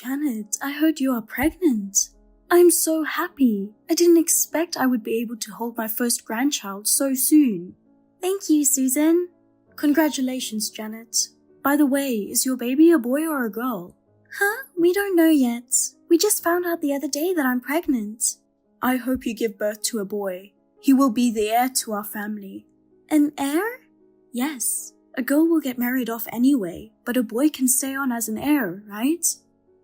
Janet, I heard you are pregnant. I'm so happy. I didn't expect I would be able to hold my first grandchild so soon. Thank you, Susan. Congratulations, Janet. By the way, is your baby a boy or a girl? Huh? We don't know yet. We just found out the other day that I'm pregnant. I hope you give birth to a boy. He will be the heir to our family. An heir? Yes. A girl will get married off anyway, but a boy can stay on as an heir, right?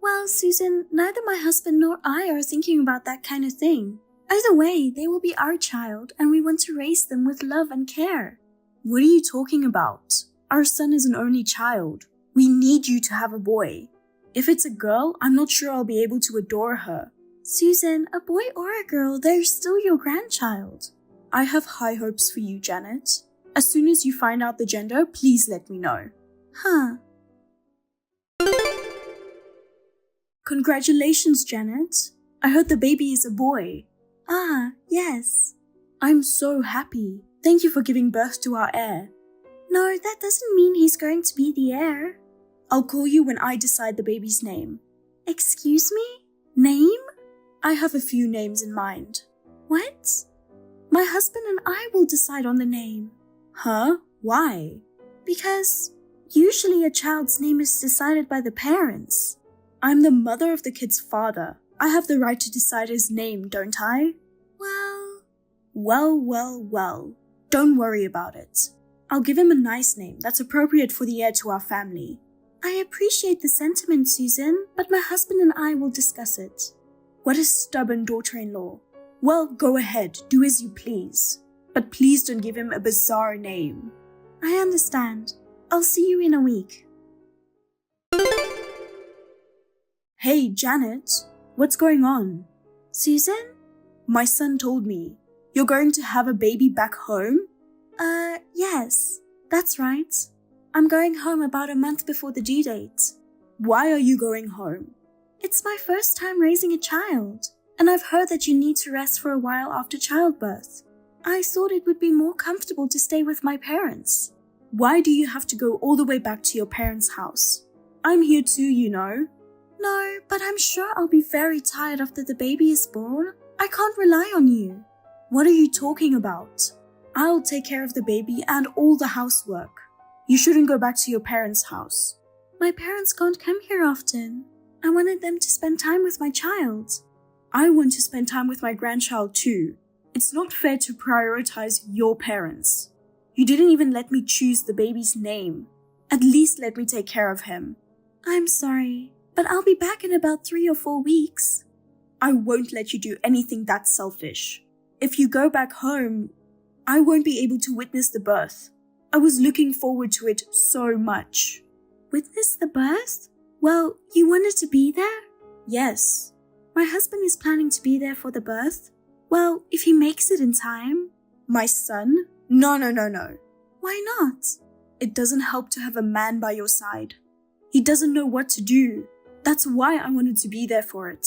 Well, Susan, neither my husband nor I are thinking about that kind of thing. Either way, they will be our child, and we want to raise them with love and care. What are you talking about? Our son is an only child. We need you to have a boy. If it's a girl, I'm not sure I'll be able to adore her. Susan, a boy or a girl, they're still your grandchild. I have high hopes for you, Janet. As soon as you find out the gender, please let me know. Huh. Congratulations, Janet. I heard the baby is a boy. Ah, yes. I'm so happy. Thank you for giving birth to our heir. No, that doesn't mean he's going to be the heir. I'll call you when I decide the baby's name. Excuse me? Name? I have a few names in mind. What? My husband and I will decide on the name. Huh? Why? Because usually a child's name is decided by the parents. I'm the mother of the kid's father. I have the right to decide his name, don't I? Well. Don't worry about it. I'll give him a nice name that's appropriate for the heir to our family. I appreciate the sentiment, Susan, but my husband and I will discuss it. What a stubborn daughter-in-law. Well, go ahead, do as you please. But please don't give him a bizarre name. I understand. I'll see you in a week. Hey, Janet, what's going on? Susan? My son told me. You're going to have a baby back home? Yes, that's right. I'm going home about a month before the due date. Why are you going home? It's my first time raising a child, and I've heard that you need to rest for a while after childbirth. I thought it would be more comfortable to stay with my parents. Why do you have to go all the way back to your parents' house? I'm here too, you know. No, but I'm sure I'll be very tired after the baby is born. I can't rely on you. What are you talking about? I'll take care of the baby and all the housework. You shouldn't go back to your parents' house. My parents can't come here often. I wanted them to spend time with my child. I want to spend time with my grandchild too. It's not fair to prioritize your parents. You didn't even let me choose the baby's name. At least let me take care of him. I'm sorry, but I'll be back in about 3 or 4 weeks. I won't let you do anything that selfish. If you go back home, I won't be able to witness the birth. I was looking forward to it so much. Witness the birth? Well, you wanted to be there? Yes. My husband is planning to be there for the birth. Well, if he makes it in time. My son? No. Why not? It doesn't help to have a man by your side. He doesn't know what to do. That's why I wanted to be there for it.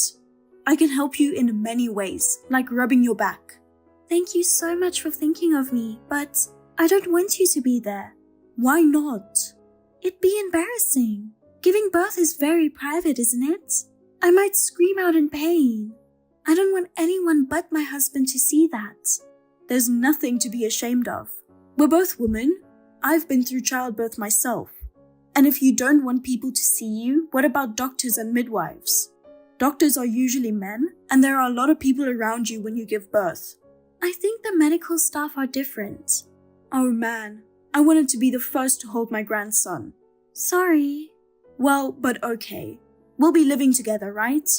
I can help you in many ways, like rubbing your back. Thank you so much for thinking of me, but I don't want you to be there. Why not? It'd be embarrassing. Giving birth is very private, isn't it? I might scream out in pain. I don't want anyone but my husband to see that. There's nothing to be ashamed of. We're both women. I've been through childbirth myself. And if you don't want people to see you, what about doctors and midwives? Doctors are usually men, and there are a lot of people around you when you give birth. I think the medical staff are different. Oh man, I wanted to be the first to hold my grandson. Sorry. Well, but okay. We'll be living together, right?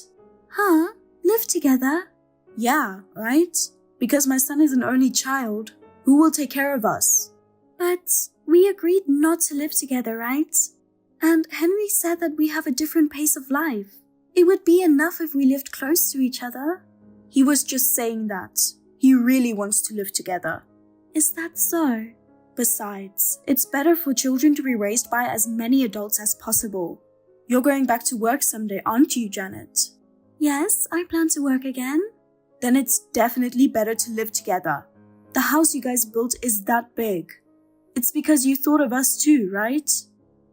Huh? Live together? Yeah, right? Because my son is an only child. Who will take care of us? But we agreed not to live together, right? And Henry said that we have a different pace of life. It would be enough if we lived close to each other. He was just saying that. He really wants to live together. Is that so? Besides, it's better for children to be raised by as many adults as possible. You're going back to work someday, aren't you, Janet? Yes, I plan to work again. Then it's definitely better to live together. The house you guys built is that big. It's because you thought of us too, right?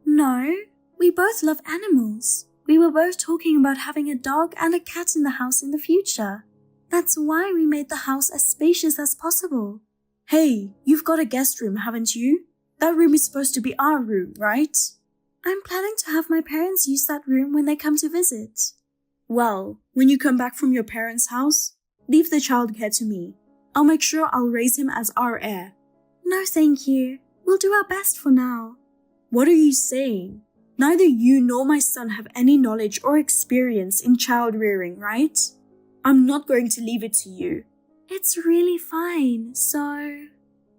No, we both love animals. we were both talking about having a dog and a cat in the house in the future. That's why we made the house as spacious as possible. Hey, you've got a guest room, haven't you? That room is supposed to be our room, right? I'm planning to have my parents use that room when they come to visit. Well, when you come back from your parents' house, leave the childcare to me. I'll make sure I'll raise him as our heir. No, thank you. We'll do our best for now. What are you saying? Neither you nor my son have any knowledge or experience in child rearing, right? I'm not going to leave it to you. It's really fine, so...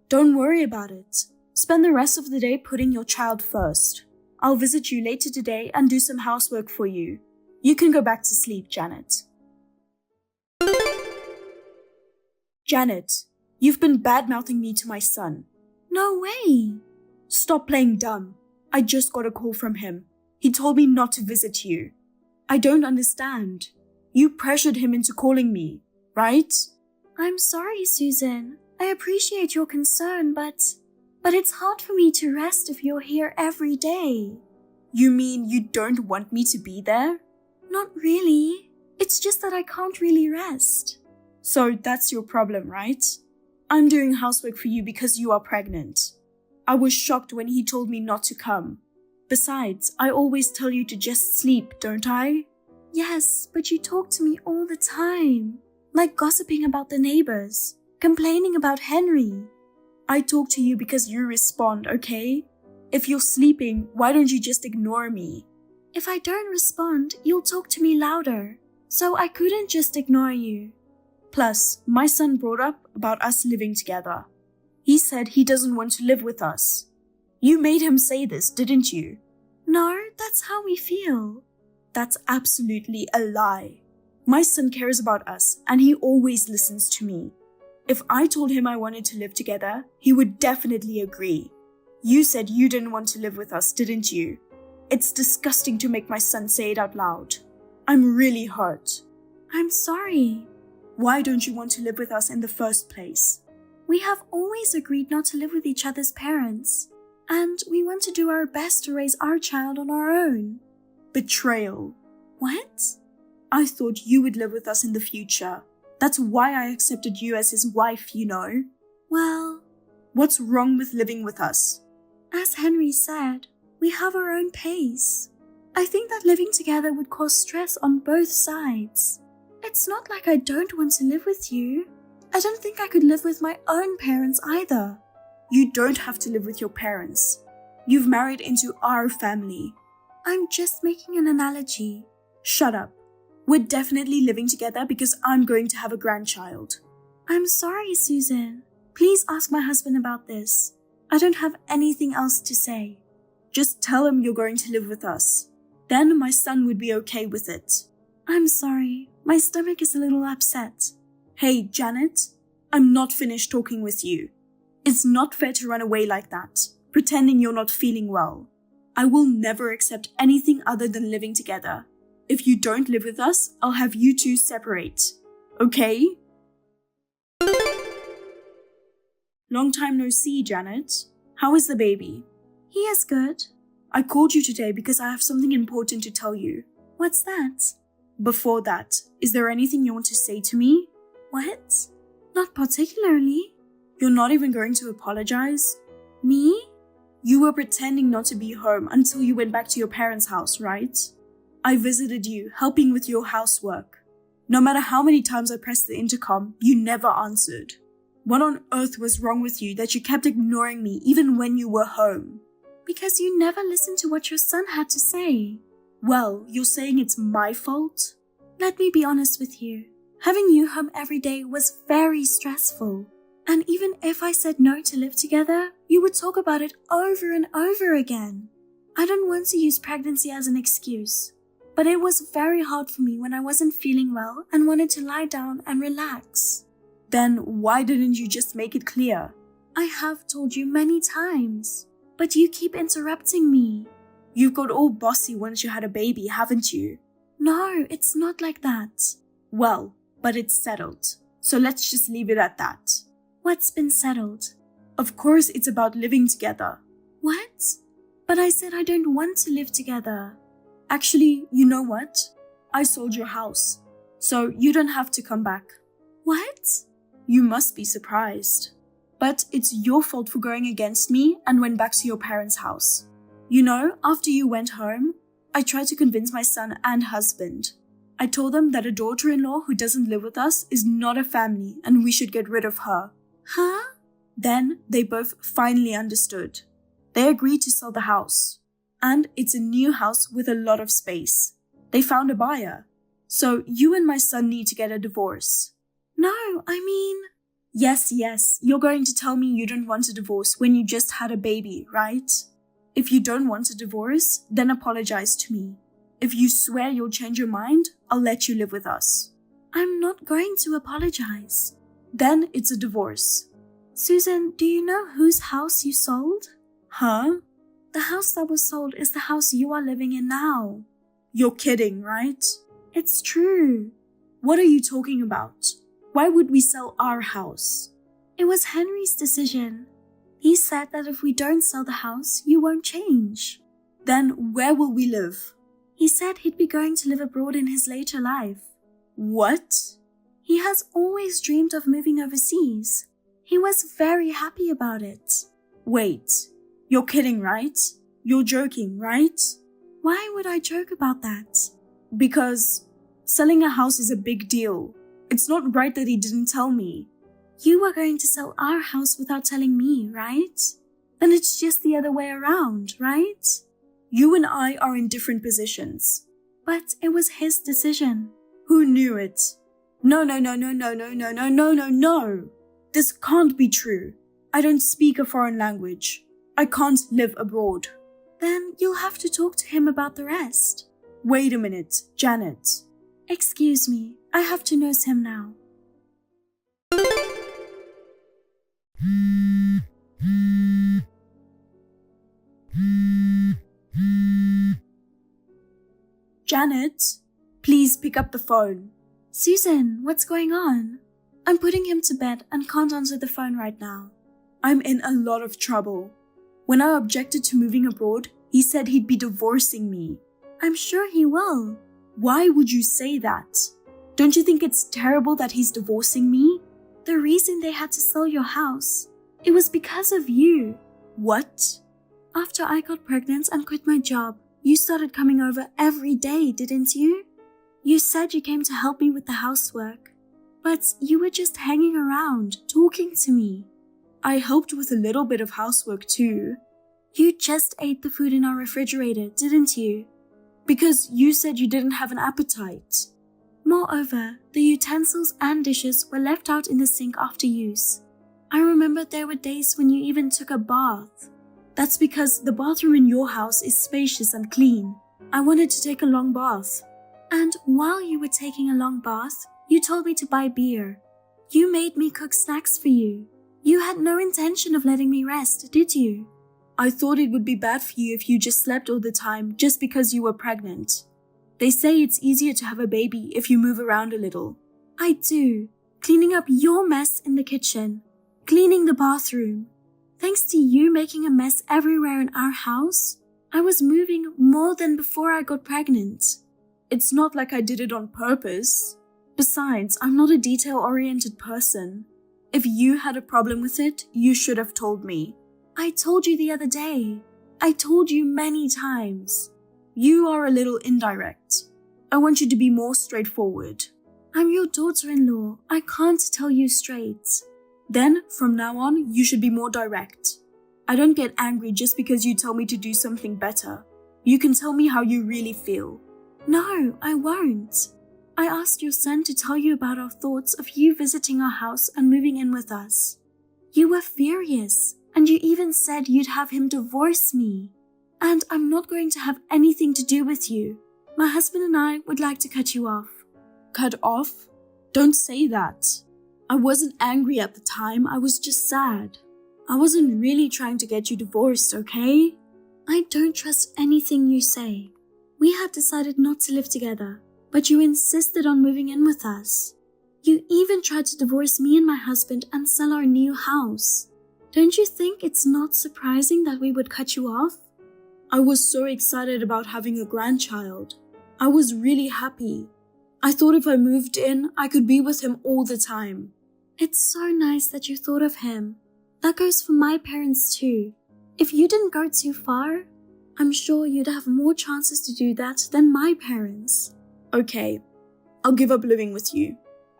Don't worry about it. Spend the rest of the day putting your child first. I'll visit you later today and do some housework for you. You can go back to sleep, Janet. Janet, you've been bad-mouthing me to my son. No way. Stop playing dumb. I just got a call from him. He told me not to visit you. I don't understand. You pressured him into calling me, right? I'm sorry, Susan. I appreciate your concern, but it's hard for me to rest if you're here every day. You mean you don't want me to be there? Not really. It's just that I can't really rest. So that's your problem, right? I'm doing housework for you because you are pregnant. I was shocked when he told me not to come. Besides, I always tell you to just sleep, don't I? Yes, but you talk to me all the time. Like gossiping about the neighbors, complaining about Henry. I talk to you because you respond, okay? If you're sleeping, why don't you just ignore me? If I don't respond, you'll talk to me louder. So I couldn't just ignore you. Plus, my son brought up about us living together. He said he doesn't want to live with us. You made him say this, didn't you? No, that's how we feel. That's absolutely a lie. My son cares about us and he always listens to me. If I told him I wanted to live together, he would definitely agree. You said you didn't want to live with us, didn't you? It's disgusting to make my son say it out loud. I'm really hurt. I'm sorry. Why don't you want to live with us in the first place? We have always agreed not to live with each other's parents, and we want to do our best to raise our child on our own. Betrayal. What? I thought you would live with us in the future. That's why I accepted you as his wife, you know. Well, what's wrong with living with us? As Henry said, we have our own pace. I think that living together would cause stress on both sides. It's not like I don't want to live with you. I don't think I could live with my own parents either. You don't have to live with your parents. You've married into our family. I'm just making an analogy. Shut up. We're definitely living together because I'm going to have a grandchild. I'm sorry, Susan. Please ask my husband about this. I don't have anything else to say. Just tell him you're going to live with us. Then my son would be okay with it. I'm sorry. My stomach is a little upset. Hey, Janet, I'm not finished talking with you. It's not fair to run away like that, pretending you're not feeling well. I will never accept anything other than living together. If you don't live with us, I'll have you two separate. Okay? Long time no see, Janet. How is the baby? He is good. I called you today because I have something important to tell you. What's that? Before that, is there anything you want to say to me? What? Not particularly. You're not even going to apologize? Me? You were pretending not to be home until you went back to your parents' house, right? I visited you, helping with your housework. No matter how many times I pressed the intercom, you never answered. What on earth was wrong with you that you kept ignoring me even when you were home? Because you never listened to what your son had to say. Well, you're saying it's my fault? Let me be honest with you. Having you home every day was very stressful. And even if I said no to live together, you would talk about it over and over again. I don't want to use pregnancy as an excuse, but it was very hard for me when I wasn't feeling well and wanted to lie down and relax. Then why didn't you just make it clear? I have told you many times, but you keep interrupting me. You've got all bossy once you had a baby, haven't you? No, it's not like that. Well, but it's settled. So let's just leave it at that. What's been settled? Of course it's about living together. What? But I said I don't want to live together. Actually, you know what? I sold your house, so you don't have to come back. What? You must be surprised. But it's your fault for going against me and went back to your parents' house. You know, after you went home, I tried to convince my son and husband. I told them that a daughter-in-law who doesn't live with us is not a family and we should get rid of her. Huh? Then they both finally understood. They agreed to sell the house. And it's a new house with a lot of space. They found a buyer. So you and my son need to get a divorce. No, I mean... Yes, you're going to tell me you don't want a divorce when you just had a baby, right? If you don't want a divorce, then apologize to me. If you swear you'll change your mind, I'll let you live with us. I'm not going to apologize. Then it's a divorce. Susan, do you know whose house you sold? Huh? The house that was sold is the house you are living in now. You're kidding, right? It's true. What are you talking about? Why would we sell our house? It was Henry's decision. He said that if we don't sell the house, you won't change. Then where will we live? He said he'd be going to live abroad in his later life. What? He has always dreamed of moving overseas. He was very happy about it. Wait, you're kidding, right? You're joking, right? Why would I joke about that? Because selling a house is a big deal. It's not right that he didn't tell me. You were going to sell our house without telling me, right? Then it's just the other way around, right? You and I are in different positions. But it was his decision. Who knew it? No. This can't be true. I don't speak a foreign language. I can't live abroad. Then you'll have to talk to him about the rest. Wait a minute, Janet. Excuse me, I have to nurse him now. Janet, please pick up the phone. Susan, what's going on? I'm putting him to bed and can't answer the phone right now. I'm in a lot of trouble. When I objected to moving abroad, he said he'd be divorcing me. I'm sure he will. Why would you say that? Don't you think it's terrible that he's divorcing me? The reason they had to sell your house, it was because of you. What? After I got pregnant and quit my job, you started coming over every day, didn't you? You said you came to help me with the housework, but you were just hanging around, talking to me. I helped with a little bit of housework too. You just ate the food in our refrigerator, didn't you? Because you said you didn't have an appetite. Moreover, the utensils and dishes were left out in the sink after use. I remember there were days when you even took a bath. That's because the bathroom in your house is spacious and clean. I wanted to take a long bath. And while you were taking a long bath, you told me to buy beer. You made me cook snacks for you. You had no intention of letting me rest, did you? I thought it would be bad for you if you just slept all the time just because you were pregnant. They say it's easier to have a baby if you move around a little. I do. Cleaning up your mess in the kitchen. Cleaning the bathroom. Thanks to you making a mess everywhere in our house, I was moving more than before I got pregnant. It's not like I did it on purpose. Besides, I'm not a detail-oriented person. If you had a problem with it, you should have told me. I told you the other day. I told you many times. You are a little indirect. I want you to be more straightforward. I'm your daughter-in-law. I can't tell you straight. Then, from now on, you should be more direct. I don't get angry just because you tell me to do something better. You can tell me how you really feel. No, I won't. I asked your son to tell you about our thoughts of you visiting our house and moving in with us. You were furious, and you even said you'd have him divorce me. And I'm not going to have anything to do with you. My husband and I would like to cut you off. Cut off? Don't say that. I wasn't angry at the time, I was just sad. I wasn't really trying to get you divorced, okay? I don't trust anything you say. We had decided not to live together, but you insisted on moving in with us. You even tried to divorce me and my husband and sell our new house. Don't you think it's not surprising that we would cut you off? I was so excited about having a grandchild. I was really happy. I thought if I moved in, I could be with him all the time. It's so nice that you thought of him. That goes for my parents too. If you didn't go too far, I'm sure you'd have more chances to do that than my parents. Okay, I'll give up living with you.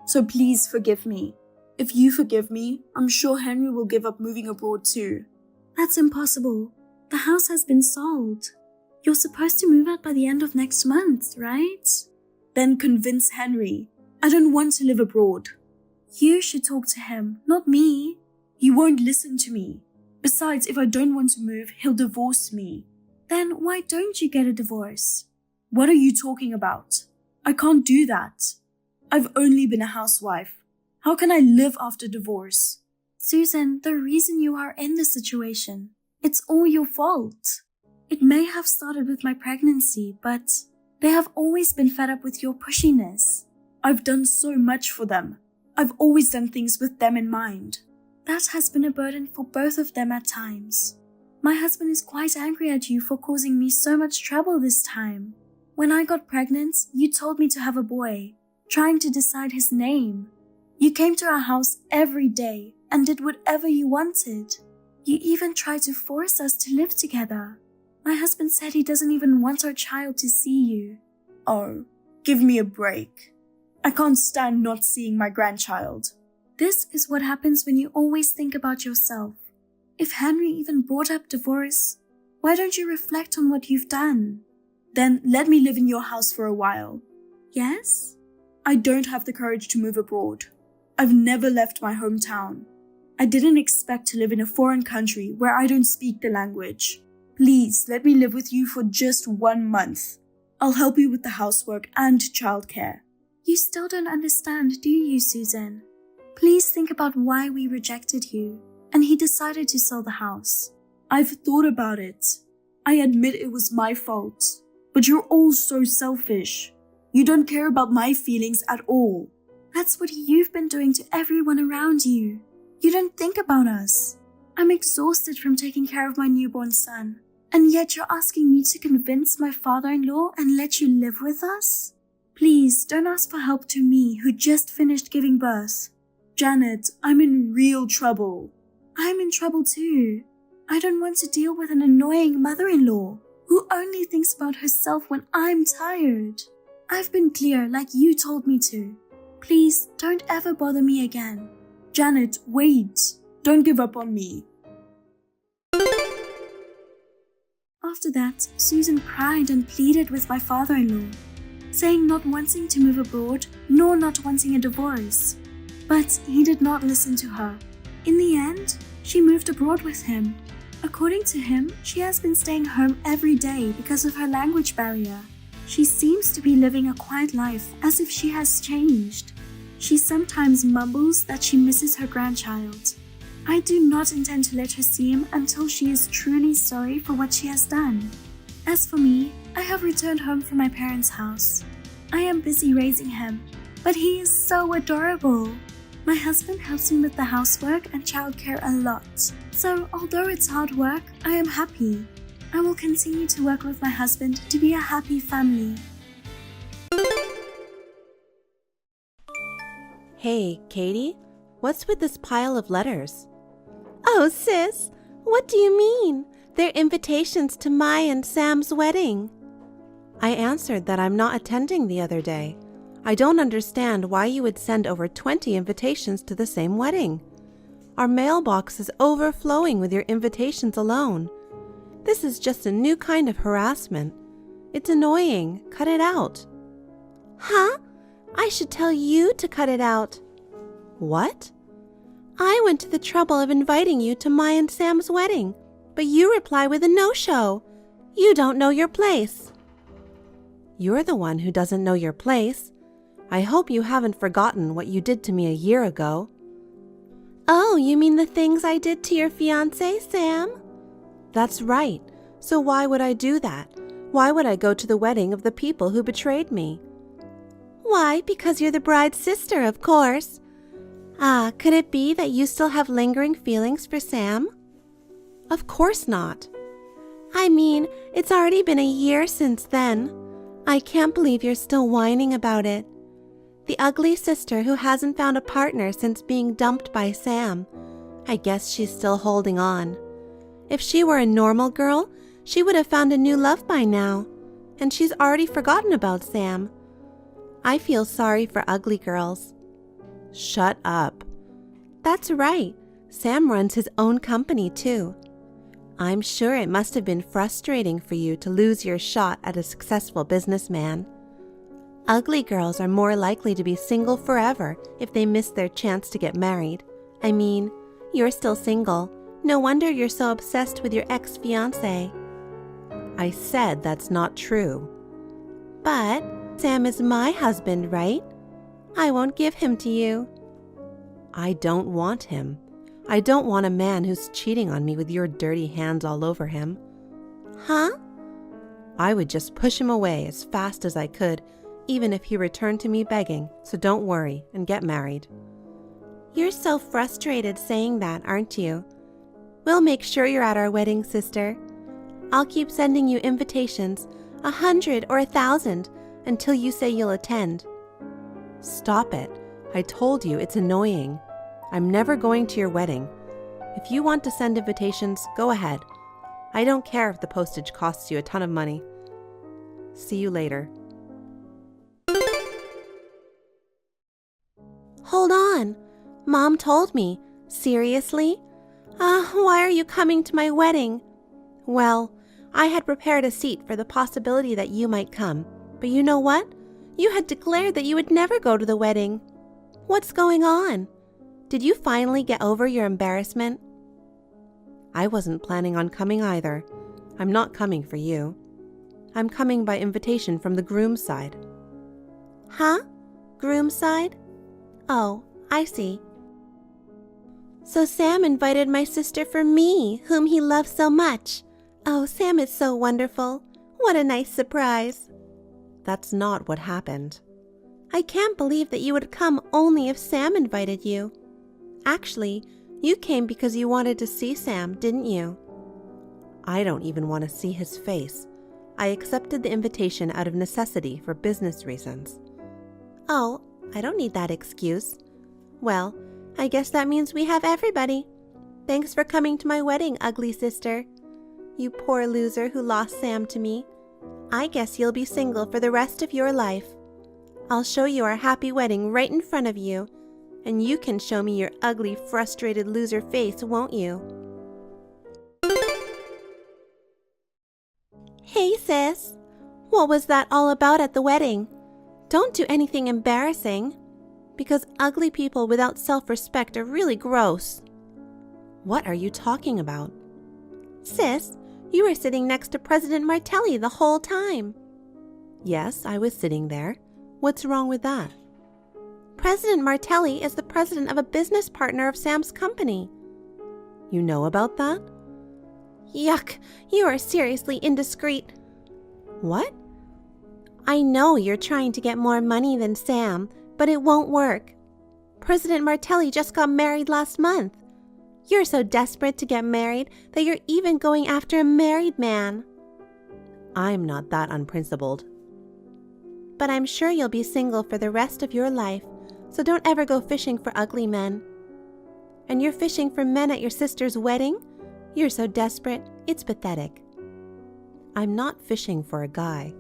So please forgive me. If you forgive me, I'm sure Henry will give up moving abroad too. That's impossible. The house has been sold. You're supposed to move out by the end of next month, right? Then convince Henry. I don't want to live abroad. You should talk to him, not me. He won't listen to me. Besides, if I don't want to move, he'll divorce me. Then why don't you get a divorce? What are you talking about? I can't do that. I've only been a housewife. How can I live after divorce? Susan, the reason you are in this situation, it's all your fault. It may have started with my pregnancy, but they have always been fed up with your pushiness. I've done so much for them. I've always done things with them in mind. That has been a burden for both of them at times. My husband is quite angry at you for causing me so much trouble this time. When I got pregnant, you told me to have a boy, trying to decide his name. You came to our house every day and did whatever you wanted. You even tried to force us to live together. My husband said he doesn't even want our child to see you. Oh, give me a break. I can't stand not seeing my grandchild. This is what happens when you always think about yourself. If Henry even brought up divorce, why don't you reflect on what you've done? Then let me live in your house for a while. Yes? I don't have the courage to move abroad. I've never left my hometown. I didn't expect to live in a foreign country where I don't speak the language. Please let me live with you for just 1 month. I'll help you with the housework and childcare. You still don't understand, do you, Susan? Please think about why we rejected you, and he decided to sell the house. I've thought about it. I admit it was my fault, but you're all so selfish. You don't care about my feelings at all. That's what you've been doing to everyone around you. You don't think about us. I'm exhausted from taking care of my newborn son, and yet you're asking me to convince my father-in-law and let you live with us? Please don't ask for help to me who just finished giving birth. Janet, I'm in real trouble. I'm in trouble too. I don't want to deal with an annoying mother-in-law who only thinks about herself when I'm tired. I've been clear like you told me to. Please don't ever bother me again. Janet, wait. Don't give up on me. After that, Susan cried and pleaded with my father-in-law, saying not wanting to move abroad nor not wanting a divorce. But he did not listen to her. In the end, she moved abroad with him. According to him, she has been staying home every day because of her language barrier. She seems to be living a quiet life as if she has changed. She sometimes mumbles that she misses her grandchild. I do not intend to let her see him until she is truly sorry for what she has done. As for me, I have returned home from my parents' house. I am busy raising him, but he is so adorable. My husband helps me with the housework and childcare a lot. So although it's hard work, I am happy. I will continue to work with my husband to be a happy family. Hey, Katie, what's with this pile of letters? Oh, sis, what do you mean? They're invitations to my and Sam's wedding. I answered that I'm not attending the other day. I don't understand why you would send over 20 invitations to the same wedding. Our mailbox is overflowing with your invitations alone. This is just a new kind of harassment. It's annoying. Cut it out. Huh? I should tell you to cut it out. What? I went to the trouble of inviting you to my and Sam's wedding, but you reply with a no-show. You don't know your place. You're the one who doesn't know your place. I hope you haven't forgotten what you did to me a year ago. Oh, you mean the things I did to your fiancé, Sam? That's right. So why would I do that? Why would I go to the wedding of the people who betrayed me? Why, because you're the bride's sister, of course. Ah, could it be that you still have lingering feelings for Sam? Of course not. I mean, it's already been a year since then. I can't believe you're still whining about it. The ugly sister who hasn't found a partner since being dumped by Sam. I guess she's still holding on. If she were a normal girl, she would have found a new love by now. And she's already forgotten about Sam. I feel sorry for ugly girls. Shut up. That's right. Sam runs his own company too. I'm sure it must have been frustrating for you to lose your shot at a successful businessman. Ugly girls are more likely to be single forever if they miss their chance to get married. I mean, you're still single. No wonder you're so obsessed with your ex-fiancé. I said that's not true. But Sam is my husband, right? I won't give him to you. I don't want him. I don't want a man who's cheating on me with your dirty hands all over him. Huh? I would just push him away as fast as I could, even if he returned to me begging, so don't worry and get married. You're so frustrated saying that, aren't you? We'll make sure you're at our wedding, sister. I'll keep sending you invitations, 100 or 1,000, until you say you'll attend. Stop it. I told you it's annoying. I'm never going to your wedding. If you want to send invitations, go ahead. I don't care if the postage costs you a ton of money. See you later. Hold on. Mom told me. Seriously? Why are you coming to my wedding? Well, I had prepared a seat for the possibility that you might come. But you know what? You had declared that you would never go to the wedding. What's going on? Did you finally get over your embarrassment? I wasn't planning on coming either. I'm not coming for you. I'm coming by invitation from the groom's side. Huh? Groom's side? Oh, I see. So Sam invited my sister for me, whom he loves so much. Oh, Sam is so wonderful. What a nice surprise. That's not what happened. I can't believe that you would come only if Sam invited you. Actually, you came because you wanted to see Sam, didn't you? I don't even want to see his face. I accepted the invitation out of necessity for business reasons. Oh, I don't need that excuse. Well, I guess that means we have everybody. Thanks for coming to my wedding, ugly sister. You poor loser who lost Sam to me. I guess you'll be single for the rest of your life. I'll show you our happy wedding right in front of you, and you can show me your ugly, frustrated loser face, won't you? Hey, sis. What was that all about at the wedding? Don't do anything embarrassing, because ugly people without self-respect are really gross. What are you talking about? Sis, you were sitting next to President Martelli the whole time. Yes, I was sitting there. What's wrong with that? President Martelli is the president of a business partner of Sam's company. You know about that? Yuck, you are seriously indiscreet. What? I know you're trying to get more money than Sam, but it won't work. President Martelli just got married last month. You're so desperate to get married that you're even going after a married man. I'm not that unprincipled. But I'm sure you'll be single for the rest of your life, so don't ever go fishing for ugly men. And you're fishing for men at your sister's wedding? You're so desperate, it's pathetic. I'm not fishing for a guy.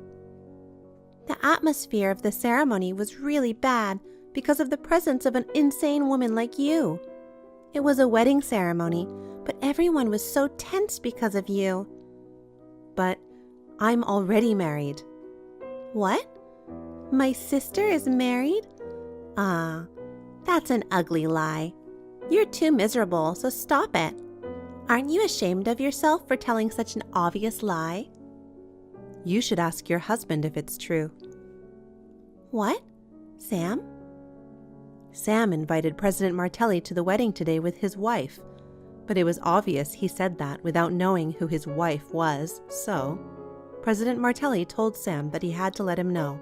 The atmosphere of the ceremony was really bad because of the presence of an insane woman like you. It was a wedding ceremony, but everyone was so tense because of you. But I'm already married. What? My sister is married? That's an ugly lie. You're too miserable, so stop it. Aren't you ashamed of yourself for telling such an obvious lie? You should ask your husband if it's true. What? Sam? Sam invited President Martelli to the wedding today with his wife, but it was obvious he said that without knowing who his wife was, so President Martelli told Sam that he had to let him know.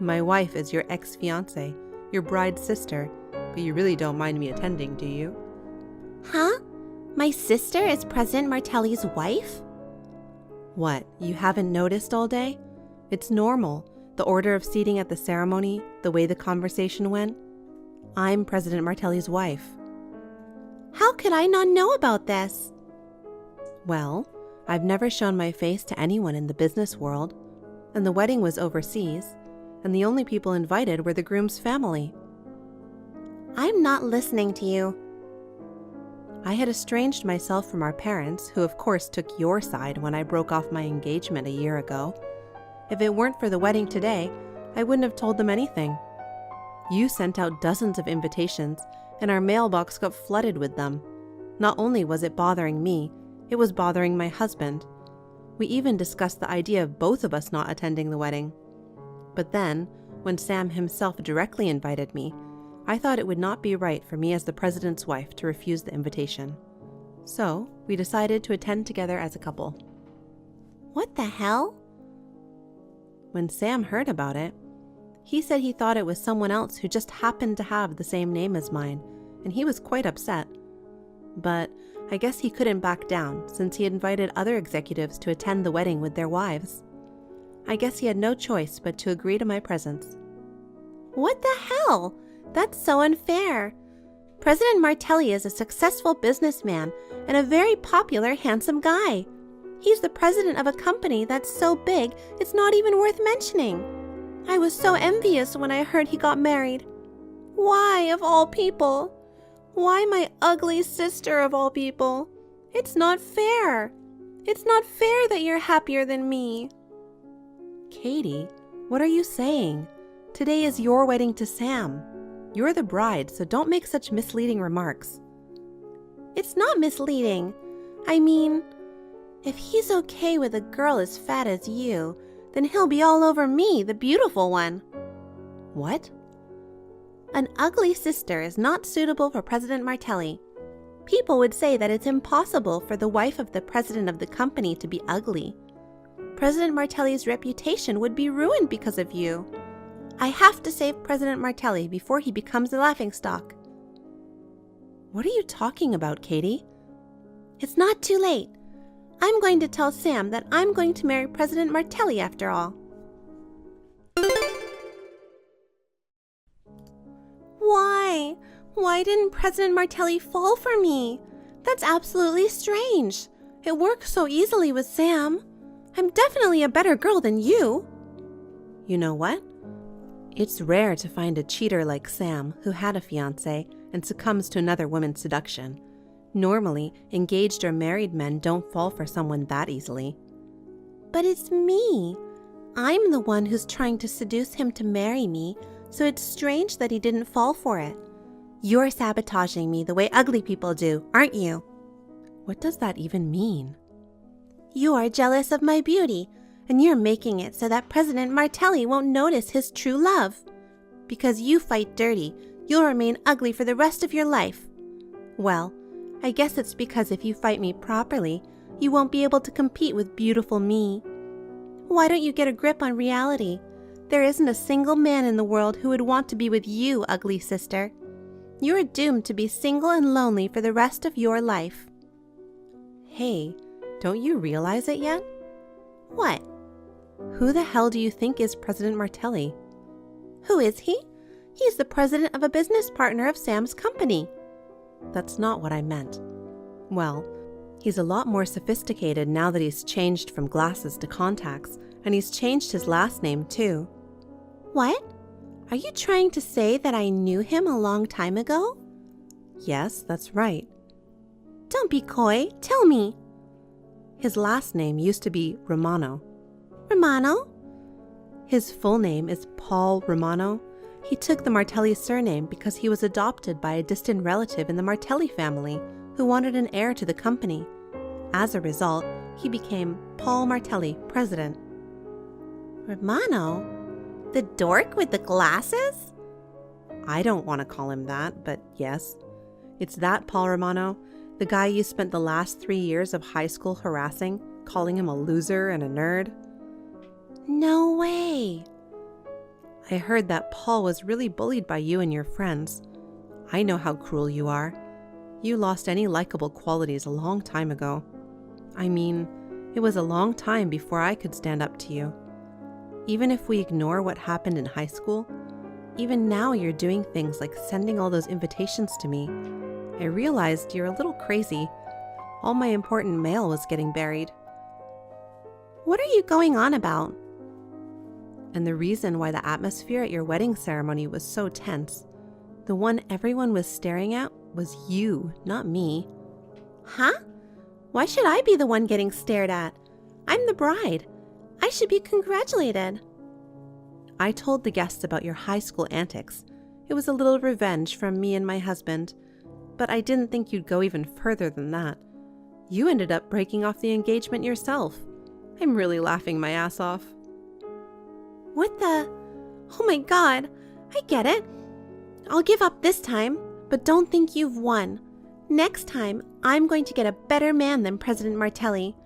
My wife is your ex-fiancé, your bride's sister, but you really don't mind me attending, do you? Huh? My sister is President Martelli's wife? What, you haven't noticed all day? It's normal. The order of seating at the ceremony, the way the conversation went. I'm President Martelli's wife. How could I not know about this? Well, I've never shown my face to anyone in the business world, and the wedding was overseas, and the only people invited were the groom's family. I'm not listening to you. I had estranged myself from our parents, who of course took your side when I broke off my engagement a year ago. If it weren't for the wedding today, I wouldn't have told them anything. You sent out dozens of invitations, and our mailbox got flooded with them. Not only was it bothering me, it was bothering my husband. We even discussed the idea of both of us not attending the wedding. But then, when Sam himself directly invited me, I thought it would not be right for me as the president's wife to refuse the invitation. So, we decided to attend together as a couple. What the hell? When Sam heard about it, he said he thought it was someone else who just happened to have the same name as mine, and he was quite upset. But I guess he couldn't back down since he invited other executives to attend the wedding with their wives. I guess he had no choice but to agree to my presence. What the hell? That's so unfair. President Martelli is a successful businessman and a very popular, handsome guy. He's the president of a company that's so big it's not even worth mentioning. I was so envious when I heard he got married. Why, of all people? Why my ugly sister of all people? It's not fair. It's not fair that you're happier than me. Katie, what are you saying? Today is your wedding to Sam. You're the bride, so don't make such misleading remarks. It's not misleading. I mean, if he's okay with a girl as fat as you, then he'll be all over me, the beautiful one. What? An ugly sister is not suitable for President Martelli. People would say that it's impossible for the wife of the president of the company to be ugly. President Martelli's reputation would be ruined because of you. I have to save President Martelli before he becomes a laughingstock. What are you talking about, Katie? It's not too late. I'm going to tell Sam that I'm going to marry President Martelli after all. Why? Why didn't President Martelli fall for me? That's absolutely strange. It works so easily with Sam. I'm definitely a better girl than you. You know what? It's rare to find a cheater like Sam who had a fiancé and succumbs to another woman's seduction. Normally, engaged or married men don't fall for someone that easily. But it's me. I'm the one who's trying to seduce him to marry me, so it's strange that he didn't fall for it. You're sabotaging me the way ugly people do, aren't you? What does that even mean? You are jealous of my beauty, and you're making it so that President Martelli won't notice his true love. Because you fight dirty, you'll remain ugly for the rest of your life. Well, I guess it's because if you fight me properly, you won't be able to compete with beautiful me. Why don't you get a grip on reality? There isn't a single man in the world who would want to be with you, ugly sister. You're doomed to be single and lonely for the rest of your life. Hey, don't you realize it yet? What? Who the hell do you think is President Martelli? Who is he? He's the president of a business partner of Sam's company. That's not what I meant. Well, he's a lot more sophisticated now that he's changed from glasses to contacts, and he's changed his last name too. What? Are you trying to say that I knew him a long time ago? Yes, that's right. Don't be coy. Tell me. His last name used to be Romano. Romano? His full name is Paul Romano. He took the Martelli surname because he was adopted by a distant relative in the Martelli family who wanted an heir to the company. As a result, he became Paul Martelli, president. Romano? The dork with the glasses? I don't want to call him that, but yes. It's that Paul Romano, the guy you spent the last 3 years of high school harassing, calling him a loser and a nerd. No way. I heard that Paul was really bullied by you and your friends. I know how cruel you are. You lost any likable qualities a long time ago. I mean, It was a long time before I could stand up to you. Even if we ignore what happened in high school, even now you're doing things like sending all those invitations to me. I realized you're a little crazy. All my important mail was getting buried. What are you going on about? And the reason why the atmosphere at your wedding ceremony was so tense, the one everyone was staring at, was you, not me. Huh? Why should I be the one getting stared at? I'm the bride. I should be congratulated. I told the guests about your high school antics. It was a little revenge from me and my husband, but I didn't think you'd go even further than that. You ended up breaking off the engagement yourself. I'm really laughing my ass off. What the? Oh my God, I get it. I'll give up this time, but don't think you've won. Next time, I'm going to get a better man than President Martelli.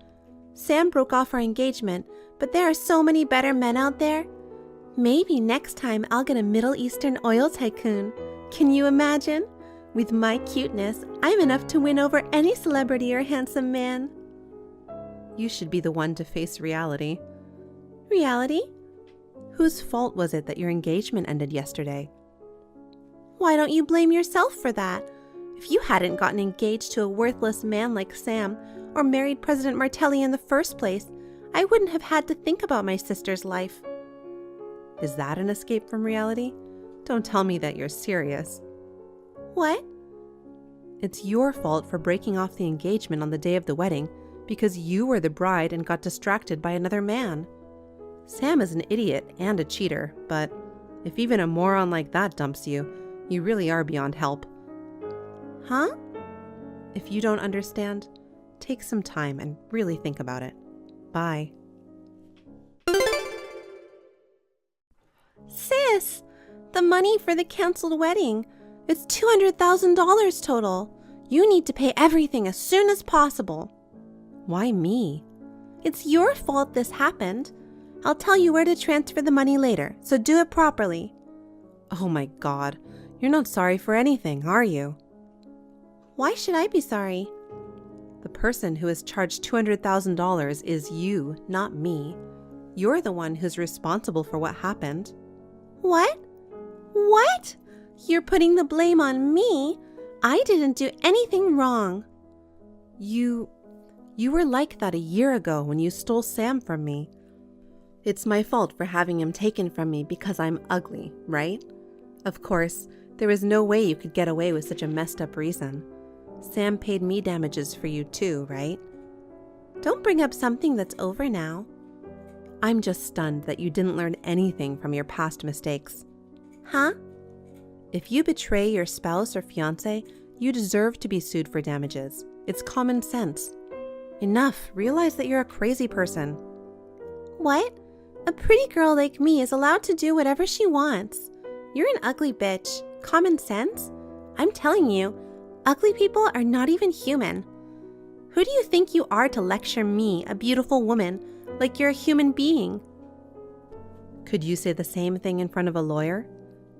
Sam broke off our engagement, but there are so many better men out there. Maybe next time I'll get a Middle Eastern oil tycoon. Can you imagine? With my cuteness, I'm enough to win over any celebrity or handsome man. You should be the one to face reality. Reality? Whose fault was it that your engagement ended yesterday? Why don't you blame yourself for that? If you hadn't gotten engaged to a worthless man like Sam, or married President Martelli in the first place, I wouldn't have had to think about my sister's life. Is that an escape from reality? Don't tell me that you're serious. What? It's your fault for breaking off the engagement on the day of the wedding because you were the bride and got distracted by another man. Sam is an idiot and a cheater, but if even a moron like that dumps you, you really are beyond help. Huh? If you don't understand, take some time and really think about it. Bye. Sis, the money for the canceled wedding. It's $200,000 total. You need to pay everything as soon as possible. Why me? It's your fault this happened. I'll tell you where to transfer the money later, so do it properly. Oh my God, you're not sorry for anything, are you? Why should I be sorry? The person who is charged $200,000 is you, not me. You're the one who's responsible for what happened. What? What? You're putting the blame on me? I didn't do anything wrong. You were like that a year ago when you stole Sam from me. It's my fault for having him taken from me because I'm ugly, right? Of course, there was no way you could get away with such a messed up reason. Sam paid me damages for you too, right? Don't bring up something that's over now. I'm just stunned that you didn't learn anything from your past mistakes. Huh? If you betray your spouse or fiancé, you deserve to be sued for damages. It's common sense. Enough. Realize that you're a crazy person. What? A pretty girl like me is allowed to do whatever she wants. You're an ugly bitch. Common sense? I'm telling you, ugly people are not even human. Who do you think you are to lecture me, a beautiful woman, like you're a human being? Could you say the same thing in front of a lawyer?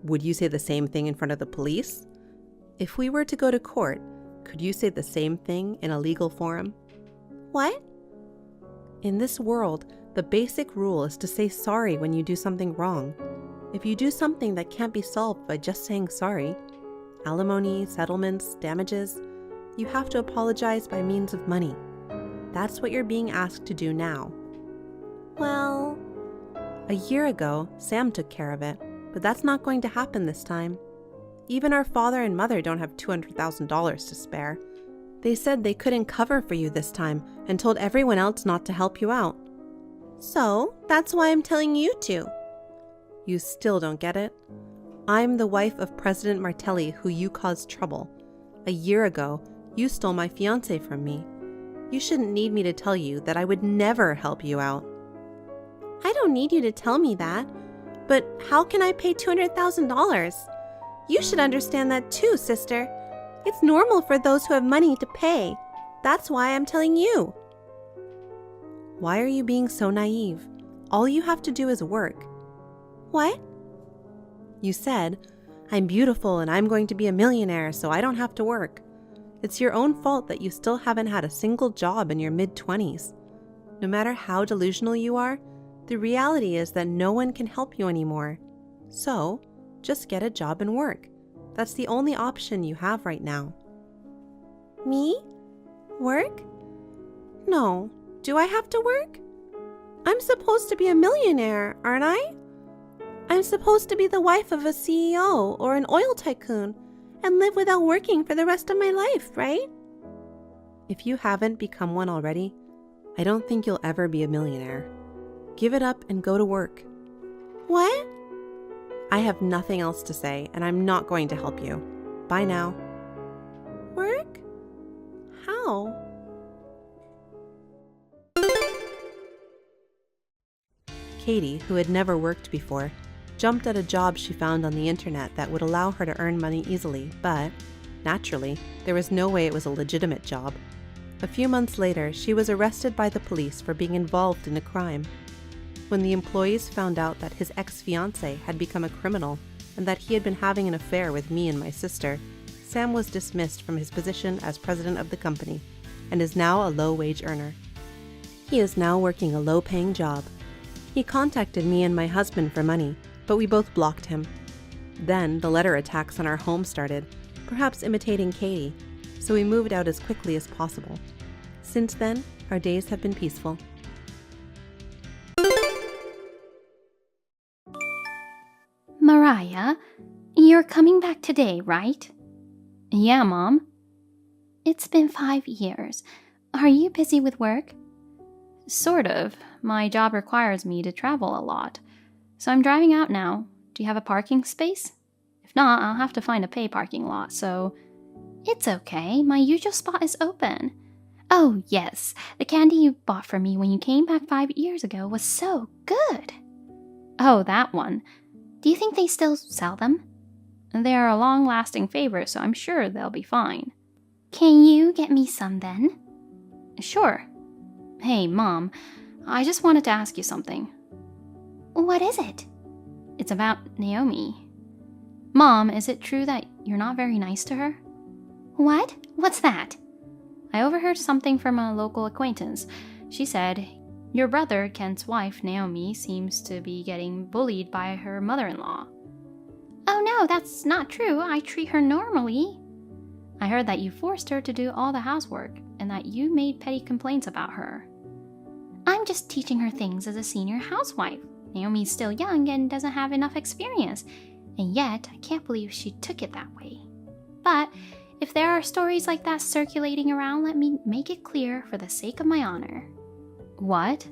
Would you say the same thing in front of the police? If we were to go to court, could you say the same thing in a legal forum? What? In this world, the basic rule is to say sorry when you do something wrong. If you do something that can't be solved by just saying sorry, alimony, settlements, damages, you have to apologize by means of money. That's what you're being asked to do now. Well, a year ago, Sam took care of it, but that's not going to happen this time. Even our father and mother don't have $200,000 to spare. They said they couldn't cover for you this time and told everyone else not to help you out. So that's why I'm telling you to. You still don't get it? I'm the wife of President Martelli who you caused trouble. A year ago, you stole my fiancé from me. You shouldn't need me to tell you that I would never help you out. I don't need you to tell me that, but how can I pay $200,000? You should understand that too, sister. It's normal for those who have money to pay. That's why I'm telling you. Why are you being so naive? All you have to do is work. What? You said, I'm beautiful and I'm going to be a millionaire so I don't have to work. It's your own fault that you still haven't had a single job in your mid-20s. No matter how delusional you are, the reality is that no one can help you anymore. So, just get a job and work. That's the only option you have right now. Me? Work? No, do I have to work? I'm supposed to be a millionaire, aren't I? I'm supposed to be the wife of a CEO or an oil tycoon and live without working for the rest of my life, right? If you haven't become one already, I don't think you'll ever be a millionaire. Give it up and go to work. What? I have nothing else to say, and I'm not going to help you. Bye now. Work? How? Katie, who had never worked before, jumped at a job she found on the internet that would allow her to earn money easily, but, naturally, there was no way it was a legitimate job. A few months later, she was arrested by the police for being involved in a crime. When the employees found out that his ex-fiancé had become a criminal and that he had been having an affair with me and my sister, Sam was dismissed from his position as president of the company and is now a low-wage earner. He is now working a low-paying job. He contacted me and my husband for money, but we both blocked him. Then the letter attacks on our home started, perhaps imitating Katie, so we moved out as quickly as possible. Since then, our days have been peaceful. Mariah, you're coming back today, right? Yeah, Mom. It's been 5 years. Are you busy with work? Sort of. My job requires me to travel a lot. So I'm driving out now. Do you have a parking space? If not, I'll have to find a pay parking lot, so... It's okay. My usual spot is open. Oh, yes. The candy you bought for me when you came back 5 years ago was so good. Oh, that one. Do you think they still sell them? They are a long-lasting favorite, so I'm sure they'll be fine. Can you get me some then? Sure. Hey, Mom, I just wanted to ask you something. What is it? It's about Naomi. Mom, is it true that you're not very nice to her? What? What's that? I overheard something from a local acquaintance. She said, your brother, Kent's wife, Naomi, seems to be getting bullied by her mother-in-law. Oh no, that's not true. I treat her normally. I heard that you forced her to do all the housework and that you made petty complaints about her. I'm just teaching her things as a senior housewife. Naomi's still young and doesn't have enough experience, and yet I can't believe she took it that way. But if there are stories like that circulating around, let me make it clear for the sake of my honor. What?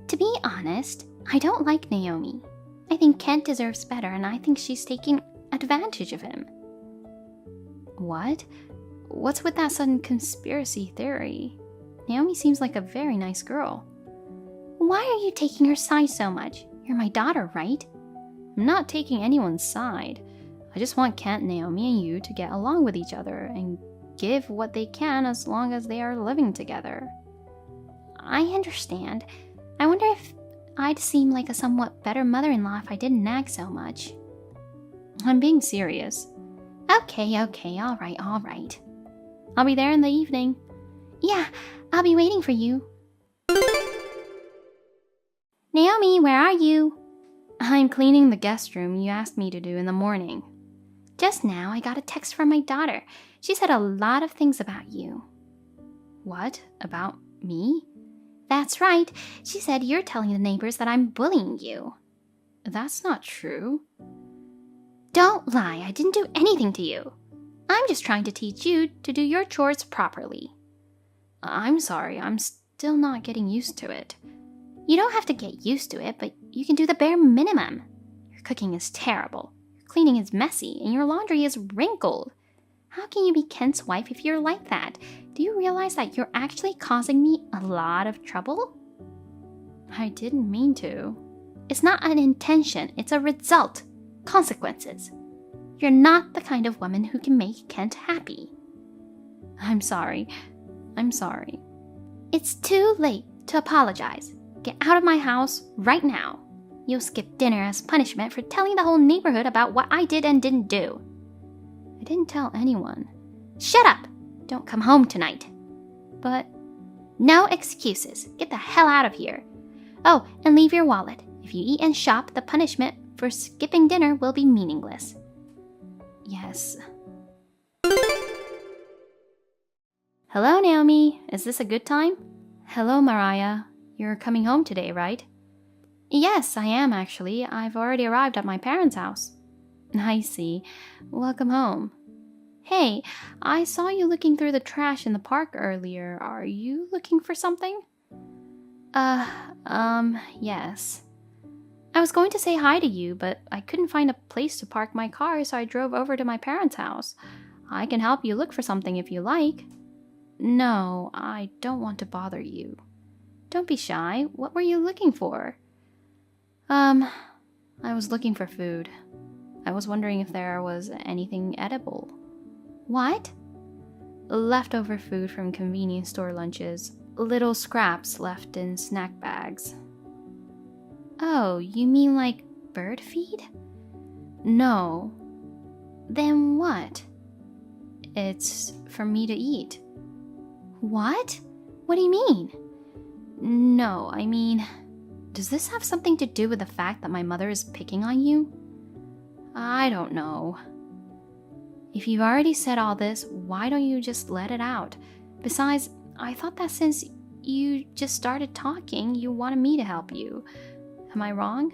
To be honest, I don't like Naomi. I think Kent deserves better, and I think she's taking advantage of him. What? What's with that sudden conspiracy theory? Naomi seems like a very nice girl. Why are you taking her side so much? You're my daughter, right? I'm not taking anyone's side. I just want Kent, Naomi, and you to get along with each other and give what they can as long as they are living together. I understand. I wonder if I'd seem like a somewhat better mother-in-law if I didn't nag so much. I'm being serious. Okay, all right. I'll be there in the evening. Yeah, I'll be waiting for you. Naomi, where are you? I'm cleaning the guest room you asked me to do in the morning. Just now, I got a text from my daughter. She said a lot of things about you. What? About me? That's right. She said you're telling the neighbors that I'm bullying you. That's not true. Don't lie. I didn't do anything to you. I'm just trying to teach you to do your chores properly. I'm sorry. I'm still not getting used to it. You don't have to get used to it, but you can do the bare minimum. Your cooking is terrible. Your cleaning is messy, and your laundry is wrinkled. How can you be Kent's wife if you're like that? Do you realize that you're actually causing me a lot of trouble? I didn't mean to. It's not an intention, it's a result. Consequences. You're not the kind of woman who can make Kent happy. I'm sorry. It's too late to apologize. Get out of my house right now. You'll skip dinner as punishment for telling the whole neighborhood about what I did and didn't do. I didn't tell anyone. Shut up! Don't come home tonight. But No excuses. Get the hell out of here. Oh, and leave your wallet. If you eat and shop, the punishment for skipping dinner will be meaningless. Yes. Hello, Naomi. Is this a good time? Hello, Mariah. You're coming home today, right? Yes, I am actually. I've already arrived at my parents' house. I see. Welcome home. Hey, I saw you looking through the trash in the park earlier. Are you looking for something? Yes. I was going to say hi to you, but I couldn't find a place to park my car, so I drove over to my parents' house. I can help you look for something if you like. No, I don't want to bother you. Don't be shy. What were you looking for? I was looking for food. I was wondering if there was anything edible. What? Leftover food from convenience store lunches. Little scraps left in snack bags. Oh, you mean like bird feed? No. Then what? It's for me to eat. What? What do you mean? No, I mean, does this have something to do with the fact that my mother is picking on you? I don't know. If you've already said all this, why don't you just let it out? Besides, I thought that since you just started talking, you wanted me to help you. Am I wrong?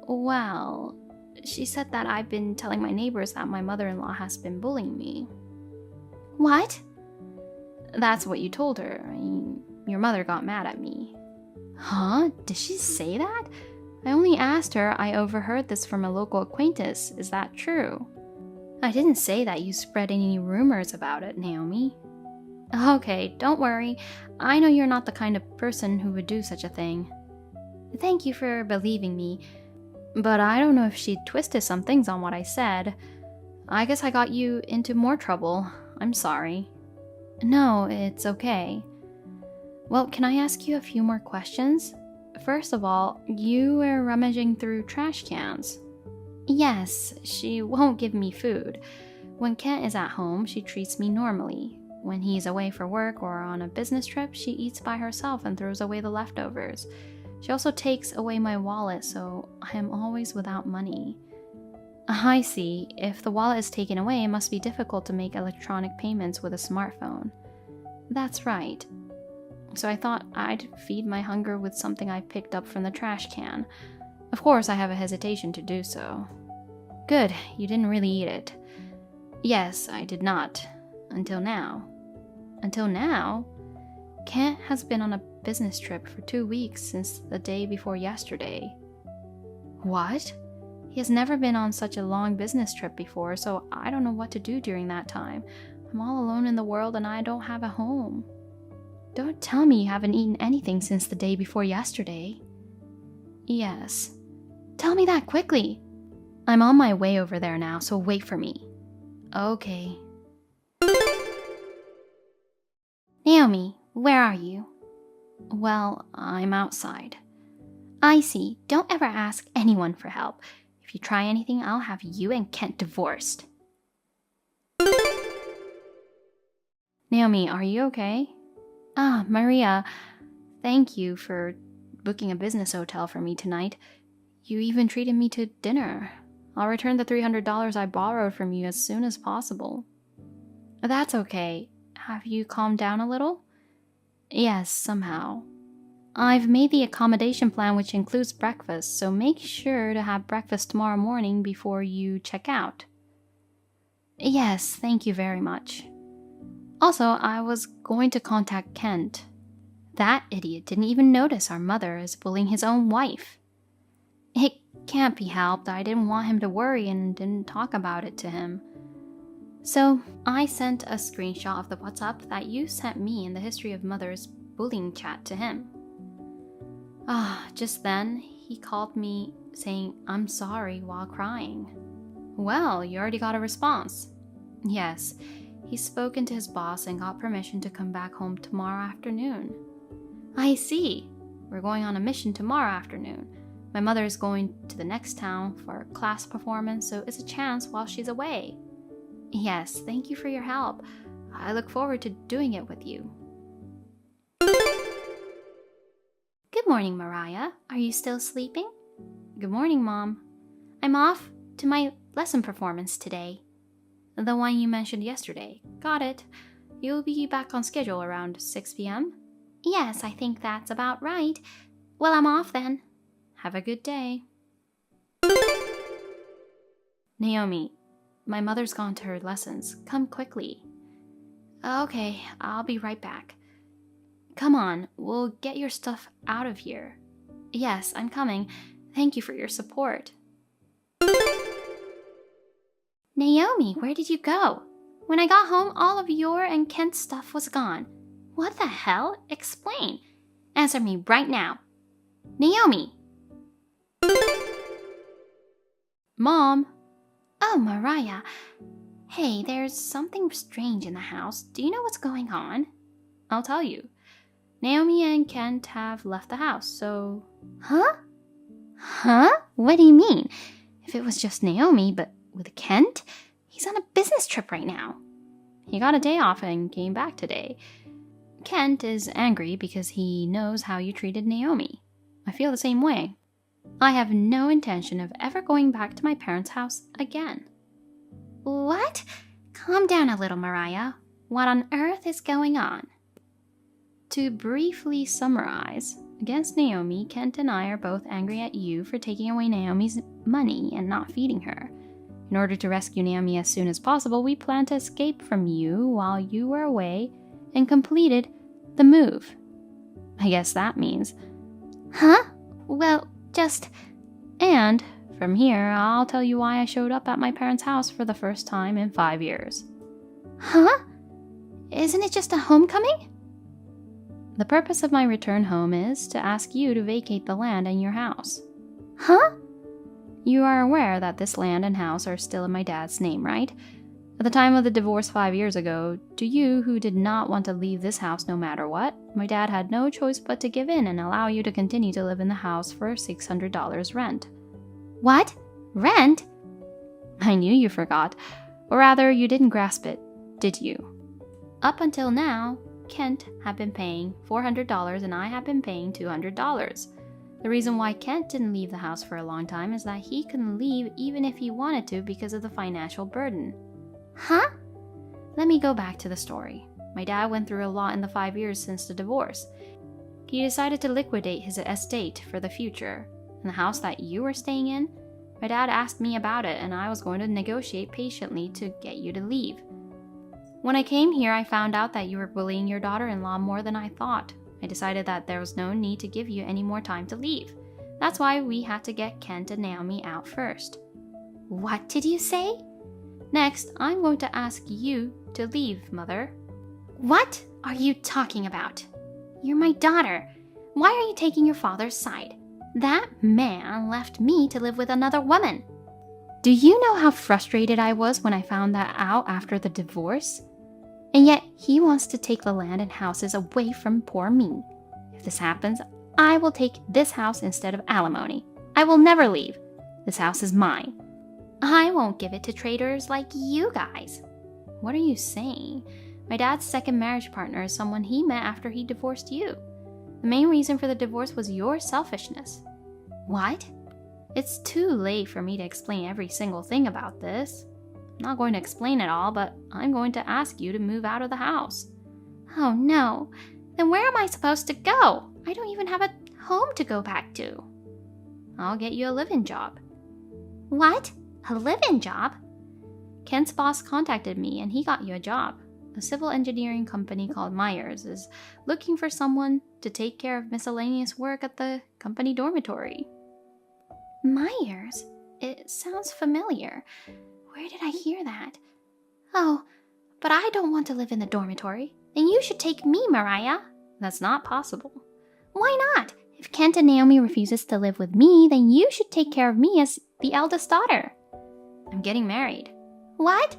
Well, she said that I've been telling my neighbors that my mother-in-law has been bullying me. What? That's what you told her. I mean, your mother got mad at me. Huh? Did she say that? I only asked her. I overheard this from a local acquaintance. Is that true? I didn't say that you spread any rumors about it, Naomi. Okay, don't worry. I know you're not the kind of person who would do such a thing. Thank you for believing me, but I don't know if she twisted some things on what I said. I guess I got you into more trouble. I'm sorry. No, it's okay. Well, can I ask you a few more questions? First of all, you were rummaging through trash cans. Yes, she won't give me food. When Kent is at home, she treats me normally. When he's away for work or on a business trip, she eats by herself and throws away the leftovers. She also takes away my wallet, so I am always without money. I see. If the wallet is taken away, it must be difficult to make electronic payments with a smartphone. That's right. So I thought I'd feed my hunger with something I picked up from the trash can. Of course, I have a hesitation to do so. Good, you didn't really eat it. Yes, I did not. Until now. Until now? Kent has been on a business trip for 2 weeks since the day before yesterday. What? He has never been on such a long business trip before, so I don't know what to do during that time. I'm all alone in the world and I don't have a home. Don't tell me you haven't eaten anything since the day before yesterday. Yes. Tell me that quickly. I'm on my way over there now, so wait for me. Okay. Naomi, where are you? Well, I'm outside. I see. Don't ever ask anyone for help. If you try anything, I'll have you and Kent divorced. Naomi, are you okay? Ah, Maria, thank you for booking a business hotel for me tonight. You even treated me to dinner. I'll return the $300 I borrowed from you as soon as possible. That's okay. Have you calmed down a little? Yes, somehow. I've made the accommodation plan, which includes breakfast, so make sure to have breakfast tomorrow morning before you check out. Yes, thank you very much. Also, I was going to contact Kent. That idiot didn't even notice our mother is bullying his own wife. It can't be helped. I didn't want him to worry and didn't talk about it to him. So, I sent a screenshot of the WhatsApp that you sent me in the history of mother's bullying chat to him. Just then, he called me saying, "I'm sorry," while crying. Well, you already got a response. Yes, he's spoken to his boss and got permission to come back home tomorrow afternoon. I see. We're going on a mission tomorrow afternoon. My mother is going to the next town for a class performance, so it's a chance while she's away. Yes, thank you for your help. I look forward to doing it with you. Good morning, Mariah. Are you still sleeping? Good morning, Mom. I'm off to my lesson performance today. The one you mentioned yesterday. Got it. You'll be back on schedule around 6 p.m.? Yes, I think that's about right. Well, I'm off then. Have a good day. Naomi, my mother's gone to her lessons. Come quickly. Okay, I'll be right back. Come on, we'll get your stuff out of here. Yes, I'm coming. Thank you for your support. Naomi, where did you go? When I got home, all of your and Kent's stuff was gone. What the hell? Explain. Answer me right now. Naomi! Mom! Oh, Mariah. Hey, there's something strange in the house. Do you know what's going on? I'll tell you. Naomi and Kent have left the house, so... Huh? Huh? What do you mean? If it was just Naomi, but with Kent, he's on a business trip right now. He got a day off and came back today. Kent is angry because he knows how you treated Naomi. I feel the same way. I have no intention of ever going back to my parents' house again. What? Calm down a little, Mariah. What on earth is going on? To briefly summarize, against Naomi, Kent and I are both angry at you for taking away Naomi's money and not feeding her. In order to rescue Naomi as soon as possible, we planned to escape from you while you were away and completed the move. I guess that means... Huh? Well, just... And from here, I'll tell you why I showed up at my parents' house for the first time in 5 years. Huh? Isn't it just a homecoming? The purpose of my return home is to ask you to vacate the land and your house. Huh? You are aware that this land and house are still in my dad's name, right? At the time of the divorce 5 years ago, to you who did not want to leave this house no matter what, my dad had no choice but to give in and allow you to continue to live in the house for $600 rent. What? Rent? I knew you forgot. Or rather, you didn't grasp it, did you? Up until now, Kent had been paying $400 and I had been paying $200. The reason why Kent didn't leave the house for a long time is that he couldn't leave even if he wanted to because of the financial burden. Huh? Let me go back to the story. My dad went through a lot in the 5 years since the divorce. He decided to liquidate his estate for the future. In the house that you were staying in, my dad asked me about it and I was going to negotiate patiently to get you to leave. When I came here, I found out that you were bullying your daughter-in-law more than I thought. I decided that there was no need to give you any more time to leave. That's why we had to get Kent and Naomi out first. What did you say? Next, I'm going to ask you to leave, Mother. What are you talking about? You're my daughter. Why are you taking your father's side? That man left me to live with another woman. Do you know how frustrated I was when I found that out after the divorce? And yet, he wants to take the land and houses away from poor me. If this happens, I will take this house instead of alimony. I will never leave. This house is mine. I won't give it to traitors like you guys. What are you saying? My dad's second marriage partner is someone he met after he divorced you. The main reason for the divorce was your selfishness. What? It's too late for me to explain every single thing about this. I'm not going to explain it all, but I'm going to ask you to move out of the house. Oh no. Then where am I supposed to go? I don't even have a home to go back to. I'll get you a live-in job. What? A live-in job? Kent's boss contacted me and he got you a job. A civil engineering company called Myers is looking for someone to take care of miscellaneous work at the company dormitory. Myers? It sounds familiar. Where did I hear that? Oh, but I don't want to live in the dormitory. Then you should take me, Mariah. That's not possible. Why not? If Kent and Naomi refuses to live with me, then you should take care of me as the eldest daughter. I'm getting married. What?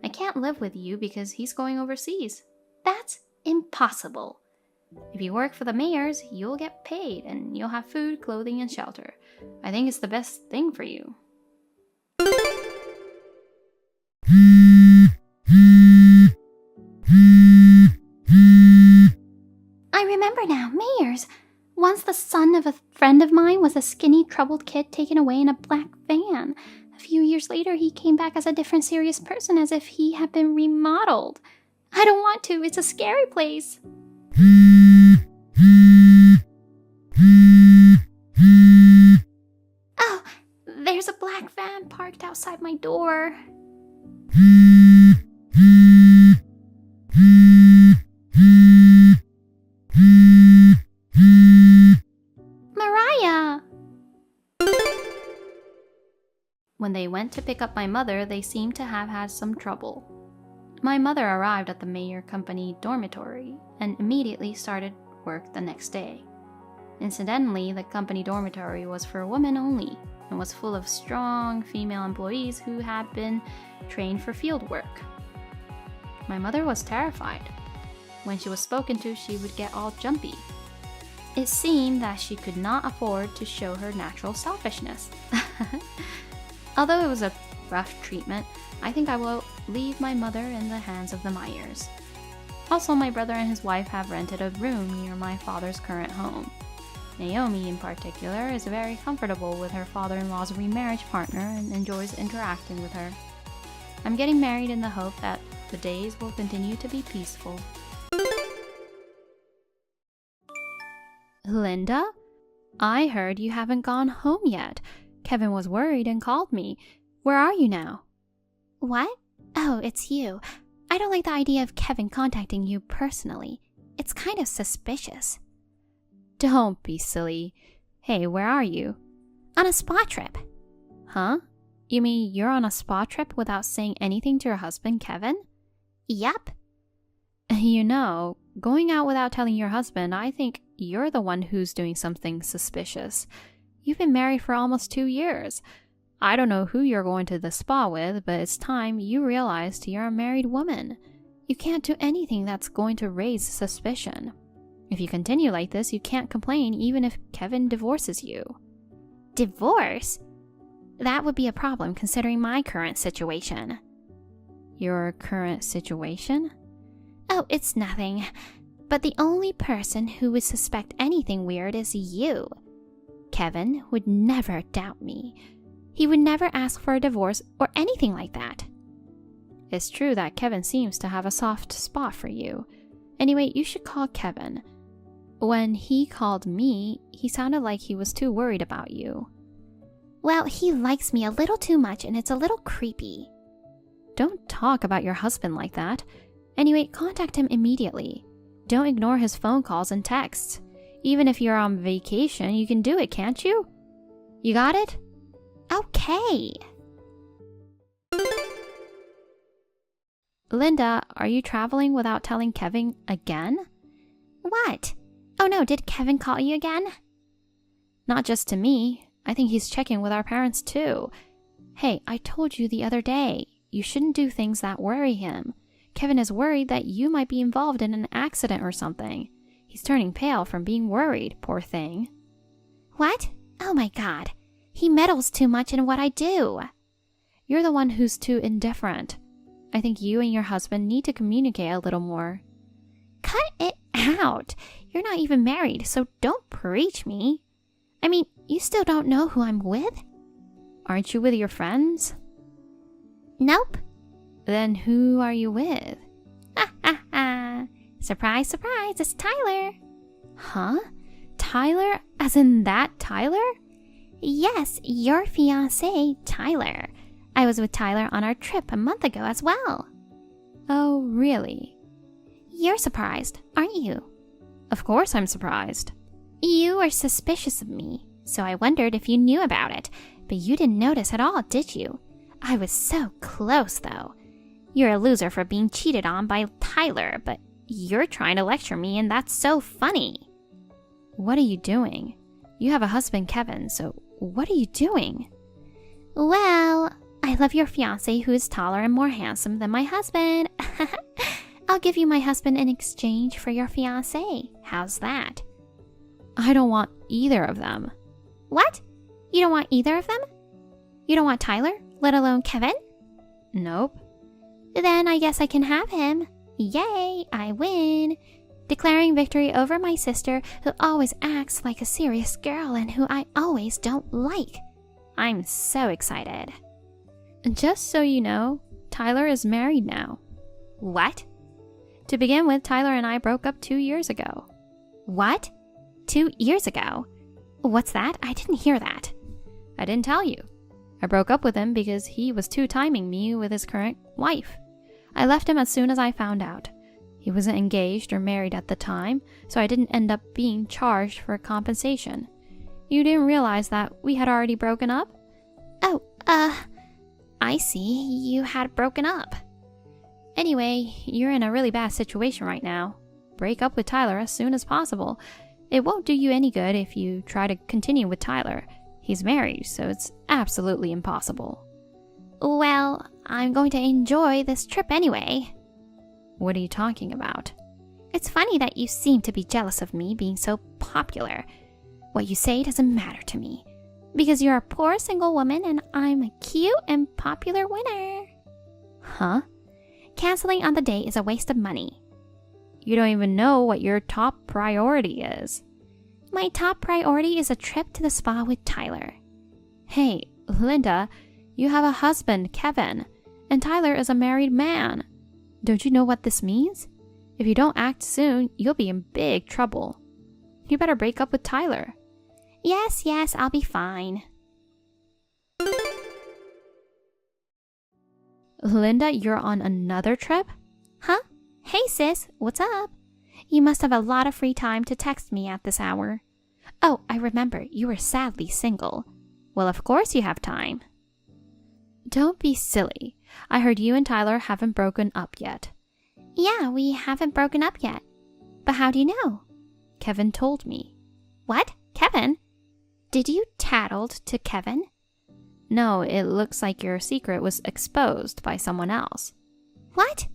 I can't live with you because he's going overseas. That's impossible. If you work for the Mayors, you'll get paid and you'll have food, clothing, and shelter. I think it's the best thing for you. years. Once the son of a friend of mine was a skinny, troubled kid taken away in a black van. A few years later, he came back as a different serious person, as if he had been remodeled. I don't want to. It's a scary place. Oh, there's a black van parked outside my door. Mariah! When they went to pick up my mother, they seemed to have had some trouble. My mother arrived at the Mayer Company dormitory and immediately started work the next day. Incidentally, the company dormitory was for women only and was full of strong female employees who had been trained for field work. My mother was terrified. When she was spoken to, she would get all jumpy. It seemed that she could not afford to show her natural selfishness. Although it was a rough treatment, I think I will leave my mother in the hands of the Myers. Also, my brother and his wife have rented a room near my father's current home. Naomi, in particular, is very comfortable with her father-in-law's remarriage partner and enjoys interacting with her. I'm getting married in the hope that the days will continue to be peaceful. Linda? I heard you haven't gone home yet. Kevin was worried and called me. Where are you now? What? Oh, it's you. I don't like the idea of Kevin contacting you personally. It's kind of suspicious. Don't be silly. Hey, where are you? On a spa trip. Huh? You mean you're on a spa trip without saying anything to your husband, Kevin? Yep. You know, going out without telling your husband, I think you're the one who's doing something suspicious. You've been married for almost 2 years. I don't know who you're going to the spa with, but it's time you realized you're a married woman. You can't do anything that's going to raise suspicion. If you continue like this, you can't complain even if Kevin divorces you. Divorce? That would be a problem considering my current situation. Your current situation? Oh, it's nothing. But the only person who would suspect anything weird is you. Kevin would never doubt me. He would never ask for a divorce or anything like that. It's true that Kevin seems to have a soft spot for you. Anyway, you should call Kevin. When he called me, he sounded like he was too worried about you. Well, he likes me a little too much and it's a little creepy. Don't talk about your husband like that. Anyway, contact him immediately. Don't ignore his phone calls and texts. Even if you're on vacation, you can do it, can't you? You got it? Okay. Linda, are you traveling without telling Kevin again? What? Oh no, did Kevin call you again? Not just to me. I think he's checking with our parents too. Hey, I told you the other day, you shouldn't do things that worry him. Kevin is worried that you might be involved in an accident or something. He's turning pale from being worried, poor thing. What? Oh my God. He meddles too much in what I do. You're the one who's too indifferent. I think you and your husband need to communicate a little more. Cut it out. You're not even married, so don't preach me. I mean, you still don't know who I'm with? Aren't you with your friends? Nope. Then who are you with? Ha ha ha. Surprise, surprise, it's Tyler. Huh? Tyler? As in that Tyler? Yes, your fiancé, Tyler. I was with Tyler on our trip a month ago as well. Oh, really? You're surprised, aren't you? Of course I'm surprised. You were suspicious of me, so I wondered if you knew about it, but you didn't notice at all, did you? I was so close, though. You're a loser for being cheated on by Tyler, but you're trying to lecture me, and that's so funny. What are you doing? You have a husband, Kevin, so what are you doing? Well, I love your fiancé who is taller and more handsome than my husband. I'll give you my husband in exchange for your fiancé. How's that? I don't want either of them. What? You don't want either of them? You don't want Tyler, let alone Kevin? Nope. Then I guess I can have him. Yay, I win. declaring victory over my sister who always acts like a serious girl and who I always don't like. I'm so excited. Just so you know, Tyler is married now. What? To begin with, Tyler and I broke up 2 years ago. What? 2 years ago? What's that? I didn't hear that. I didn't tell you. I broke up with him because he was two-timing me with his current wife. I left him as soon as I found out. He wasn't engaged or married at the time, so I didn't end up being charged for compensation. You didn't realize that we had already broken up? Oh, I see. You had broken up. Anyway, you're in a really bad situation right now. Break up with Tyler as soon as possible. It won't do you any good if you try to continue with Tyler. He's married, so it's absolutely impossible. Well, I'm going to enjoy this trip anyway. What are you talking about? It's funny that you seem to be jealous of me being so popular. What you say doesn't matter to me, because you're a poor single woman and I'm a cute and popular winner. Huh? Canceling on the date is a waste of money. You don't even know what your top priority is. My top priority is a trip to the spa with Tyler. Hey, Linda, you have a husband, Kevin, and Tyler is a married man. Don't you know what this means? If you don't act soon, you'll be in big trouble. You better break up with Tyler. Yes, I'll be fine. Linda, you're on another trip? Huh? Hey sis, what's up? You must have a lot of free time to text me at this hour. Oh, I remember, you were sadly single. Well, of course you have time. Don't be silly. I heard you and Tyler haven't broken up yet. Yeah, we haven't broken up yet. But how do you know? Kevin told me. What? Kevin? Did you tattled to Kevin? No, it looks like your secret was exposed by someone else. What?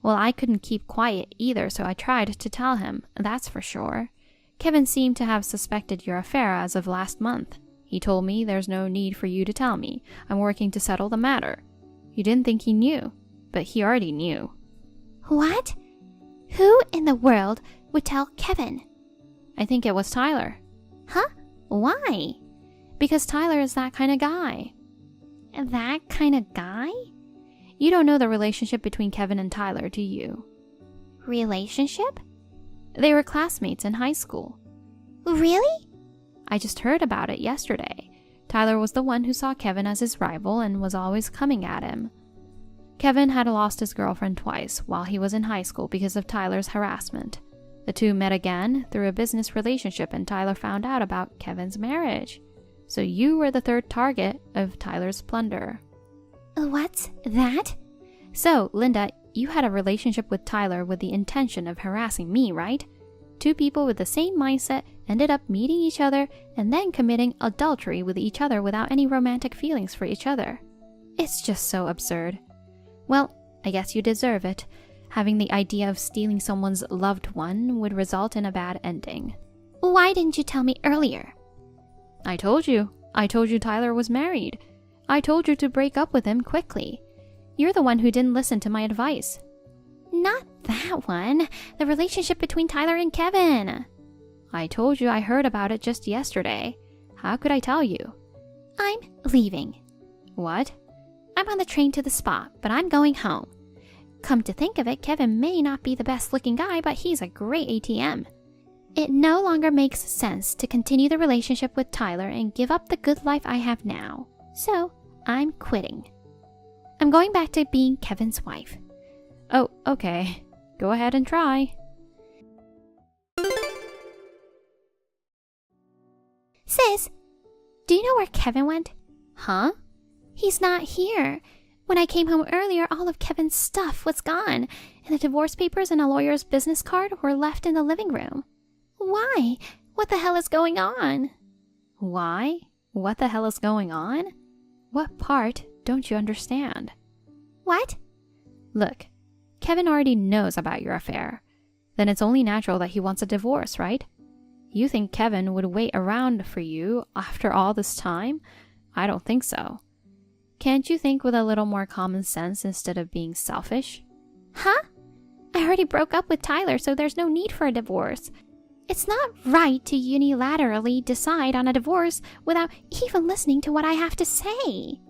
Well, I couldn't keep quiet either, so I tried to tell him, that's for sure. Kevin seemed to have suspected your affair as of last month. He told me there's no need for you to tell me. I'm working to settle the matter. You didn't think he knew, but he already knew. What? Who in the world would tell Kevin? I think it was Tyler. Huh? Why? Because Tyler is that kind of guy. That kind of guy? You don't know the relationship between Kevin and Tyler, do you? Relationship? They were classmates in high school. Really? I just heard about it yesterday. Tyler was the one who saw Kevin as his rival and was always coming at him. Kevin had lost his girlfriend twice while he was in high school because of Tyler's harassment. The two met again through a business relationship and Tyler found out about Kevin's marriage. So you were the third target of Tyler's plunder. What's that? So, Linda, you had a relationship with Tyler with the intention of harassing me, right? Two people with the same mindset ended up meeting each other and then committing adultery with each other without any romantic feelings for each other. It's just so absurd. Well, I guess you deserve it. Having the idea of stealing someone's loved one would result in a bad ending. Why didn't you tell me earlier? I told you. I told you Tyler was married. I told you to break up with him quickly. You're the one who didn't listen to my advice. Not that one. The relationship between Tyler and Kevin. I told you I heard about it just yesterday. How could I tell you? I'm leaving. What? I'm on the train to the spa, but I'm going home. Come to think of it, Kevin may not be the best looking guy, but he's a great ATM. It no longer makes sense to continue the relationship with Tyler and give up the good life I have now. So, I'm quitting. I'm going back to being Kevin's wife. Oh, okay. Go ahead and try. Sis, do you know where Kevin went? Huh? He's not here. When I came home earlier, all of Kevin's stuff was gone, and the divorce papers and a lawyer's business card were left in the living room. Why? What the hell is going on? Why? What the hell is going on? What part don't you understand? What? Look, Kevin already knows about your affair. Then it's only natural that he wants a divorce, right? You think Kevin would wait around for you after all this time? I don't think so. Can't you think with a little more common sense instead of being selfish? Huh? I already broke up with Tyler, so there's no need for a divorce. It's not right to unilaterally decide on a divorce without even listening to what I have to say.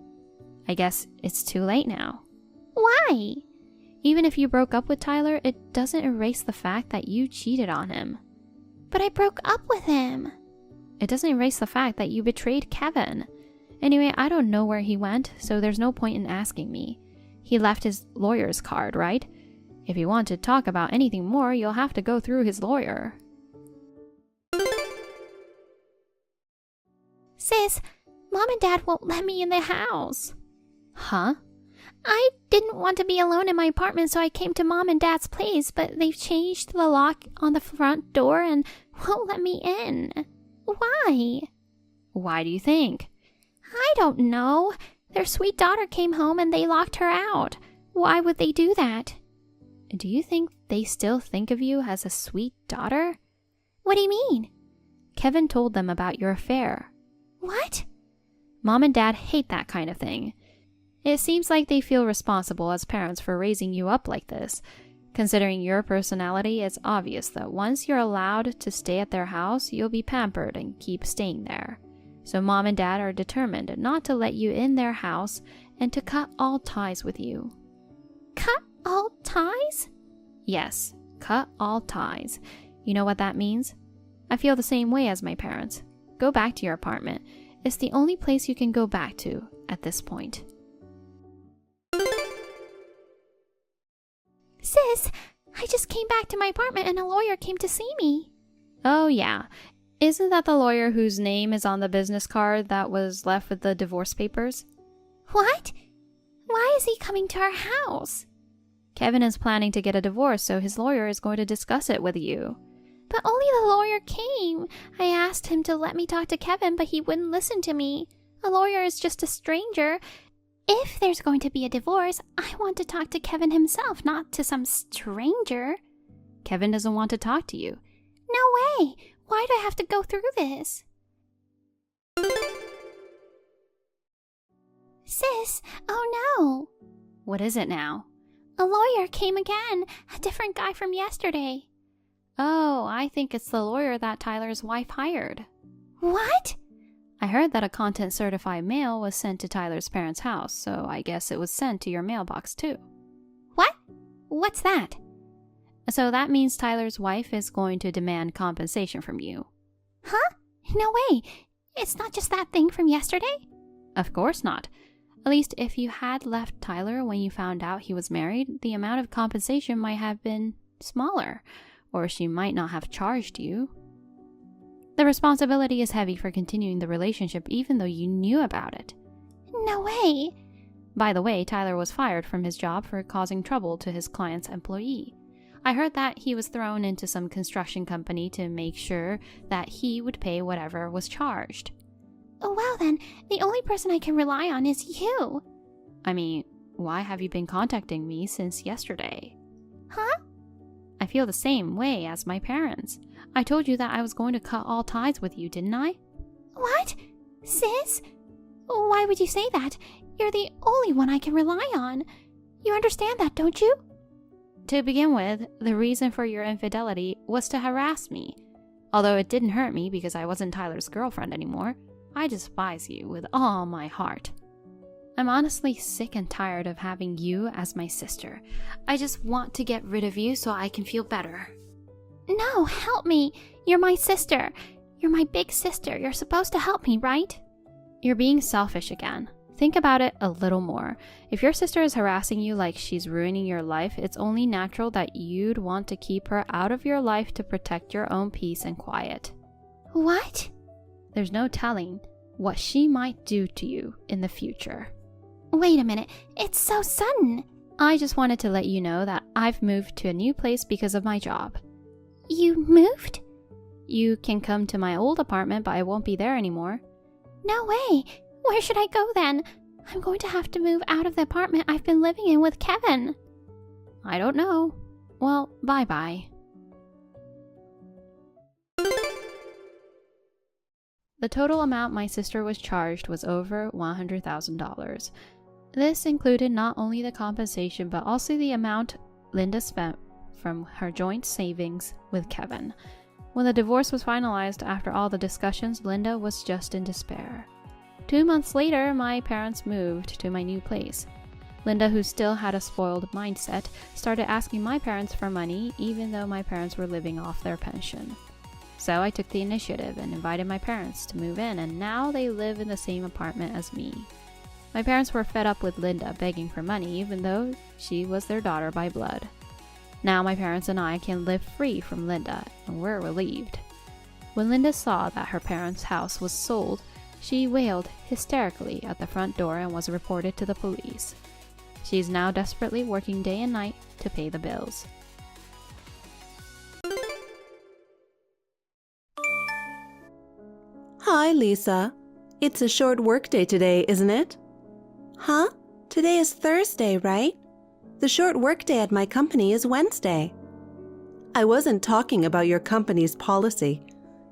I guess it's too late now. Why? Even if you broke up with Tyler, it doesn't erase the fact that you cheated on him. But I broke up with him. It doesn't erase the fact that you betrayed Kevin. Anyway, I don't know where he went, so there's no point in asking me. He left his lawyer's card, right? If you want to talk about anything more, you'll have to go through his lawyer. Sis, Mom and Dad won't let me in the house. Huh? I didn't want to be alone in my apartment, so I came to Mom and Dad's place, but they've changed the lock on the front door and won't let me in. Why? Why do you think? I don't know. Their sweet daughter came home and they locked her out. Why would they do that? Do you think they still think of you as a sweet daughter? What do you mean? Kevin told them about your affair. What? Mom and Dad hate that kind of thing. It seems like they feel responsible as parents for raising you up like this. Considering your personality, it's obvious that once you're allowed to stay at their house, you'll be pampered and keep staying there. So Mom and Dad are determined not to let you in their house and to cut all ties with you. Cut all ties? Yes, cut all ties. You know what that means? I feel the same way as my parents. Go back to your apartment. It's the only place you can go back to at this point. Sis, I just came back to my apartment and a lawyer came to see me. Oh yeah. Isn't that the lawyer whose name is on the business card that was left with the divorce papers? What? Why is he coming to our house? Kevin is planning to get a divorce, so his lawyer is going to discuss it with you. But only the lawyer came. I asked him to let me talk to Kevin, but he wouldn't listen to me. A lawyer is just a stranger. If there's going to be a divorce, I want to talk to Kevin himself, not to some stranger. Kevin doesn't want to talk to you. No way! Why do I have to go through this? Sis, oh no! What is it now? A lawyer came again, a different guy from yesterday. Oh, I think it's the lawyer that Tyler's wife hired. What? I heard that a content-certified mail was sent to Tyler's parents' house, so I guess it was sent to your mailbox too. What? What's that? So that means Tyler's wife is going to demand compensation from you. Huh? No way. It's not just that thing from yesterday? Of course not. At least if you had left Tyler when you found out he was married, the amount of compensation might have been smaller, or she might not have charged you. The responsibility is heavy for continuing the relationship even though you knew about it. No way. By the way, Tyler was fired from his job for causing trouble to his client's employee. I heard that he was thrown into some construction company to make sure that he would pay whatever was charged. Oh, well then, the only person I can rely on is you. I mean, why have you been contacting me since yesterday? Huh? I feel the same way as my parents. I told you that I was going to cut all ties with you, didn't I? What? Sis? Why would you say that? You're the only one I can rely on. You understand that, don't you? To begin with, the reason for your infidelity was to harass me. Although it didn't hurt me because I wasn't Tyler's girlfriend anymore, I despise you with all my heart. I'm honestly sick and tired of having you as my sister. I just want to get rid of you so I can feel better. No, help me. You're my sister. You're my big sister. You're supposed to help me, right? You're being selfish again. Think about it a little more. If your sister is harassing you like she's ruining your life, it's only natural that you'd want to keep her out of your life to protect your own peace and quiet. What? There's no telling what she might do to you in the future. Wait a minute. It's so sudden. I just wanted to let you know that I've moved to a new place because of my job. You moved? You can come to my old apartment, but I won't be there anymore. No way. Where should I go then? I'm going to have to move out of the apartment I've been living in with Kevin. I don't know. Well, bye-bye. The total amount my sister was charged was over $100,000. This included not only the compensation but also the amount Linda spent from her joint savings with Kevin. When the divorce was finalized after all the discussions, Linda was just in despair. 2 months later, my parents moved to my new place. Linda, who still had a spoiled mindset, started asking my parents for money even though my parents were living off their pension. So I took the initiative and invited my parents to move in, and now they live in the same apartment as me. My parents were fed up with Linda begging for money even though she was their daughter by blood. Now my parents and I can live free from Linda, and we're relieved. When Linda saw that her parents' house was sold, she wailed hysterically at the front door and was reported to the police. She is now desperately working day and night to pay the bills. Hi, Lisa. It's a short workday today, isn't it? Huh? Today is Thursday, right? The short workday at my company is Wednesday. I wasn't talking about your company's policy.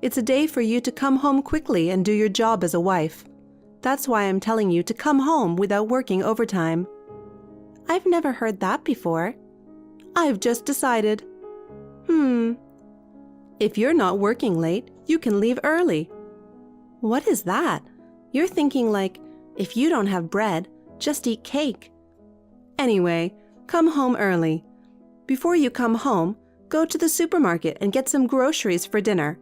It's a day for you to come home quickly and do your job as a wife. That's why I'm telling you to come home without working overtime. I've never heard that before. I've just decided. If you're not working late, you can leave early. What is that? You're thinking like, if you don't have bread, just eat cake. Anyway, come home early. Before you come home, go to the supermarket and get some groceries for dinner.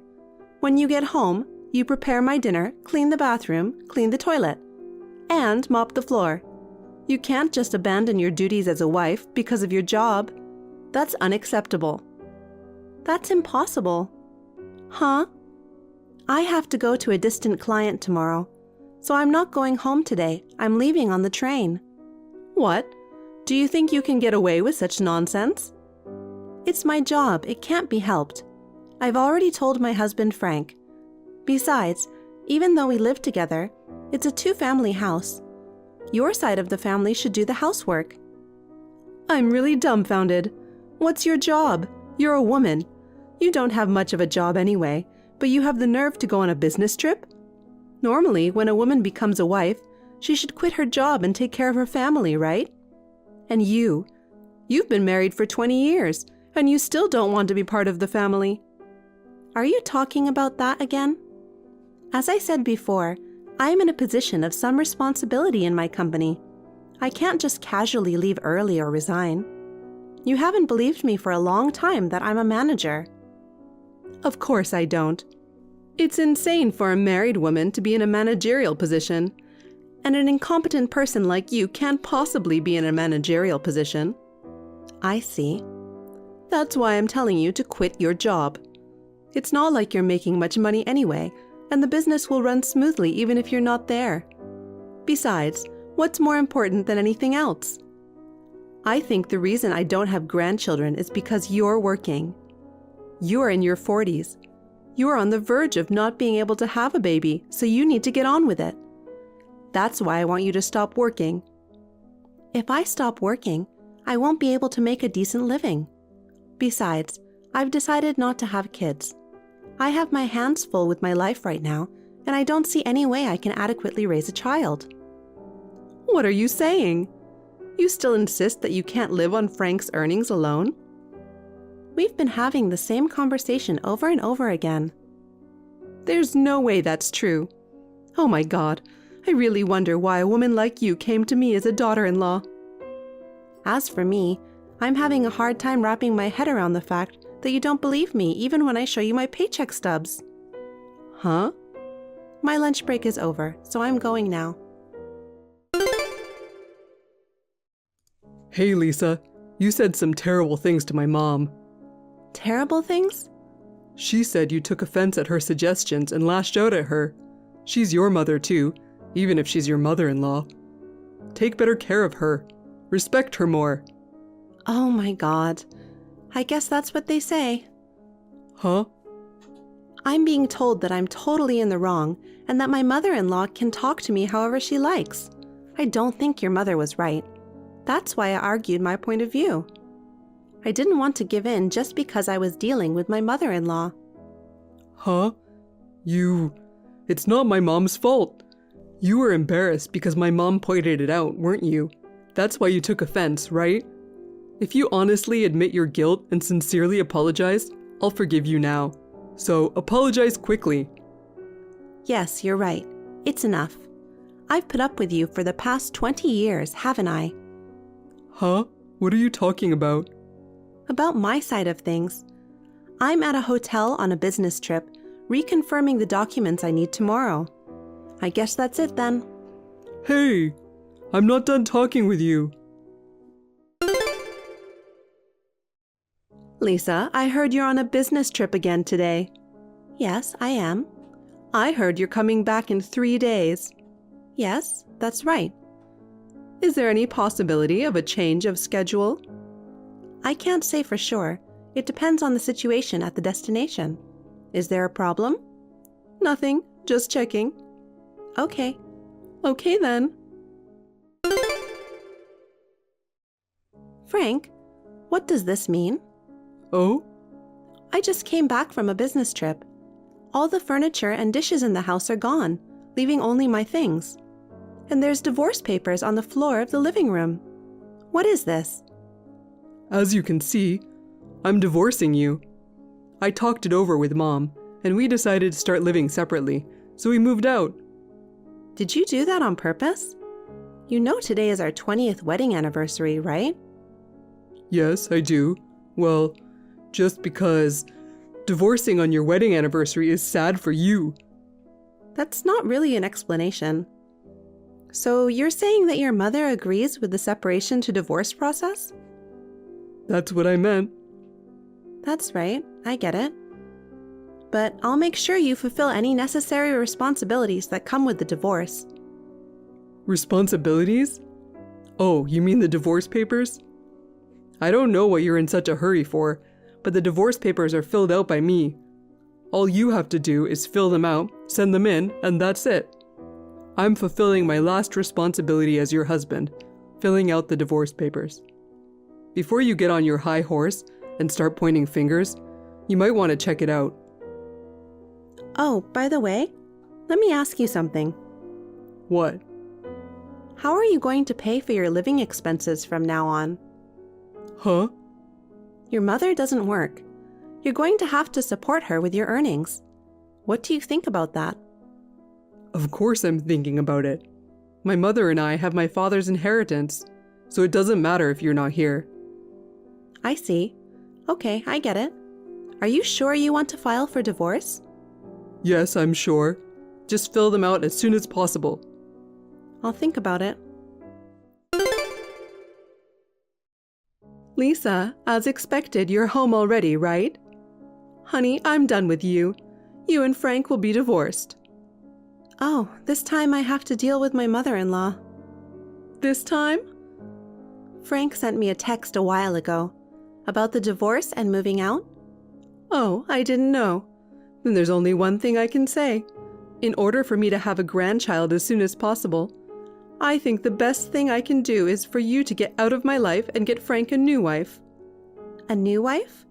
When you get home, you prepare my dinner, clean the bathroom, clean the toilet, and mop the floor. You can't just abandon your duties as a wife because of your job. That's unacceptable. That's impossible. Huh? I have to go to a distant client tomorrow, so I'm not going home today. I'm leaving on the train. What? Do you think you can get away with such nonsense? It's my job. It can't be helped. I've already told my husband Frank. Besides, even though we live together, it's a two-family house. Your side of the family should do the housework. I'm really dumbfounded. What's your job? You're a woman. You don't have much of a job anyway, but you have the nerve to go on a business trip? Normally, when a woman becomes a wife, she should quit her job and take care of her family, right? And you've been married for 20 years, and you still don't want to be part of the family. Are you talking about that again? As I said before, I am in a position of some responsibility in my company. I can't just casually leave early or resign. You haven't believed me for a long time that I'm a manager. Of course I don't. It's insane for a married woman to be in a managerial position, and an incompetent person like you can't possibly be in a managerial position. I see. That's why I'm telling you to quit your job. It's not like you're making much money anyway, and the business will run smoothly even if you're not there. Besides, what's more important than anything else? I think the reason I don't have grandchildren is because you're working. You're in your 40s. You're on the verge of not being able to have a baby, so you need to get on with it. That's why I want you to stop working. If I stop working, I won't be able to make a decent living. Besides, I've decided not to have kids. I have my hands full with my life right now, and I don't see any way I can adequately raise a child. What are you saying? You still insist that you can't live on Frank's earnings alone? We've been having the same conversation over and over again. There's no way that's true. Oh my God, I really wonder why a woman like you came to me as a daughter-in-law. As for me, I'm having a hard time wrapping my head around the fact that you don't believe me even when I show you my paycheck stubs. Huh? My lunch break is over, so I'm going now. Hey Lisa, you said some terrible things to my mom. Terrible things? She said you took offense at her suggestions and lashed out at her. She's your mother too, even if she's your mother-in-law. Take better care of her. Respect her more. Oh my God. I guess that's what they say. Huh? I'm being told that I'm totally in the wrong and that my mother-in-law can talk to me however she likes. I don't think your mother was right. That's why I argued my point of view. I didn't want to give in just because I was dealing with my mother-in-law. Huh? It's not my mom's fault. You were embarrassed because my mom pointed it out, weren't you? That's why you took offense, right? If you honestly admit your guilt and sincerely apologize, I'll forgive you now. So apologize quickly. Yes, you're right. It's enough. I've put up with you for the past 20 years, haven't I? Huh? What are you talking about? About my side of things. I'm at a hotel on a business trip, reconfirming the documents I need tomorrow. I guess that's it then. Hey! I'm not done talking with you. Lisa, I heard you're on a business trip again today. Yes, I am. I heard you're coming back in 3 days. Yes, that's right. Is there any possibility of a change of schedule? I can't say for sure. It depends on the situation at the destination. Is there a problem? Nothing, just checking. Okay. Okay then. Frank, what does this mean? Oh? I just came back from a business trip. All the furniture and dishes in the house are gone, leaving only my things. And there's divorce papers on the floor of the living room. What is this? As you can see, I'm divorcing you. I talked it over with Mom, and we decided to start living separately, so we moved out. Did you do that on purpose? You know today is our 20th wedding anniversary, right? Yes, I do. Well, just because divorcing on your wedding anniversary is sad for you. That's not really an explanation. So you're saying that your mother agrees with the separation to divorce process? That's what I meant. That's right, I get it. But I'll make sure you fulfill any necessary responsibilities that come with the divorce. Responsibilities? Oh, you mean the divorce papers? I don't know what you're in such a hurry for, but the divorce papers are filled out by me. All you have to do is fill them out, send them in, and that's it. I'm fulfilling my last responsibility as your husband, filling out the divorce papers. Before you get on your high horse and start pointing fingers, you might want to check it out. Oh, by the way, let me ask you something. What? How are you going to pay for your living expenses from now on? Huh? Your mother doesn't work. You're going to have to support her with your earnings. What do you think about that? Of course I'm thinking about it. My mother and I have my father's inheritance, so it doesn't matter if you're not here. I see. Okay, I get it. Are you sure you want to file for divorce? Yes, I'm sure. Just fill them out as soon as possible. I'll think about it. Lisa, as expected, you're home already, right? Honey, I'm done with you. You and Frank will be divorced. Oh, this time I have to deal with my mother-in-law. This time? Frank sent me a text a while ago about the divorce and moving out. Oh, I didn't know. Then there's only one thing I can say. In order for me to have a grandchild as soon as possible, I think the best thing I can do is for you to get out of my life and get Frank a new wife. A new wife?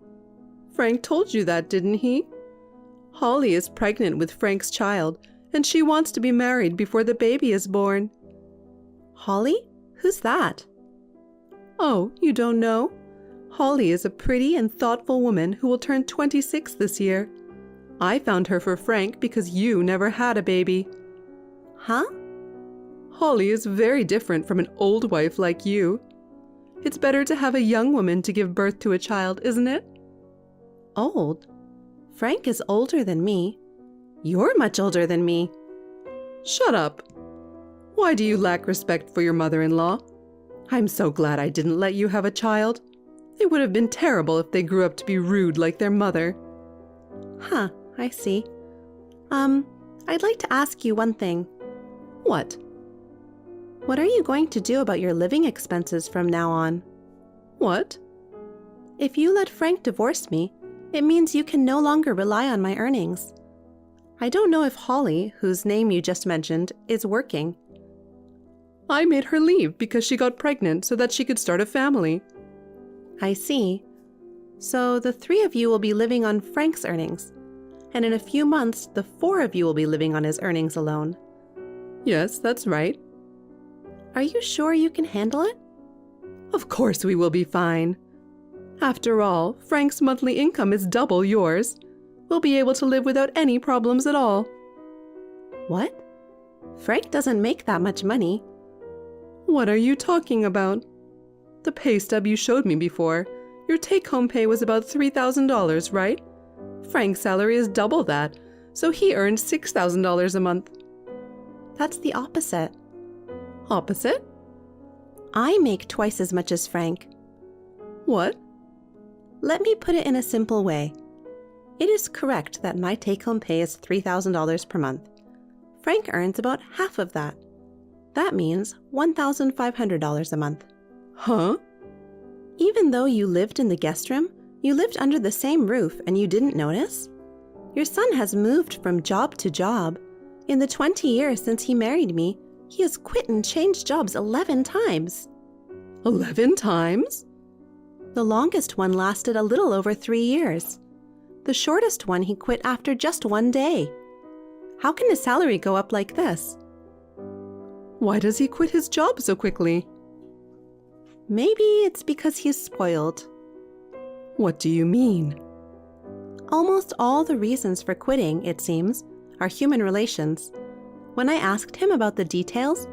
Frank told you that, didn't he? Holly is pregnant with Frank's child, and she wants to be married before the baby is born. Holly? Who's that? Oh, you don't know? Holly is a pretty and thoughtful woman who will turn 26 this year. I found her for Frank because you never had a baby. Huh? Holly is very different from an old wife like you. It's better to have a young woman to give birth to a child, isn't it? Old? Frank is older than me. You're much older than me. Shut up. Why do you lack respect for your mother-in-law? I'm so glad I didn't let you have a child. It would have been terrible if they grew up to be rude like their mother. Huh, I see. I'd like to ask you one thing. What? What are you going to do about your living expenses from now on? What? If you let Frank divorce me, it means you can no longer rely on my earnings. I don't know if Holly, whose name you just mentioned, is working. I made her leave because she got pregnant so that she could start a family. I see. So the 3 of you will be living on Frank's earnings, and in a few months, the 4 of you will be living on his earnings alone. Yes, that's right. Are you sure you can handle it? Of course we will be fine. After all, Frank's monthly income is double yours. We'll be able to live without any problems at all. What? Frank doesn't make that much money. What are you talking about? The pay stub you showed me before, your take-home pay was about $3,000, right? Frank's salary is double that, so he earns $6,000 a month. That's the opposite. Opposite? I make twice as much as Frank. What? Let me put it in a simple way. It is correct that my take-home pay is $3,000 per month. Frank earns about half of that. That means $1,500 a month. Huh? Even though you lived in the guest room, you lived under the same roof and you didn't notice? Your son has moved from job to job. In the 20 years since he married me, he has quit and changed jobs 11 times. 11 times? The longest one lasted a little over 3 years. The shortest one he quit after just 1 day. How can his salary go up like this? Why does he quit his job so quickly? Maybe it's because he's spoiled. What do you mean? Almost all the reasons for quitting, it seems, are human relations. When I asked him about the details,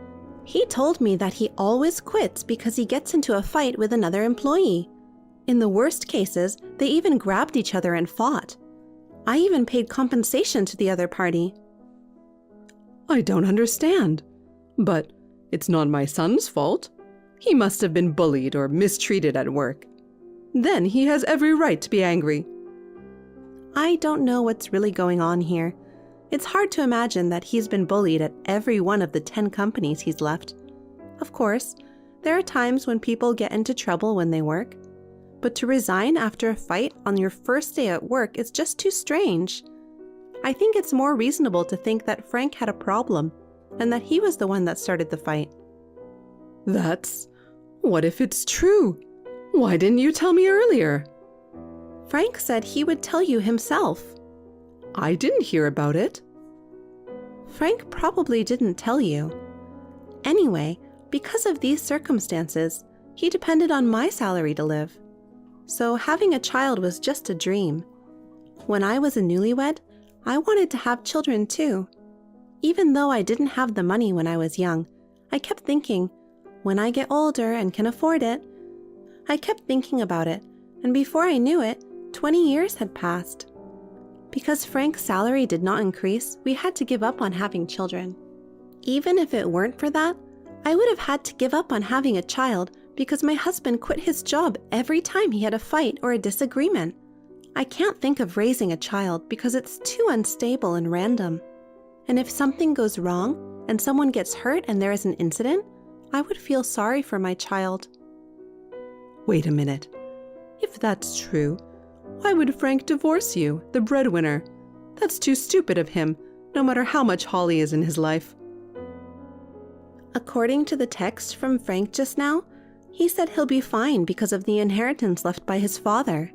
he told me that he always quits because he gets into a fight with another employee. In the worst cases, they even grabbed each other and fought. I even paid compensation to the other party. I don't understand. But it's not my son's fault. He must have been bullied or mistreated at work. Then he has every right to be angry. I don't know what's really going on here. It's hard to imagine that he's been bullied at every one of the 10 companies he's left. Of course, there are times when people get into trouble when they work. But to resign after a fight on your first day at work is just too strange. I think it's more reasonable to think that Frank had a problem and that he was the one that started the fight. What if it's true? Why didn't you tell me earlier? Frank said he would tell you himself. I didn't hear about it. Frank probably didn't tell you. Anyway, because of these circumstances, he depended on my salary to live. So having a child was just a dream. When I was a newlywed, I wanted to have children too. Even though I didn't have the money when I was young, I kept thinking, when I get older and can afford it. I kept thinking about it, and before I knew it, 20 years had passed. Because Frank's salary did not increase, we had to give up on having children. Even if it weren't for that, I would have had to give up on having a child because my husband quit his job every time he had a fight or a disagreement. I can't think of raising a child because it's too unstable and random. And if something goes wrong and someone gets hurt and there is an incident, I would feel sorry for my child. Wait a minute. If that's true, why would Frank divorce you, the breadwinner? That's too stupid of him, no matter how much Holly is in his life. According to the text from Frank just now, he said he'll be fine because of the inheritance left by his father.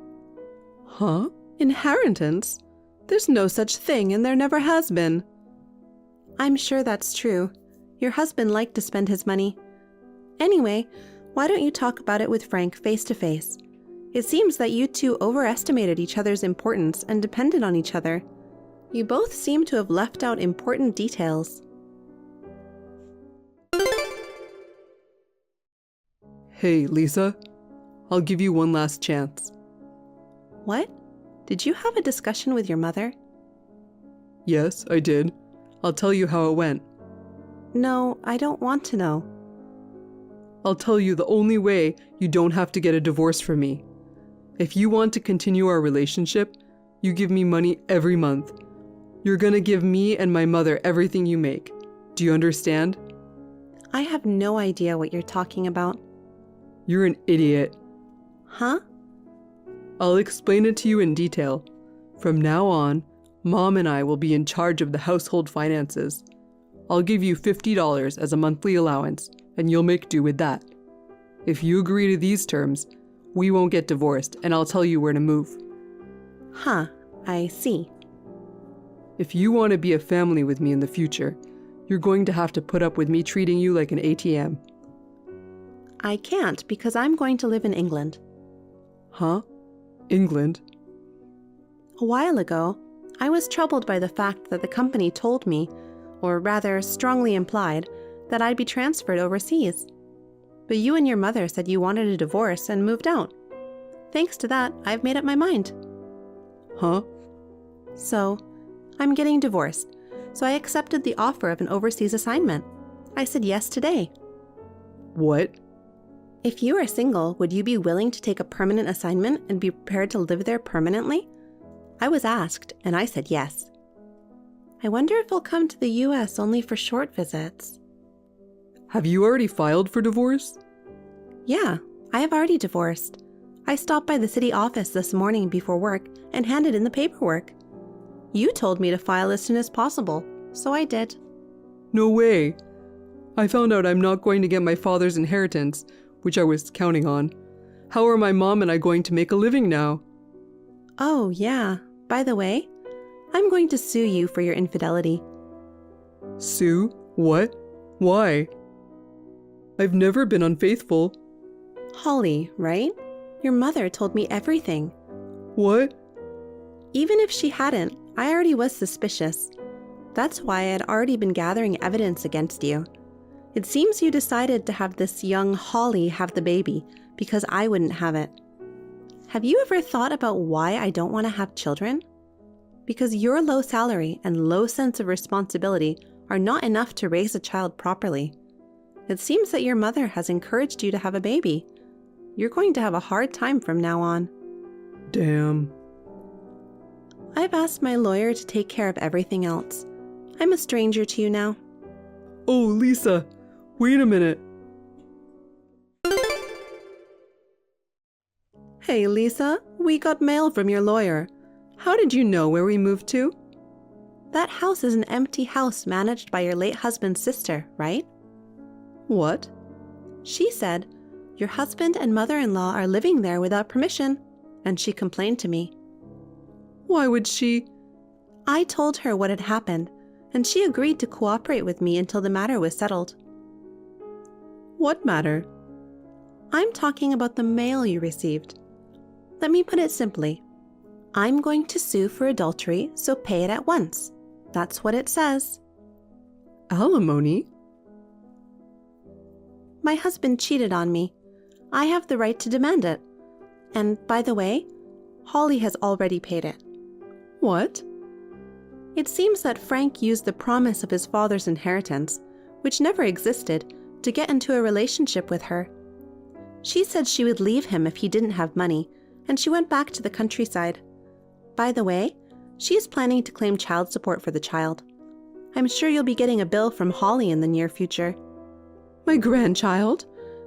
Huh? Inheritance? There's no such thing and there never has been. I'm sure that's true. Your husband liked to spend his money. Anyway, why don't you talk about it with Frank face to face? It seems that you two overestimated each other's importance and depended on each other. You both seem to have left out important details. Hey, Lisa. I'll give you one last chance. What? Did you have a discussion with your mother? Yes, I did. I'll tell you how it went. No, I don't want to know. I'll tell you the only way you don't have to get a divorce from me. If you want to continue our relationship, you give me money every month. You're gonna give me and my mother everything you make. Do you understand? I have no idea what you're talking about. You're an idiot. Huh? I'll explain it to you in detail. From now on, Mom and I will be in charge of the household finances. I'll give you $50 as a monthly allowance, and you'll make do with that. If you agree to these terms, we won't get divorced, and I'll tell you where to move. Huh, I see. If you want to be a family with me in the future, you're going to have to put up with me treating you like an ATM. I can't because I'm going to live in England. Huh? England? A while ago, I was troubled by the fact that the company told me, or rather strongly implied, that I'd be transferred overseas. But you and your mother said you wanted a divorce and moved out. Thanks to that, I've made up my mind. Huh? So, I'm getting divorced, so I accepted the offer of an overseas assignment. I said yes today. What? If you are single, would you be willing to take a permanent assignment and be prepared to live there permanently? I was asked, and I said yes. I wonder if I'll come to the US only for short visits. Have you already filed for divorce? Yeah, I have already divorced. I stopped by the city office this morning before work and handed in the paperwork. You told me to file as soon as possible, so I did. No way. I found out I'm not going to get my father's inheritance, which I was counting on. How are my mom and I going to make a living now? Oh, yeah. By the way, I'm going to sue you for your infidelity. Sue? What? Why? I've never been unfaithful. Holly, right? Your mother told me everything. What? Even if she hadn't, I already was suspicious. That's why I had already been gathering evidence against you. It seems you decided to have this young Holly have the baby because I wouldn't have it. Have you ever thought about why I don't want to have children? Because your low salary and low sense of responsibility are not enough to raise a child properly. It seems that your mother has encouraged you to have a baby. You're going to have a hard time from now on. Damn. I've asked my lawyer to take care of everything else. I'm a stranger to you now. Oh, Lisa, wait a minute. Hey, Lisa, we got mail from your lawyer. How did you know where we moved to? That house is an empty house managed by your late husband's sister, right? What? She said, your husband and mother-in-law are living there without permission, and she complained to me. Why would she? I told her what had happened, and she agreed to cooperate with me until the matter was settled. What matter? I'm talking about the mail you received. Let me put it simply. I'm going to sue for adultery, so pay it at once. That's what it says. Alimony? My husband cheated on me. I have the right to demand it. And by the way, Holly has already paid it. What? It seems that Frank used the promise of his father's inheritance, which never existed, to get into a relationship with her. She said she would leave him if he didn't have money, and she went back to the countryside. By the way, she is planning to claim child support for the child. I'm sure you'll be getting a bill from Holly in the near future. My grandchild?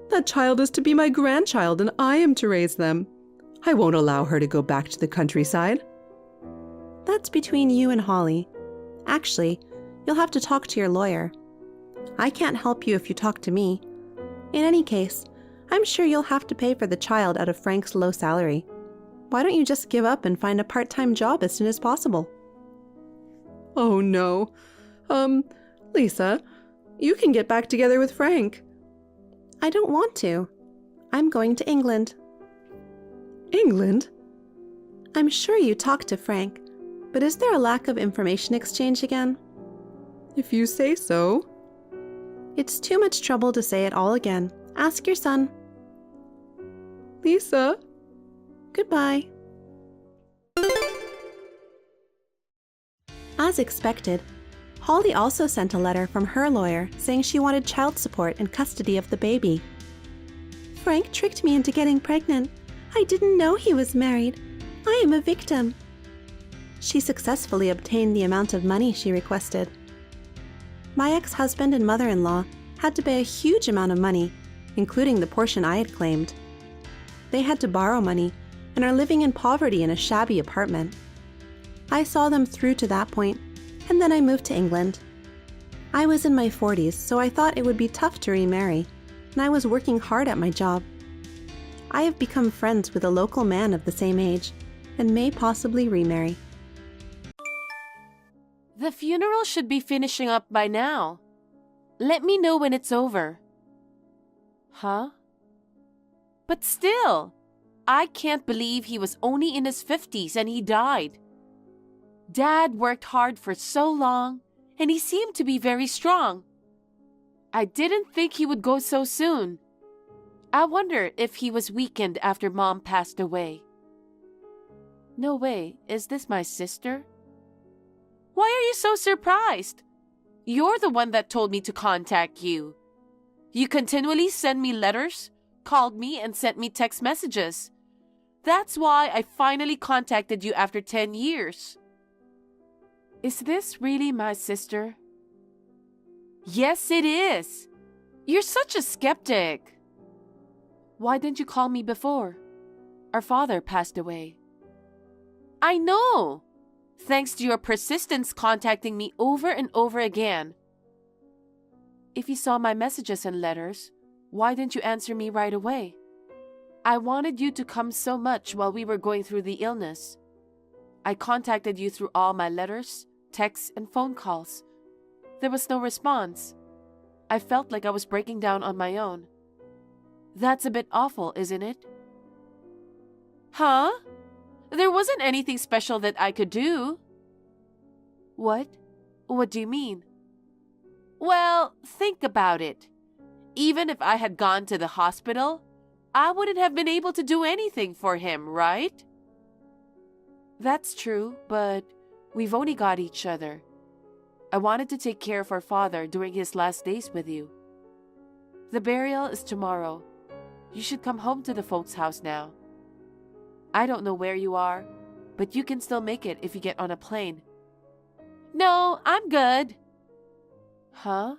That child is to be my grandchild, and I am to raise them. I won't allow her to go back to the countryside. That's between you and Holly. Actually, you'll have to talk to your lawyer. I can't help you if you talk to me. In any case, I'm sure you'll have to pay for the child out of Frank's low salary. Why don't you just give up and find a part-time job as soon as possible? Oh no. Lisa, you can get back together with Frank. I don't want to. I'm going to England. England? I'm sure you talked to Frank, but is there a lack of information exchange again? If you say so. It's too much trouble to say it all again. Ask your son. Lisa? Goodbye. As expected, Holly also sent a letter from her lawyer saying she wanted child support and custody of the baby. Frank tricked me into getting pregnant. I didn't know he was married. I am a victim. She successfully obtained the amount of money she requested. My ex-husband and mother-in-law had to pay a huge amount of money, including the portion I had claimed. They had to borrow money and are living in poverty in a shabby apartment. I saw them through to that point, and then I moved to England. I was in my 40s, so I thought it would be tough to remarry, and I was working hard at my job. I have become friends with a local man of the same age, and may possibly remarry. The funeral should be finishing up by now. Let me know when it's over. Huh? But still, I can't believe he was only in his 50s and he died. Dad worked hard for so long, and he seemed to be very strong. I didn't think he would go so soon. I wonder if he was weakened after Mom passed away. No way, is this my sister? Why are you so surprised? You're the one that told me to contact you. You continually send me letters, called me, and sent me text messages. That's why I finally contacted you after 10 years. Is this really my sister? Yes, it is. You're such a skeptic. Why didn't you call me before? Our father passed away. I know. Thanks to your persistence contacting me over and over again. If you saw my messages and letters, why didn't you answer me right away? I wanted you to come so much while we were going through the illness. I contacted you through all my letters, texts, and phone calls. There was no response. I felt like I was breaking down on my own. That's a bit awful, isn't it? Huh? There wasn't anything special that I could do. What? What do you mean? Well, think about it. Even if I had gone to the hospital, I wouldn't have been able to do anything for him, right? That's true, but we've only got each other. I wanted to take care of our father during his last days with you. The burial is tomorrow. You should come home to the folks' house now. I don't know where you are, but you can still make it if you get on a plane. No, I'm good. Huh?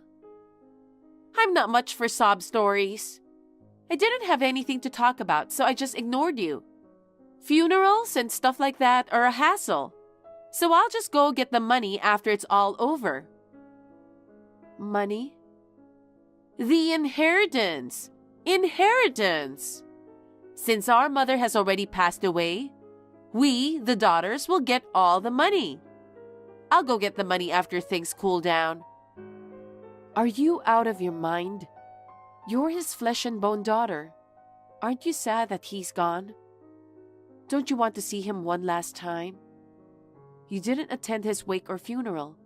I'm not much for sob stories. I didn't have anything to talk about, so I just ignored you. Funerals and stuff like that are a hassle, so I'll just go get the money after it's all over. Money? The inheritance! Inheritance! Since our mother has already passed away, we, the daughters, will get all the money. I'll go get the money after things cool down. Are you out of your mind? You're his flesh and bone daughter. Aren't you sad that he's gone? Don't you want to see him one last time? You didn't attend his wake or funeral.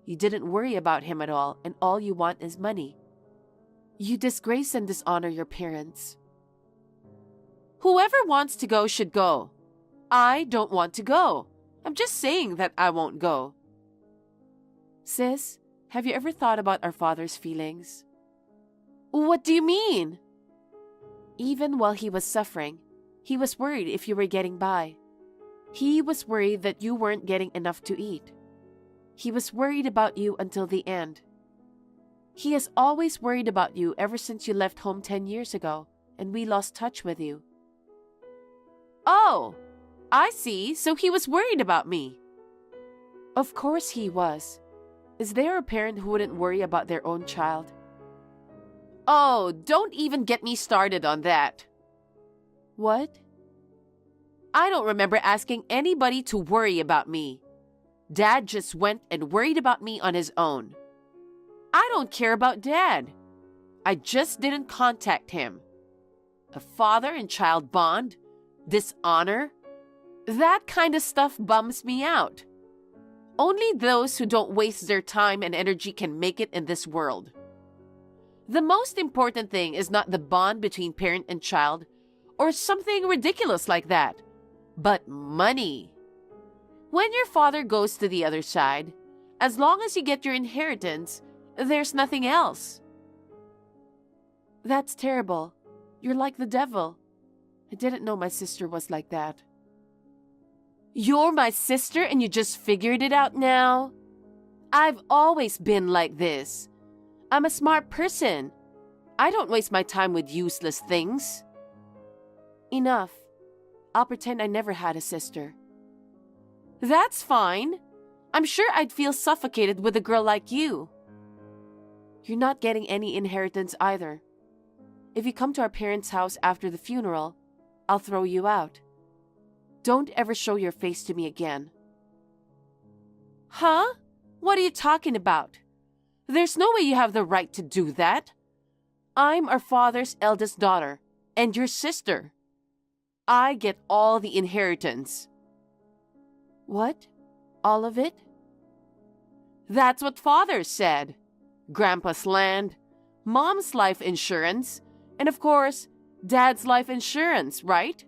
You didn't worry about him at all, and all you want is money. You disgrace and dishonor your parents. Whoever wants to go should go. I don't want to go. I'm just saying that I won't go. Sis, have you ever thought about our father's feelings? What do you mean? Even while he was suffering, he was worried if you were getting by. He was worried that you weren't getting enough to eat. He was worried about you until the end. He has always worried about you ever since you left home 10 years ago and we lost touch with you. Oh, I see. So he was worried about me. Of course he was. Is there a parent who wouldn't worry about their own child? Oh, don't even get me started on that. What? I don't remember asking anybody to worry about me. Dad just went and worried about me on his own. I don't care about Dad. I just didn't contact him. A father and child bond? Dishonor? That kind of stuff bums me out. Only those who don't waste their time and energy can make it in this world. The most important thing is not the bond between parent and child or something ridiculous like that, but money. When your father goes to the other side, as long as you get your inheritance, there's nothing else. That's terrible. You're like the devil. I didn't know my sister was like that. You're my sister and you just figured it out now? I've always been like this. I'm a smart person. I don't waste my time with useless things. Enough. I'll pretend I never had a sister. That's fine. I'm sure I'd feel suffocated with a girl like you. You're not getting any inheritance either. If you come to our parents' house after the funeral, I'll throw you out. Don't ever show your face to me again. Huh? What are you talking about? There's no way you have the right to do that. I'm our father's eldest daughter, and your sister. I get all the inheritance. What? All of it? That's what Father said. Grandpa's land, Mom's life insurance, and of course, Dad's life insurance, right?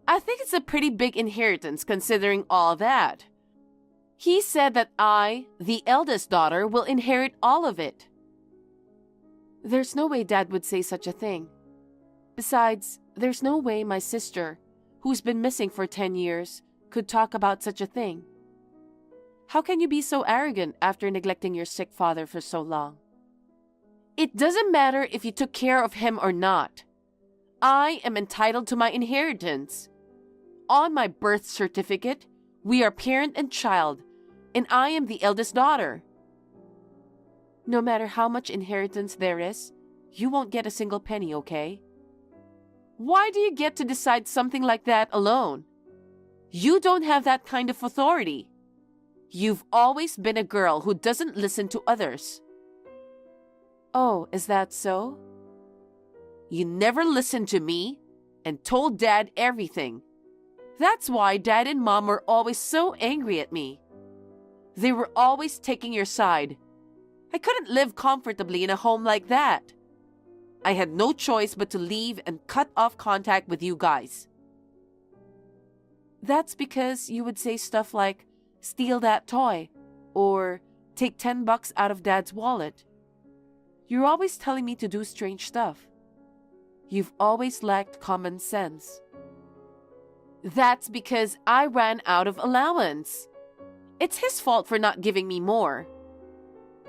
I think it's a pretty big inheritance considering all that. He said that I, the eldest daughter, will inherit all of it. There's no way Dad would say such a thing. Besides, there's no way my sister, who's been missing for 10 years, could talk about such a thing. How can you be so arrogant after neglecting your sick father for so long? It doesn't matter if you took care of him or not. I am entitled to my inheritance. On my birth certificate, we are parent and child, and I am the eldest daughter. No matter how much inheritance there is, you won't get a single penny, okay? Why do you get to decide something like that alone? You don't have that kind of authority. You've always been a girl who doesn't listen to others. Oh, is that so? You never listened to me and told Dad everything. That's why Dad and Mom were always so angry at me. They were always taking your side. I couldn't live comfortably in a home like that. I had no choice but to leave and cut off contact with you guys. That's because you would say stuff like, steal that toy, or take $10 out of Dad's wallet. You're always telling me to do strange stuff. You've always lacked common sense. That's because I ran out of allowance. It's his fault for not giving me more.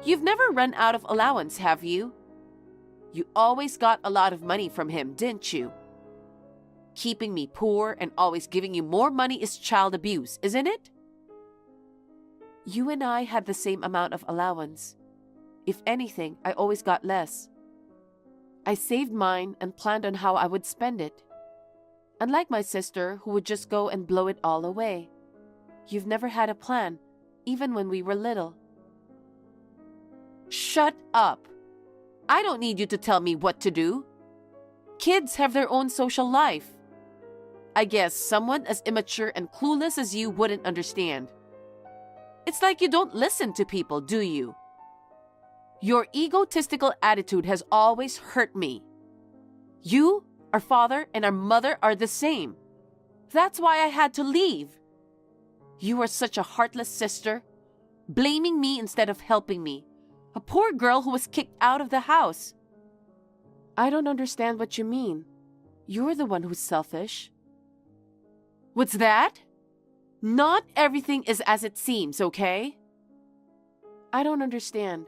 You've never run out of allowance, have you? You always got a lot of money from him, didn't you? Keeping me poor and always giving you more money is child abuse, isn't it? You and I had the same amount of allowance. If anything, I always got less. I saved mine and planned on how I would spend it. Unlike my sister, who would just go and blow it all away. You've never had a plan, even when we were little. Shut up! I don't need you to tell me what to do. Kids have their own social life. I guess someone as immature and clueless as you wouldn't understand. It's like you don't listen to people, do you? Your egotistical attitude has always hurt me. You, our father, and our mother are the same. That's why I had to leave. You are such a heartless sister, blaming me instead of helping me. A poor girl who was kicked out of the house. I don't understand what you mean. You're the one who's selfish. What's that? Not everything is as it seems, okay? I don't understand.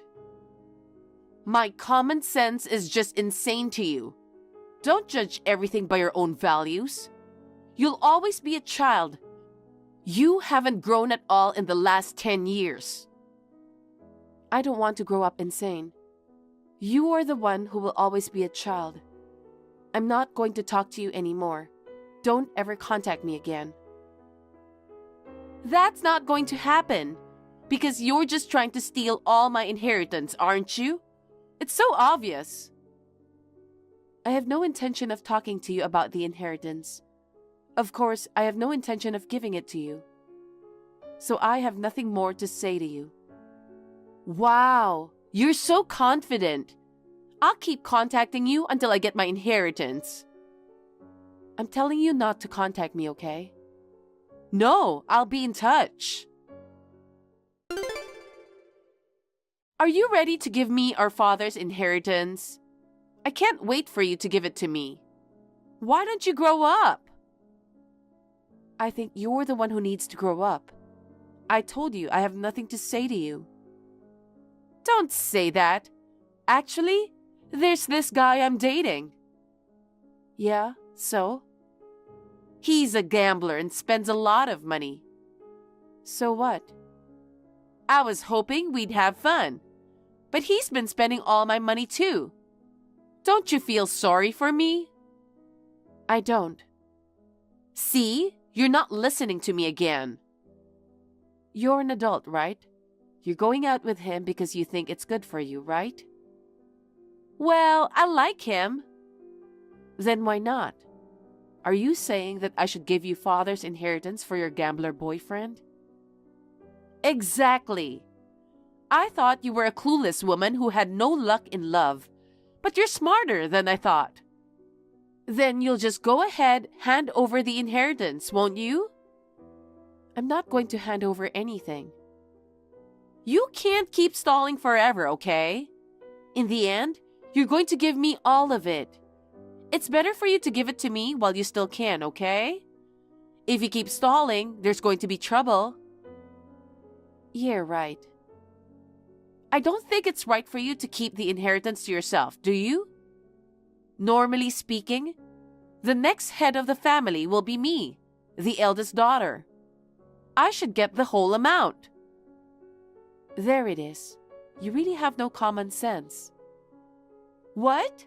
My common sense is just insane to you. Don't judge everything by your own values. You'll always be a child. You haven't grown at all in the last 10 years. I don't want to grow up insane. You are the one who will always be a child. I'm not going to talk to you anymore. Don't ever contact me again. That's not going to happen, because you're just trying to steal all my inheritance, aren't you? It's so obvious. I have no intention of talking to you about the inheritance. Of course, I have no intention of giving it to you. So I have nothing more to say to you. Wow, you're so confident. I'll keep contacting you until I get my inheritance. I'm telling you not to contact me, okay? No, I'll be in touch. Are you ready to give me our father's inheritance? I can't wait for you to give it to me. Why don't you grow up? I think you're the one who needs to grow up. I told you I have nothing to say to you. Don't say that. Actually, there's this guy I'm dating. Yeah, so? He's a gambler and spends a lot of money. So what? I was hoping we'd have fun, but he's been spending all my money too. Don't you feel sorry for me? I don't. See? You're not listening to me again. You're an adult, right? You're going out with him because you think it's good for you, right? Well, I like him. Then why not? Are you saying that I should give you father's inheritance for your gambler boyfriend? Exactly. I thought you were a clueless woman who had no luck in love, but you're smarter than I thought. Then you'll just go ahead, hand over the inheritance, won't you? I'm not going to hand over anything. You can't keep stalling forever, okay? In the end, you're going to give me all of it. It's better for you to give it to me while you still can, okay? If you keep stalling, there's going to be trouble. Yeah, right. I don't think it's right for you to keep the inheritance to yourself, do you? Normally speaking, the next head of the family will be me, the eldest daughter. I should get the whole amount. There it is. You really have no common sense. What?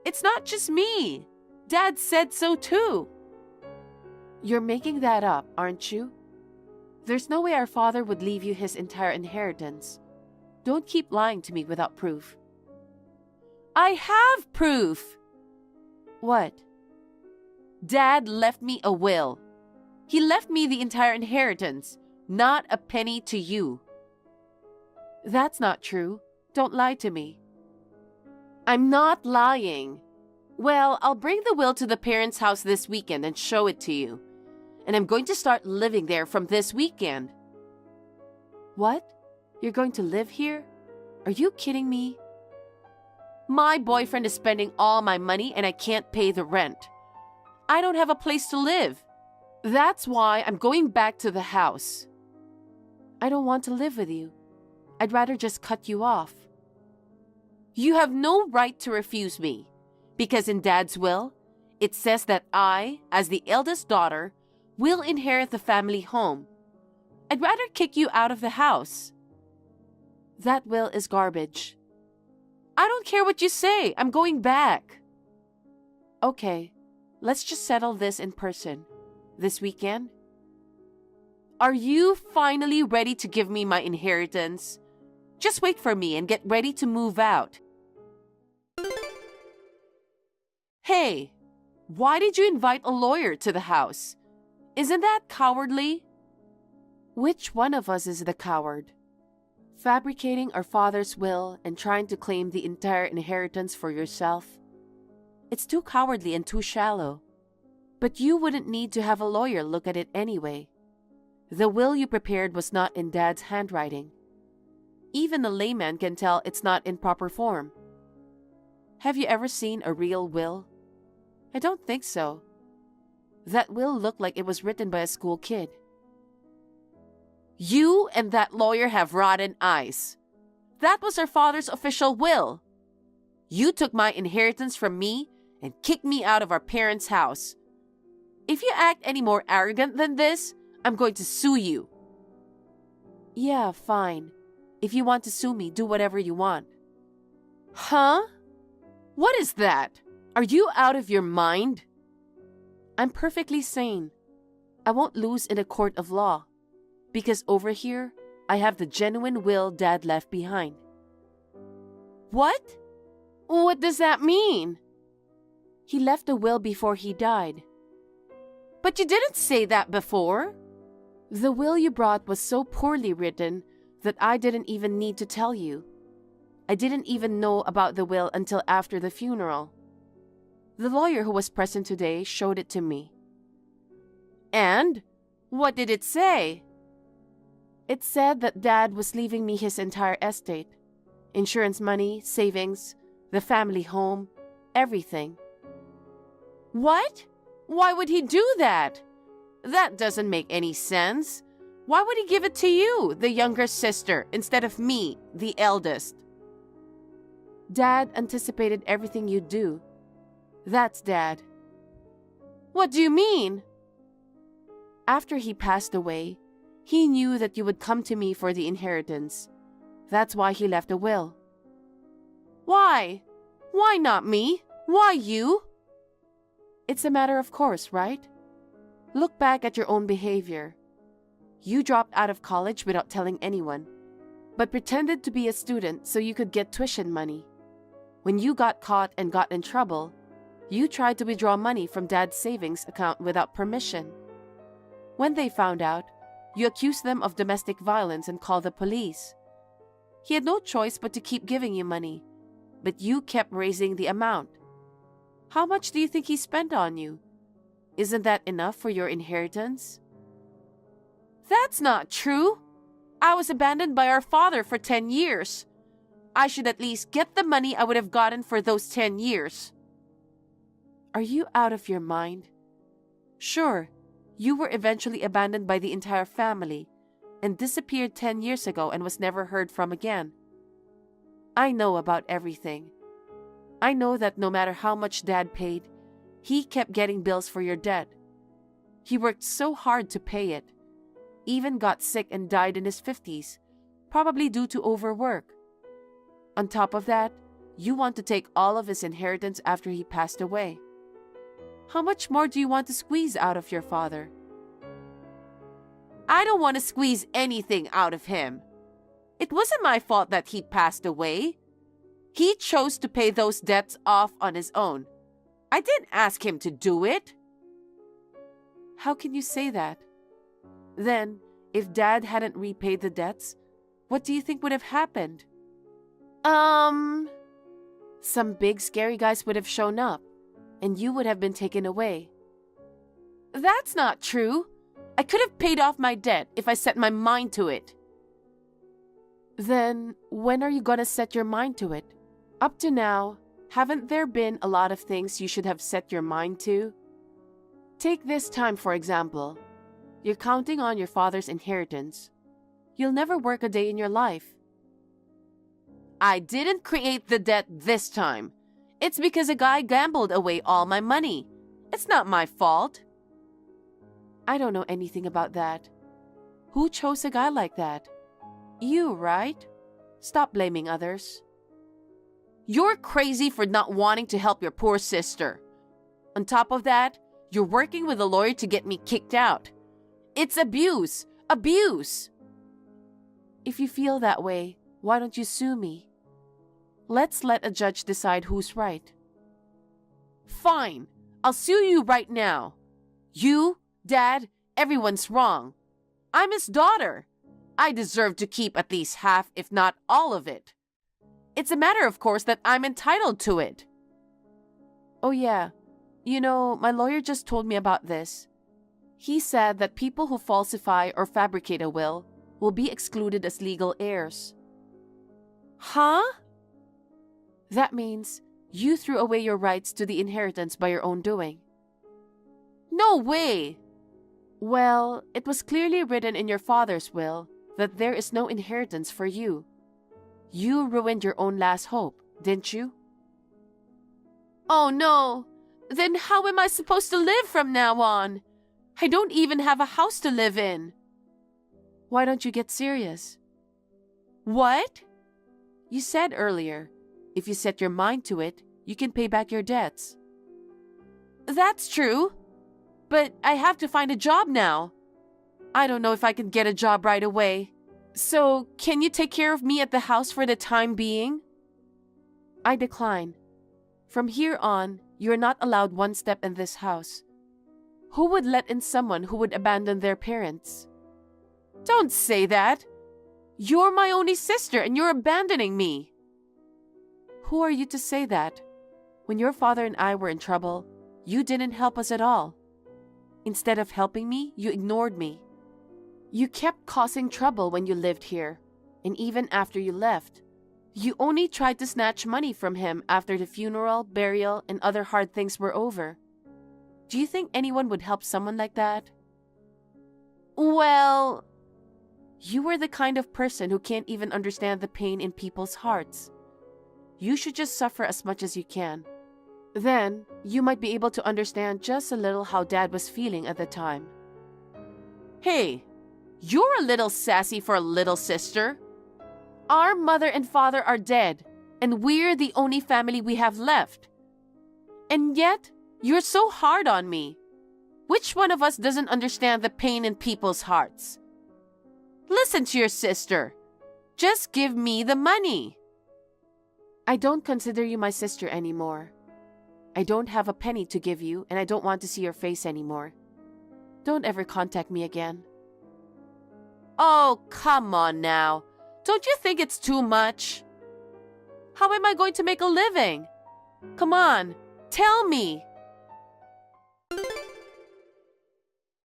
It's not just me. Dad said so too. You're making that up, aren't you? There's no way our father would leave you his entire inheritance. Don't keep lying to me without proof. I have proof! What? Dad left me a will. He left me the entire inheritance, not a penny to you. That's not true. Don't lie to me. I'm not lying. Well, I'll bring the will to the parents' house this weekend and show it to you. And I'm going to start living there from this weekend. What? You're going to live here? Are you kidding me? My boyfriend is spending all my money and I can't pay the rent. I don't have a place to live. That's why I'm going back to the house. I don't want to live with you. I'd rather just cut you off. You have no right to refuse me, because in Dad's will, it says that I, as the eldest daughter, will inherit the family home. I'd rather kick you out of the house. That will is garbage. I don't care what you say. I'm going back. Okay, let's just settle this in person. This weekend? Are you finally ready to give me my inheritance? Just wait for me and get ready to move out. Hey, why did you invite a lawyer to the house? Isn't that cowardly? Which one of us is the coward? Fabricating our father's will and trying to claim the entire inheritance for yourself? It's too cowardly and too shallow. But you wouldn't need to have a lawyer look at it anyway. The will you prepared was not in Dad's handwriting. Even a layman can tell it's not in proper form. Have you ever seen a real will? I don't think so. That will looked like it was written by a school kid. You and that lawyer have rotten eyes. That was our father's official will. You took my inheritance from me and kicked me out of our parents' house. If you act any more arrogant than this, I'm going to sue you. Yeah, fine. If you want to sue me, do whatever you want. Huh? What is that? Are you out of your mind? I'm perfectly sane. I won't lose in a court of law. Because over here, I have the genuine will Dad left behind. What? What does that mean? He left a will before he died. But you didn't say that before. The will you brought was so poorly written that I didn't even need to tell you. I didn't even know about the will until after the funeral. The lawyer who was present today showed it to me. And? What did it say? It said that Dad was leaving me his entire estate. Insurance money, savings, the family home, everything. What? Why would he do that? That doesn't make any sense. Why would he give it to you, the younger sister, instead of me, the eldest? Dad anticipated everything you'd do. That's Dad. What do you mean? After he passed away, he knew that you would come to me for the inheritance. That's why he left a will. Why? Why not me? Why you? It's a matter of course, right? Look back at your own behavior. You dropped out of college without telling anyone, but pretended to be a student so you could get tuition money. When you got caught and got in trouble, You tried to withdraw money from Dad's savings account without permission. When they found out, you accused them of domestic violence and called the police. He had no choice but to keep giving you money, but you kept raising the amount. How much do you think he spent on you? Isn't that enough for your inheritance? That's not true. I was abandoned by our father for 10 years. I should at least get the money I would have gotten for those 10 years. Are you out of your mind? Sure, you were eventually abandoned by the entire family and disappeared 10 years ago and was never heard from again. I know about everything. I know that no matter how much Dad paid, he kept getting bills for your debt. He worked so hard to pay it, even got sick and died in his 50s, probably due to overwork. On top of that, you want to take all of his inheritance after he passed away. How much more do you want to squeeze out of your father? I don't want to squeeze anything out of him. It wasn't my fault that he passed away. He chose to pay those debts off on his own. I didn't ask him to do it. How can you say that? Then, if Dad hadn't repaid the debts, what do you think would have happened? Some big scary guys would have shown up, and you would have been taken away. That's not true. I could have paid off my debt if I set my mind to it. Then, when are you gonna set your mind to it? Up to now, haven't there been a lot of things you should have set your mind to? Take this time, for example. You're counting on your father's inheritance. You'll never work a day in your life. I didn't create the debt this time. It's because a guy gambled away all my money. It's not my fault. I don't know anything about that. Who chose a guy like that? You, right? Stop blaming others. You're crazy for not wanting to help your poor sister. On top of that, you're working with a lawyer to get me kicked out. It's abuse! Abuse! If you feel that way, why don't you sue me? Let's let a judge decide who's right. Fine, I'll sue you right now. You, Dad, everyone's wrong. I'm his daughter. I deserve to keep at least half, if not all of it. It's a matter, of course, that I'm entitled to it. Oh yeah, you know, my lawyer just told me about this. He said that people who falsify or fabricate a will be excluded as legal heirs. Huh? That means you threw away your rights to the inheritance by your own doing. No way! Well, it was clearly written in your father's will that there is no inheritance for you. You ruined your own last hope, didn't you? Oh no! Then how am I supposed to live from now on? I don't even have a house to live in. Why don't you get serious? What? You said earlier, if you set your mind to it, you can pay back your debts. That's true. But I have to find a job now. I don't know if I can get a job right away. So, can you take care of me at the house for the time being? I decline. From here on, you are not allowed one step in this house. Who would let in someone who would abandon their parents? Don't say that. You're my only sister and you're abandoning me. Who are you to say that? When your father and I were in trouble, you didn't help us at all. Instead of helping me, you ignored me. You kept causing trouble when you lived here, and even after you left. You only tried to snatch money from him after the funeral, burial, and other hard things were over. Do you think anyone would help someone like that? Well, you were the kind of person who can't even understand the pain in people's hearts. You should just suffer as much as you can. Then, you might be able to understand just a little how Dad was feeling at the time. Hey, you're a little sassy for a little sister. Our mother and father are dead, and we're the only family we have left. And yet, you're so hard on me. Which one of us doesn't understand the pain in people's hearts? Listen to your sister. Just give me the money. I don't consider you my sister anymore. I don't have a penny to give you, and I don't want to see your face anymore. Don't ever contact me again." "Oh, come on now. Don't you think it's too much? How am I going to make a living? Come on, tell me."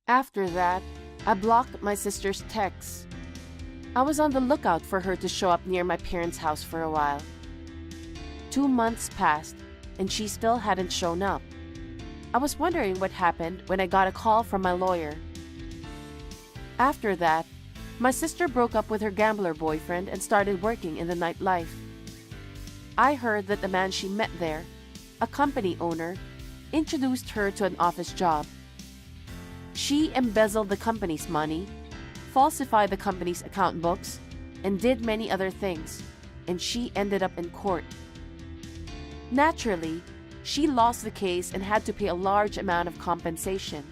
After that, I blocked my sister's texts. I was on the lookout for her to show up near my parents' house for a while. 2 months passed, and she still hadn't shown up. I was wondering what happened when I got a call from my lawyer. After that, my sister broke up with her gambler boyfriend and started working in the nightlife. I heard that the man she met there, a company owner, introduced her to an office job. She embezzled the company's money, falsified the company's account books, and did many other things, and she ended up in court. Naturally, she lost the case and had to pay a large amount of compensation.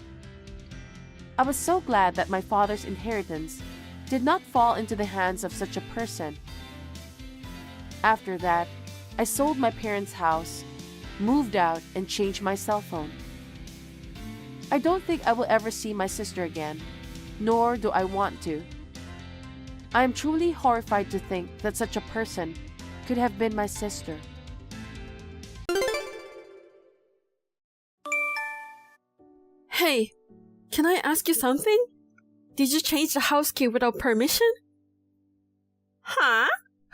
I was so glad that my father's inheritance did not fall into the hands of such a person. After that, I sold my parents' house, moved out, and changed my cell phone. I don't think I will ever see my sister again, nor do I want to. I am truly horrified to think that such a person could have been my sister. Hey, can I ask you something? Did you change the house key without permission? Huh?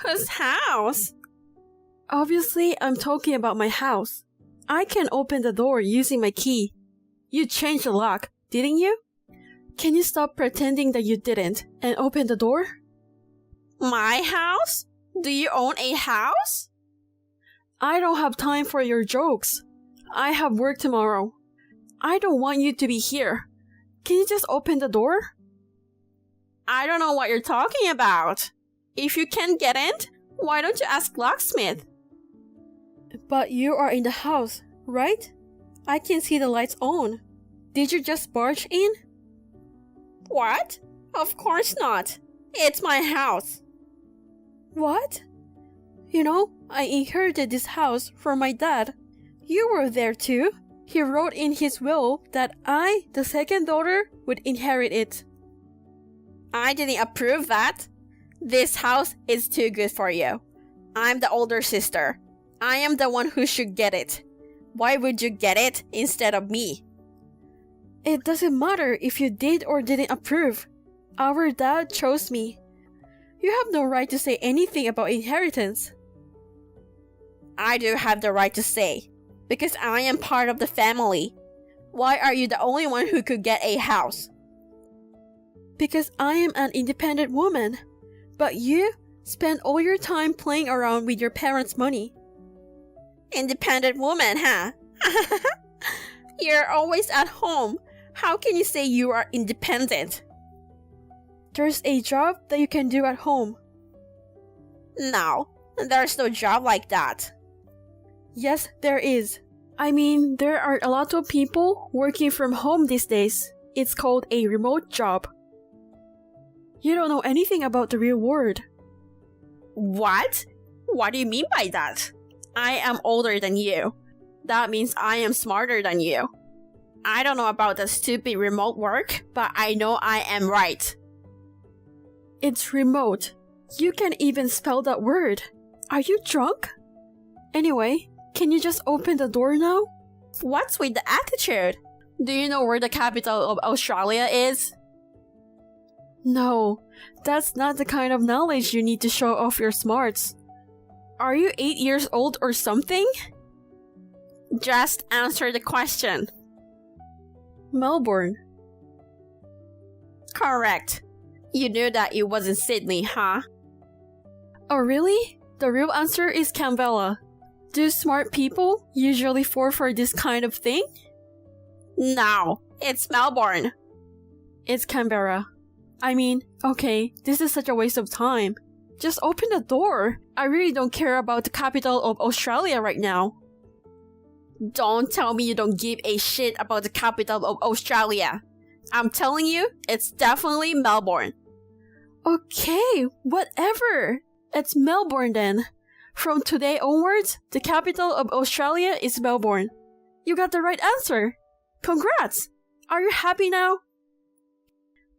Whose house? Obviously, I'm talking about my house. I can open the door using my key. You changed the lock, didn't you? Can you stop pretending that you didn't and open the door? My house? Do you own a house? I don't have time for your jokes. I have work tomorrow. I don't want you to be here. Can you just open the door? I don't know what you're talking about. If you can't get in, why don't you ask locksmith? But you are in the house, right? I can see the lights on. Did you just barge in? What? Of course not. It's my house. What? You know, I inherited this house from my dad. You were there too. He wrote in his will that I, the second daughter, would inherit it. I didn't approve that. This house is too good for you. I'm the older sister. I am the one who should get it. Why would you get it instead of me? It doesn't matter if you did or didn't approve. Our dad chose me. You have no right to say anything about inheritance. I do have the right to say, because I am part of the family. Why are you the only one who could get a house? Because I am an independent woman, but you spend all your time playing around with your parents' money. Independent woman, huh? You're always at home. How can you say you are independent? There's a job that you can do at home. No, there's no job like that. Yes, there is. I mean, there are a lot of people working from home these days. It's called a remote job. You don't know anything about the real world. What? What do you mean by that? I am older than you. That means I am smarter than you. I don't know about the stupid remote work, but I know I am right. It's remote. You can't even spell that word. Are you drunk? Anyway, can you just open the door now? What's with the attitude? Do you know where the capital of Australia is? No, that's not the kind of knowledge you need to show off your smarts. Are you 8 years old or something? Just answer the question. Melbourne. Correct. You knew that it wasn't Sydney, huh? Oh really? The real answer is Canberra. Do smart people usually fall for this kind of thing? No, it's Melbourne. It's Canberra. I mean, okay, this is such a waste of time. Just open the door. I really don't care about the capital of Australia right now. Don't tell me you don't give a shit about the capital of Australia. I'm telling you, it's definitely Melbourne. Okay, whatever. It's Melbourne then. From today onwards, the capital of Australia is Melbourne. You got the right answer. Congrats! Are you happy now?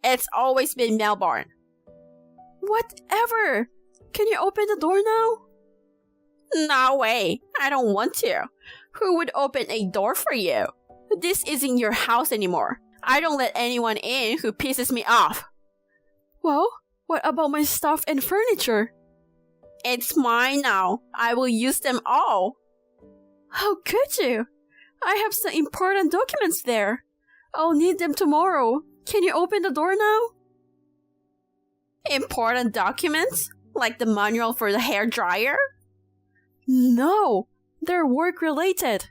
It's always been Melbourne. Whatever! Can you open the door now? No way. I don't want to. Who would open a door for you? This isn't your house anymore. I don't let anyone in who pisses me off. Well, what about my stuff and furniture? It's mine now. I will use them all. How could you? I have some important documents there. I'll need them tomorrow. Can you open the door now? Important documents? Like the manual for the hair dryer? No, they're work-related.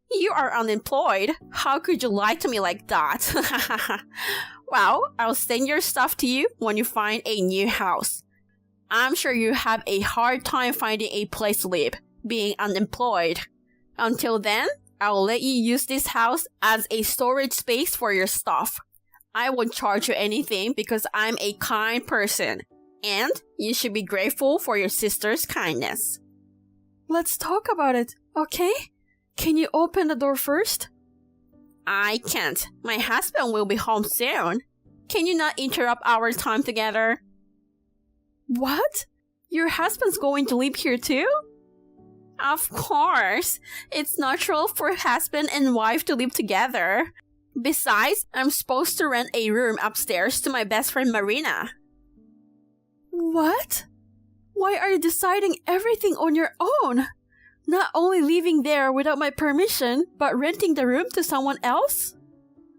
You are unemployed. How could you lie to me like that? Well, I'll send your stuff to you when you find a new house. I'm sure you have a hard time finding a place to live, being unemployed. Until then, I'll let you use this house as a storage space for your stuff. I won't charge you anything because I'm a kind person. And you should be grateful for your sister's kindness. Let's talk about it, okay? Can you open the door first? I can't. My husband will be home soon. Can you not interrupt our time together? What? Your husband's going to live here too? Of course. It's natural for husband and wife to live together. Besides, I'm supposed to rent a room upstairs to my best friend Marina. What? Why are you deciding everything on your own? Not only living there without my permission, but renting the room to someone else?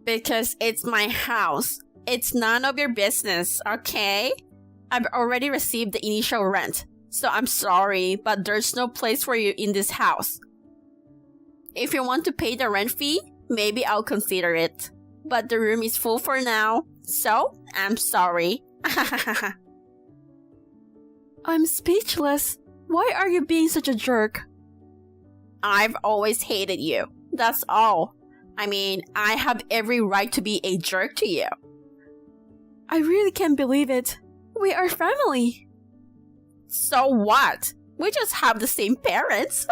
Because it's my house. It's none of your business, okay? I've already received the initial rent, so I'm sorry, but there's no place for you in this house. If you want to pay the rent fee, maybe I'll consider it. But the room is full for now, so I'm sorry. I'm speechless. Why are you being such a jerk? I've always hated you. That's all. I mean, I have every right to be a jerk to you. I really can't believe it. We are family. So what? We just have the same parents.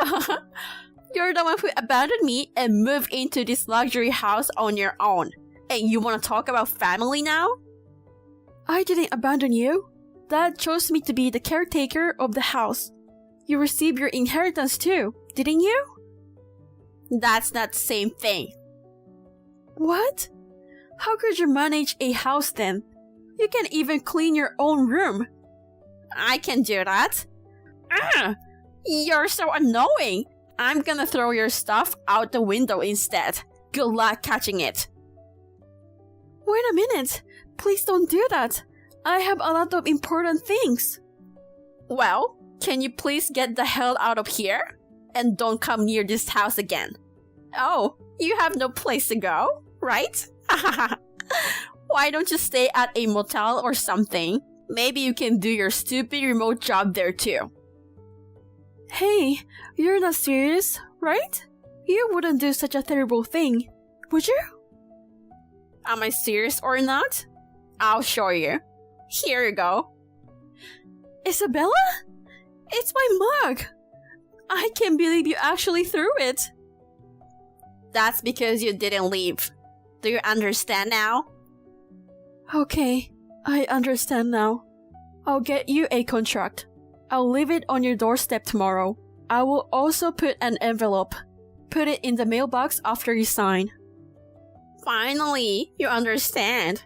You're the one who abandoned me and moved into this luxury house on your own. And you want to talk about family now? I didn't abandon you. Dad chose me to be the caretaker of the house. You received your inheritance too, didn't you? That's not the same thing. What? How could you manage a house then? You can't even clean your own room. I can do that. You're so annoying. I'm gonna throw your stuff out the window instead. Good luck catching it. Wait a minute. Please don't do that. I have a lot of important things. Well, can you please get the hell out of here? And don't come near this house again. Oh, you have no place to go, right? Why don't you stay at a motel or something? Maybe you can do your stupid remote job there too. Hey, you're not serious, right? You wouldn't do such a terrible thing, would you? Am I serious or not? I'll show you. Here you go. Isabella? It's my mug! I can't believe you actually threw it. That's because you didn't leave. Do you understand now? Okay, I understand now. I'll get you a contract. I'll leave it on your doorstep tomorrow. I will also put an envelope. Put it in the mailbox after you sign. Finally, you understand.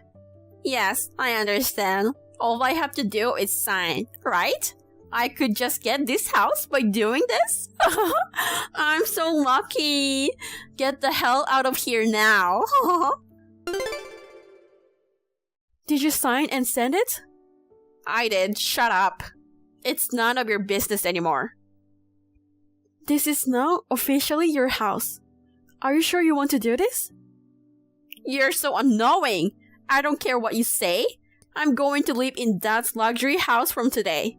Yes, I understand. All I have to do is sign, right? I could just get this house by doing this? I'm so lucky. Get the hell out of here now. Did you sign and send it? I did. Shut up. It's none of your business anymore. This is now officially your house. Are you sure you want to do this? You're so annoying. I don't care what you say. I'm going to live in Dad's luxury house from today.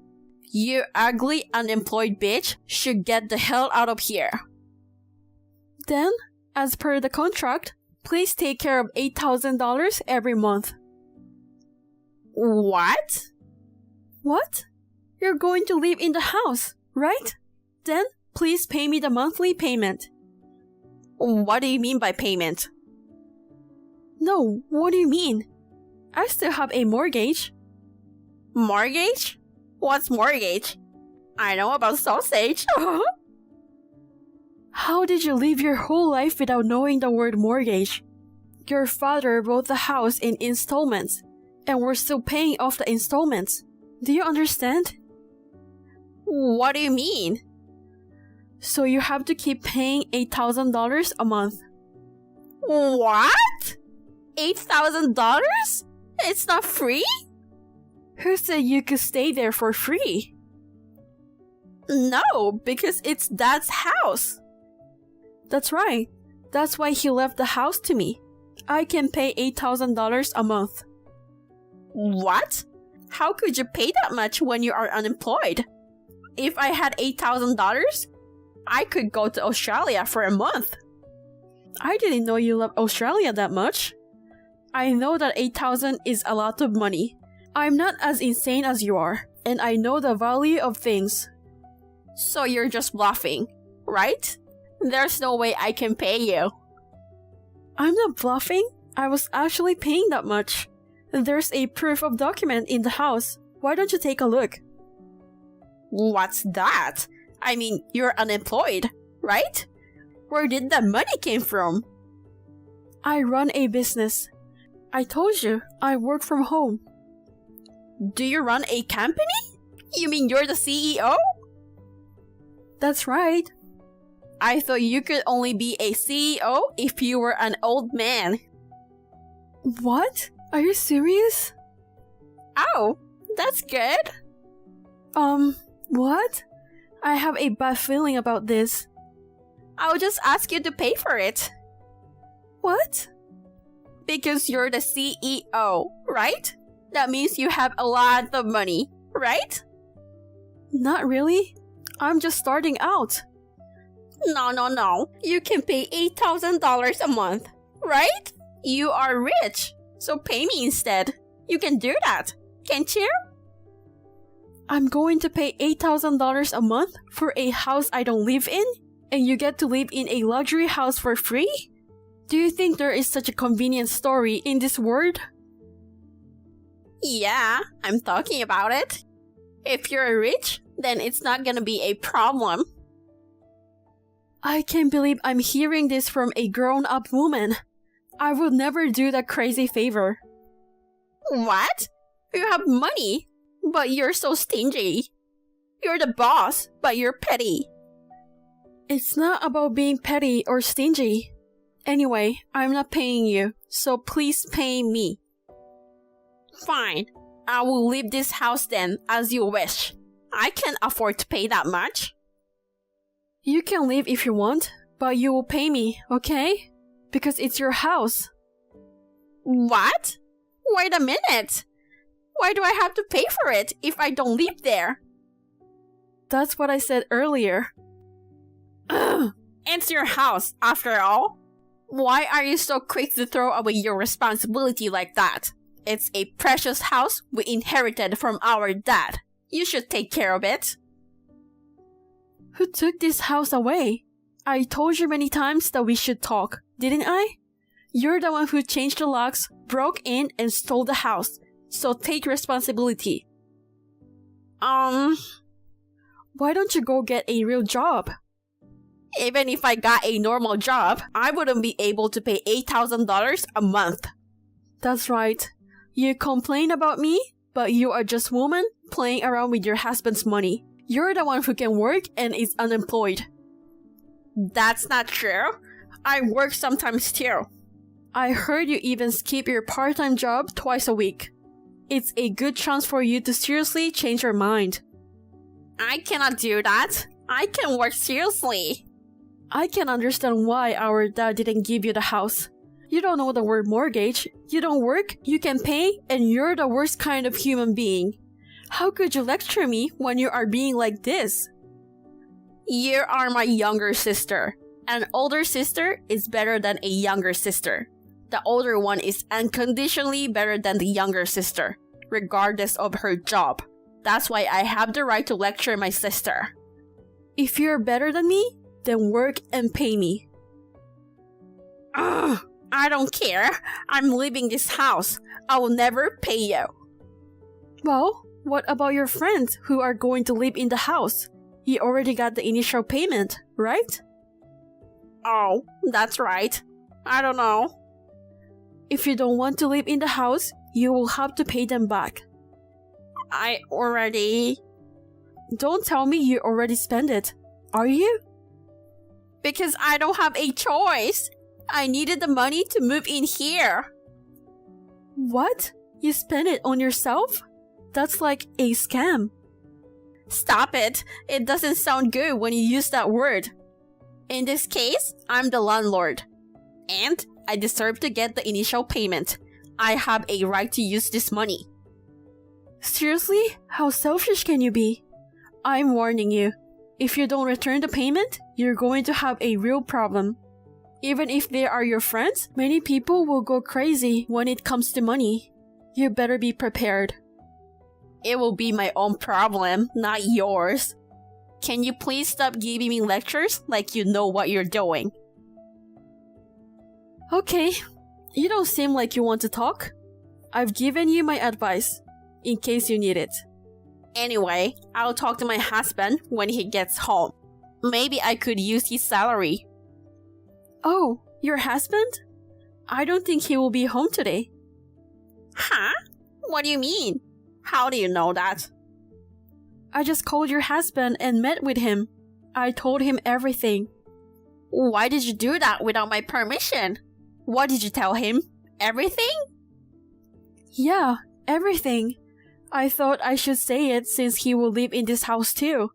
You ugly, unemployed bitch should get the hell out of here. Then, as per the contract, please take care of $8,000 every month. What? What? You're going to live in the house, right? Then, please pay me the monthly payment. What do you mean by payment? No, what do you mean? I still have a mortgage. Mortgage? What's mortgage? I know about sausage. How did you live your whole life without knowing the word mortgage? Your father bought the house in installments, and we're still paying off the installments. Do you understand? What do you mean? So you have to keep paying $8,000 a month. What? $8,000? It's not free? Who said you could stay there for free? No, because it's Dad's house. That's right. That's why he left the house to me. I can pay $8,000 a month. What? How could you pay that much when you are unemployed? If I had $8,000, I could go to Australia for a month. I didn't know you love Australia that much. I know that $8,000 is a lot of money. I'm not as insane as you are, and I know the value of things. So you're just bluffing, right? There's no way I can pay you. I'm not bluffing. I was actually paying that much. There's a proof of document in the house. Why don't you take a look? What's that? I mean, you're unemployed, right? Where did that money came from? I run a business. I told you, I work from home. Do you run a company? You mean you're the CEO? That's right. I thought you could only be a CEO if you were an old man. What? Are you serious? Oh, that's good. What? I have a bad feeling about this. I'll just ask you to pay for it. What? Because you're the CEO, right? That means you have a lot of money, right? Not really. I'm just starting out. No. You can pay $8,000 a month, right? You are rich, so pay me instead. You can do that, can't you? I'm going to pay $8,000 a month for a house I don't live in, and you get to live in a luxury house for free? Do you think there is such a convenient story in this world? Yeah, I'm talking about it. If you're rich, then it's not gonna be a problem. I can't believe I'm hearing this from a grown-up woman. I would never do that crazy favor. What? You have money, but you're so stingy. You're the boss, but you're petty. It's not about being petty or stingy. Anyway, I'm not paying you, so please pay me. Fine. I will leave this house then, as you wish. I can't afford to pay that much. You can leave if you want, but you will pay me, okay? Because it's your house. What? Wait a minute. Why do I have to pay for it if I don't live there? That's what I said earlier. Ugh, it's your house, after all. Why are you so quick to throw away your responsibility like that? It's a precious house we inherited from our dad. You should take care of it. Who took this house away? I told you many times that we should talk, didn't I? You're the one who changed the locks, broke in, and stole the house. So take responsibility. Why don't you go get a real job? Even if I got a normal job, I wouldn't be able to pay $8,000 a month. That's right. You complain about me, but you are just a woman playing around with your husband's money. You're the one who can work and is unemployed. That's not true. I work sometimes too. I heard you even skip your part-time job twice a week. It's a good chance for you to seriously change your mind. I cannot do that. I can work seriously. I can understand why our dad didn't give you the house. You don't know the word mortgage. You don't work, you can pay, and you're the worst kind of human being. How could you lecture me when you are being like this? You are my younger sister. An older sister is better than a younger sister. The older one is unconditionally better than the younger sister, regardless of her job. That's why I have the right to lecture my sister. If you're better than me, then work and pay me. Ugh, I don't care. I'm leaving this house. I will never pay you. Well, what about your friends who are going to live in the house? You already got the initial payment, right? Oh, that's right. I don't know. If you don't want to live in the house, you will have to pay them back. I already... Don't tell me you already spent it. Are you? Because I don't have a choice. I needed the money to move in here. What? You spent it on yourself? That's like a scam. Stop it. It doesn't sound good when you use that word. In this case, I'm the landlord. And I deserve to get the initial payment. I have a right to use this money. Seriously? How selfish can you be? I'm warning you. If you don't return the payment, you're going to have a real problem. Even if they are your friends, many people will go crazy when it comes to money. You better be prepared. It will be my own problem, not yours. Can you please stop giving me lectures like you know what you're doing? Okay, you don't seem like you want to talk. I've given you my advice, in case you need it. Anyway, I'll talk to my husband when he gets home. Maybe I could use his salary. Oh, your husband? I don't think he will be home today. Huh? What do you mean? How do you know that? I just called your husband and met with him. I told him everything. Why did you do that without my permission? What did you tell him? Everything? Yeah, everything. I thought I should say it since he will live in this house too.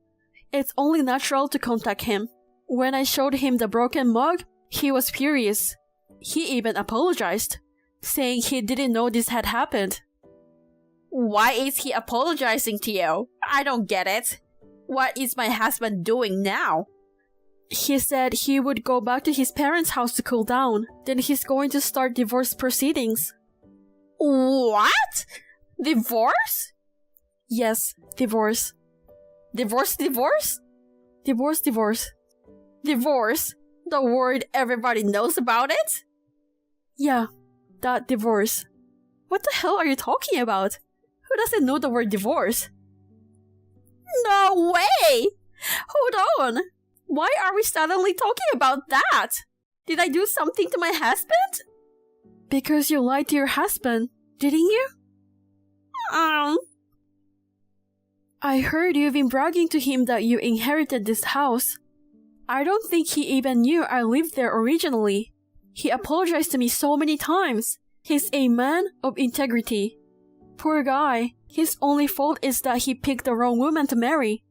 It's only natural to contact him. When I showed him the broken mug, he was furious. He even apologized, saying he didn't know this had happened. Why is he apologizing to you? I don't get it. What is my husband doing now? He said he would go back to his parents' house to cool down. Then he's going to start divorce proceedings. What? Divorce? Yes, divorce. Divorce? Divorce? Divorce, divorce. Divorce? The word everybody knows about it? Yeah, that divorce. What the hell are you talking about? Who doesn't know the word divorce? No way! Hold on. Why are we suddenly talking about that? Did I do something to my husband? Because you lied to your husband, didn't you? I heard you've been bragging to him that you inherited this house. I don't think he even knew I lived there originally. He apologized to me so many times. He's a man of integrity. Poor guy. His only fault is that he picked the wrong woman to marry.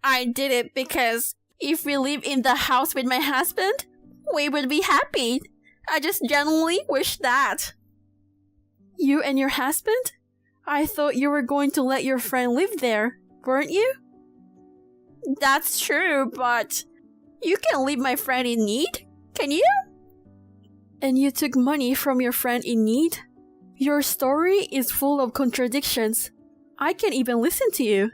I did it because if we live in the house with my husband, we would be happy. I just genuinely wish that. You and your husband? I thought you were going to let your friend live there, weren't you? That's true, but you can leave my friend in need, can you? And you took money from your friend in need? Your story is full of contradictions. I can't even listen to you.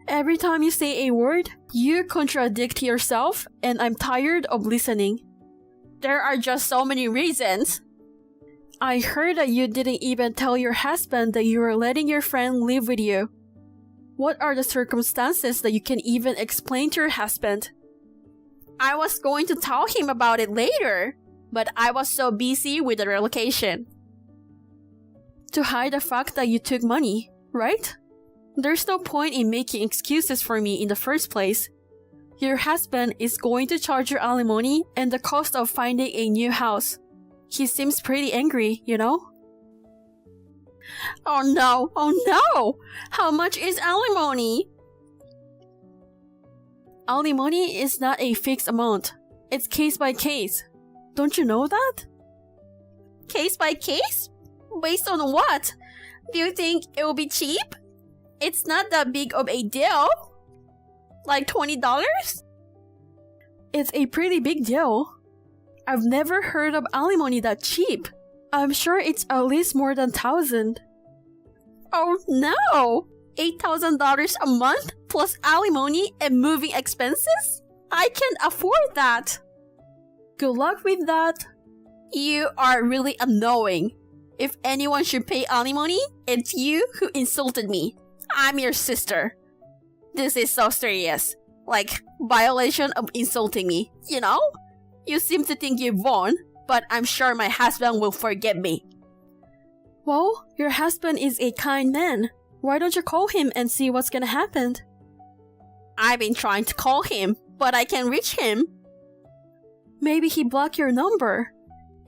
Every time you say a word, you contradict yourself, and I'm tired of listening. There are just so many reasons. I heard that you didn't even tell your husband that you were letting your friend live with you. What are the circumstances that you can even explain to your husband? I was going to tell him about it later, but I was so busy with the relocation. To hide the fact that you took money, right? There's no point in making excuses for me in the first place. Your husband is going to charge your alimony and the cost of finding a new house. He seems pretty angry, you know? Oh no! How much is alimony? Alimony is not a fixed amount. It's case by case. Don't you know that? Case by case? Based on what? Do you think it will be cheap? It's not that big of a deal. Like $20? It's a pretty big deal. I've never heard of alimony that cheap. I'm sure it's at least more than $1,000. Oh no! $8,000 a month plus alimony and moving expenses? I can't afford that. Good luck with that. You are really annoying. If anyone should pay alimony, it's you who insulted me. I'm your sister. This is so serious. Like, violation of insulting me, you know? You seem to think you've won, but I'm sure my husband will forgive me. Well, your husband is a kind man. Why don't you call him and see what's gonna happen? I've been trying to call him, but I can't reach him. Maybe he blocked your number.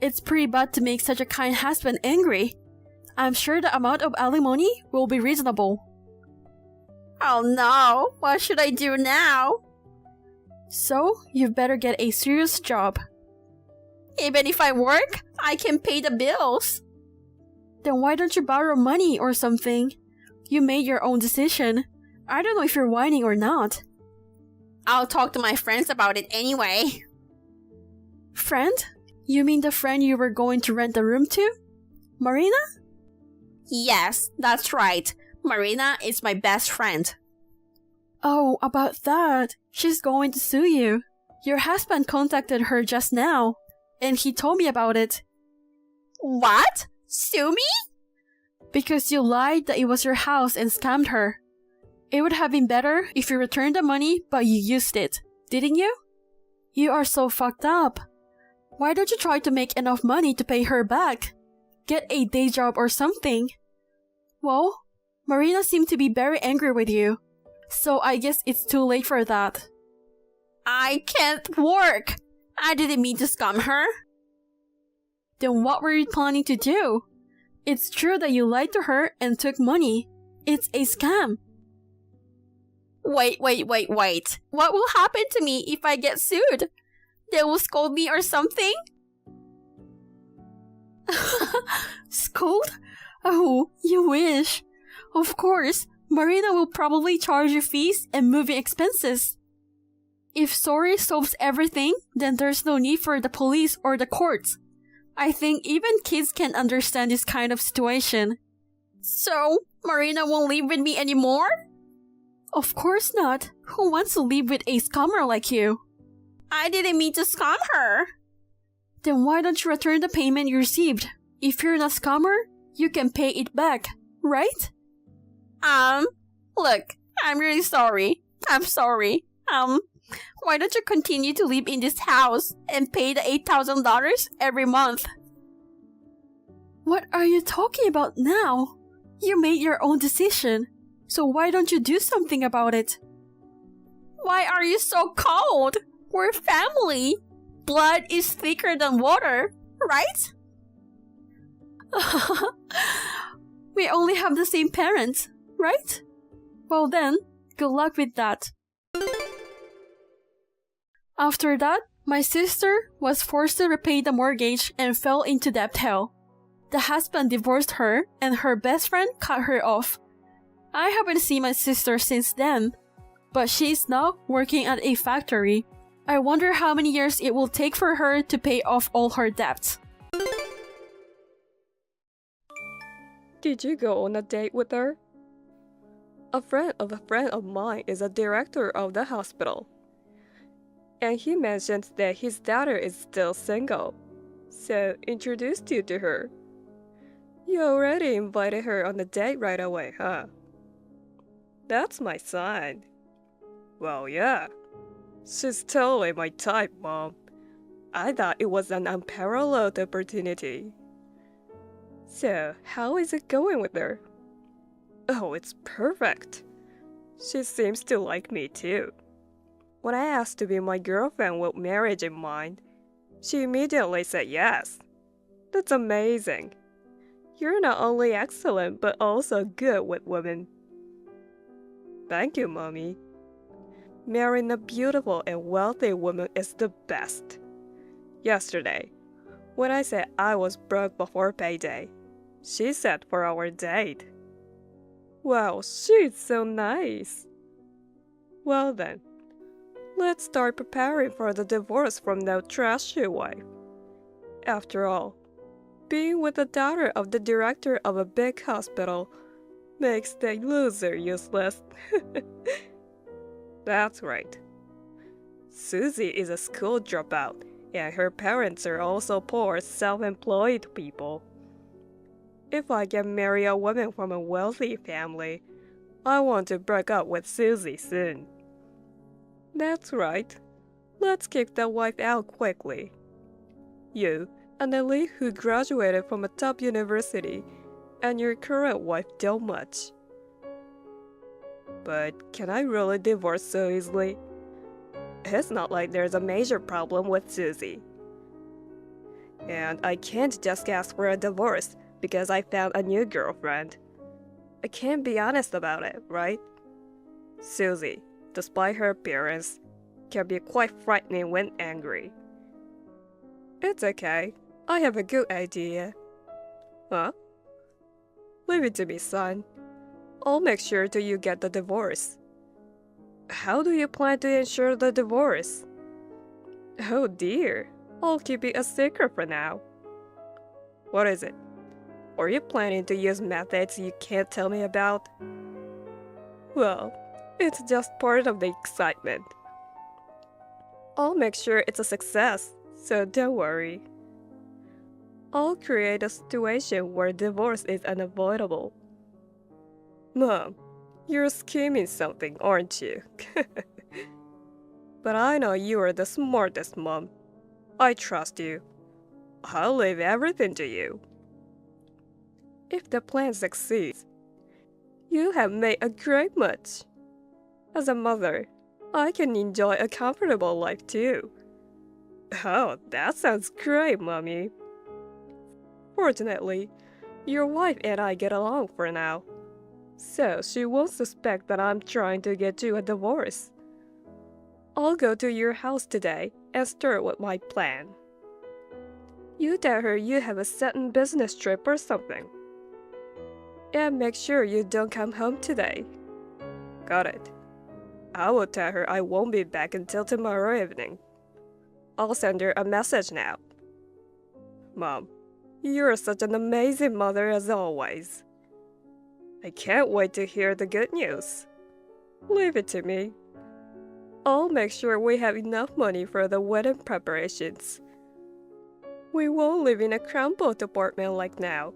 It's pretty bad to make such a kind husband angry. I'm sure the amount of alimony will be reasonable. Oh no, what should I do now? So, you've better get a serious job. Even if I work, I can pay the bills. Then why don't you borrow money or something? You made your own decision. I don't know if you're whining or not. I'll talk to my friends about it anyway. Friend? You mean the friend you were going to rent a room to? Marina? Yes, that's right. Marina is my best friend. Oh, about that. She's going to sue you. Your husband contacted her just now, and he told me about it. What? Sue me? Because you lied that it was your house and scammed her. It would have been better if you returned the money, but you used it, didn't you? You are so fucked up. Why don't you try to make enough money to pay her back? Get a day job or something. Well, Marina seemed to be very angry with you, so I guess it's too late for that. I can't work. I didn't mean to scam her. Then what were you planning to do? It's true that you lied to her and took money. It's a scam. Wait. What will happen to me if I get sued? They will scold me or something? Scold? Oh, you wish. Of course, Marina will probably charge you fees and moving expenses. If sorry solves everything, then there's no need for the police or the courts. I think even kids can understand this kind of situation. So, Marina won't live with me anymore? Of course not. Who wants to live with a scammer like you? I didn't mean to scam her. Then why don't you return the payment you received? If you're not a scammer, you can pay it back, right? Look, I'm really sorry. I'm sorry. Why don't you continue to live in this house and pay the $8,000 every month? What are you talking about now? You made your own decision, so why don't you do something about it? Why are you so cold? We're family. Blood is thicker than water, right? We only have the same parents, right? Well then, good luck with that. After that, my sister was forced to repay the mortgage and fell into debt hell. The husband divorced her and her best friend cut her off. I haven't seen my sister since then, but she is now working at a factory. I wonder how many years it will take for her to pay off all her debts. Did you go on a date with her? A friend of mine is a director of the hospital. And he mentioned that his daughter is still single, so introduced you to her. You already invited her on a date right away, huh? That's my sign. Well, yeah. She's totally my type, Mom. I thought it was an unparalleled opportunity. So, how is it going with her? Oh, it's perfect. She seems to like me too. When I asked to be my girlfriend with marriage in mind, she immediately said yes. That's amazing. You're not only excellent, but also good with women. Thank you, Mommy. Marrying a beautiful and wealthy woman is the best. Yesterday, when I said I was broke before payday, she said for our date. Wow, she's so nice. Well then, let's start preparing for the divorce from that trashy wife. After all, being with the daughter of the director of a big hospital makes the loser useless. That's right. Susie is a school dropout And her parents are also poor, self-employed people. If I can marry a woman from a wealthy family, I want to break up with Susie soon. That's right. Let's kick that wife out quickly. You, an elite who graduated from a top university, and your current wife don't much. But can I really divorce so easily? It's not like there's a major problem with Susie. And I can't just ask for a divorce because I found a new girlfriend. I can't be honest about it, right? Susie, despite her appearance, can be quite frightening when angry. It's okay. I have a good idea. Huh? Leave it to me, son. I'll make sure that you get the divorce. How do you plan to ensure the divorce? Oh dear, I'll keep it a secret for now. What is it? Are you planning to use methods you can't tell me about? Well, it's just part of the excitement. I'll make sure it's a success, so don't worry. I'll create a situation where divorce is unavoidable. Mom, you're scheming something, aren't you? But I know you are the smartest mom. I trust you. I'll leave everything to you. If the plan succeeds, you have made a great match. As a mother, I can enjoy a comfortable life too. Oh, that sounds great, Mommy. Fortunately, your wife and I get along for now, so she won't suspect that I'm trying to get you a divorce. I'll go to your house today and start with my plan. You tell her you have a certain business trip or something. And make sure you don't come home today. Got it. I will tell her I won't be back until tomorrow evening. I'll send her a message now. Mom, you're such an amazing mother as always. I can't wait to hear the good news. Leave it to me. I'll make sure we have enough money for the wedding preparations. We won't live in a crumpled apartment like now.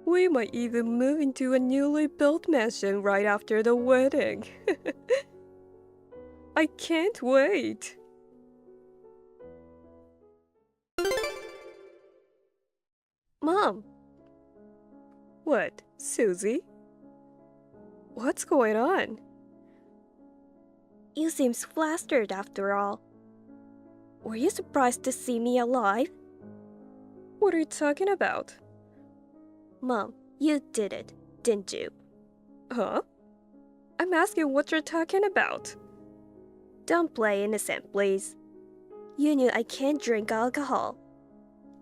We might even move into a newly built mansion right after the wedding. I can't wait. Mom. What, Susie? What's going on? You seem flustered after all. Were you surprised to see me alive? What are you talking about? Mom, you did it, didn't you? Huh? I'm asking what you're talking about. Don't play innocent, please. You knew I can't drink alcohol.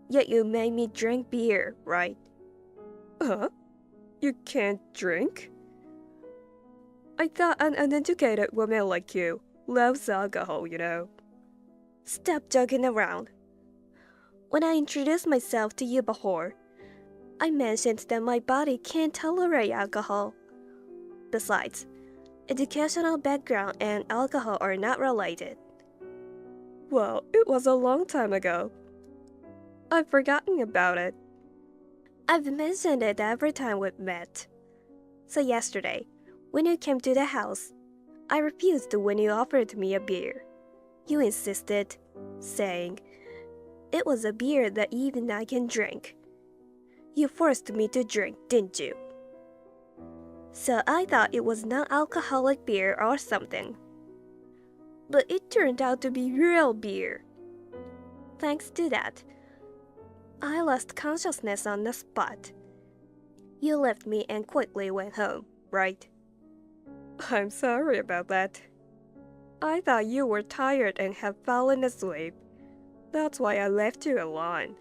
Yet you made me drink beer, right? Huh? You can't drink? I thought an uneducated woman like you loves alcohol, you know. Stop joking around. When I introduced myself to you before, I mentioned that my body can't tolerate alcohol. Besides, educational background and alcohol are not related. Well, it was a long time ago. I've forgotten about it. I've mentioned it every time we've met. So yesterday, when you came to the house, I refused when you offered me a beer. You insisted, saying, it was a beer that even I can drink. You forced me to drink, didn't you? So I thought it was non-alcoholic beer or something. But it turned out to be real beer. Thanks to that, I lost consciousness on the spot. You left me and quickly went home, right? I'm sorry about that. I thought you were tired and had fallen asleep. That's why I left you alone.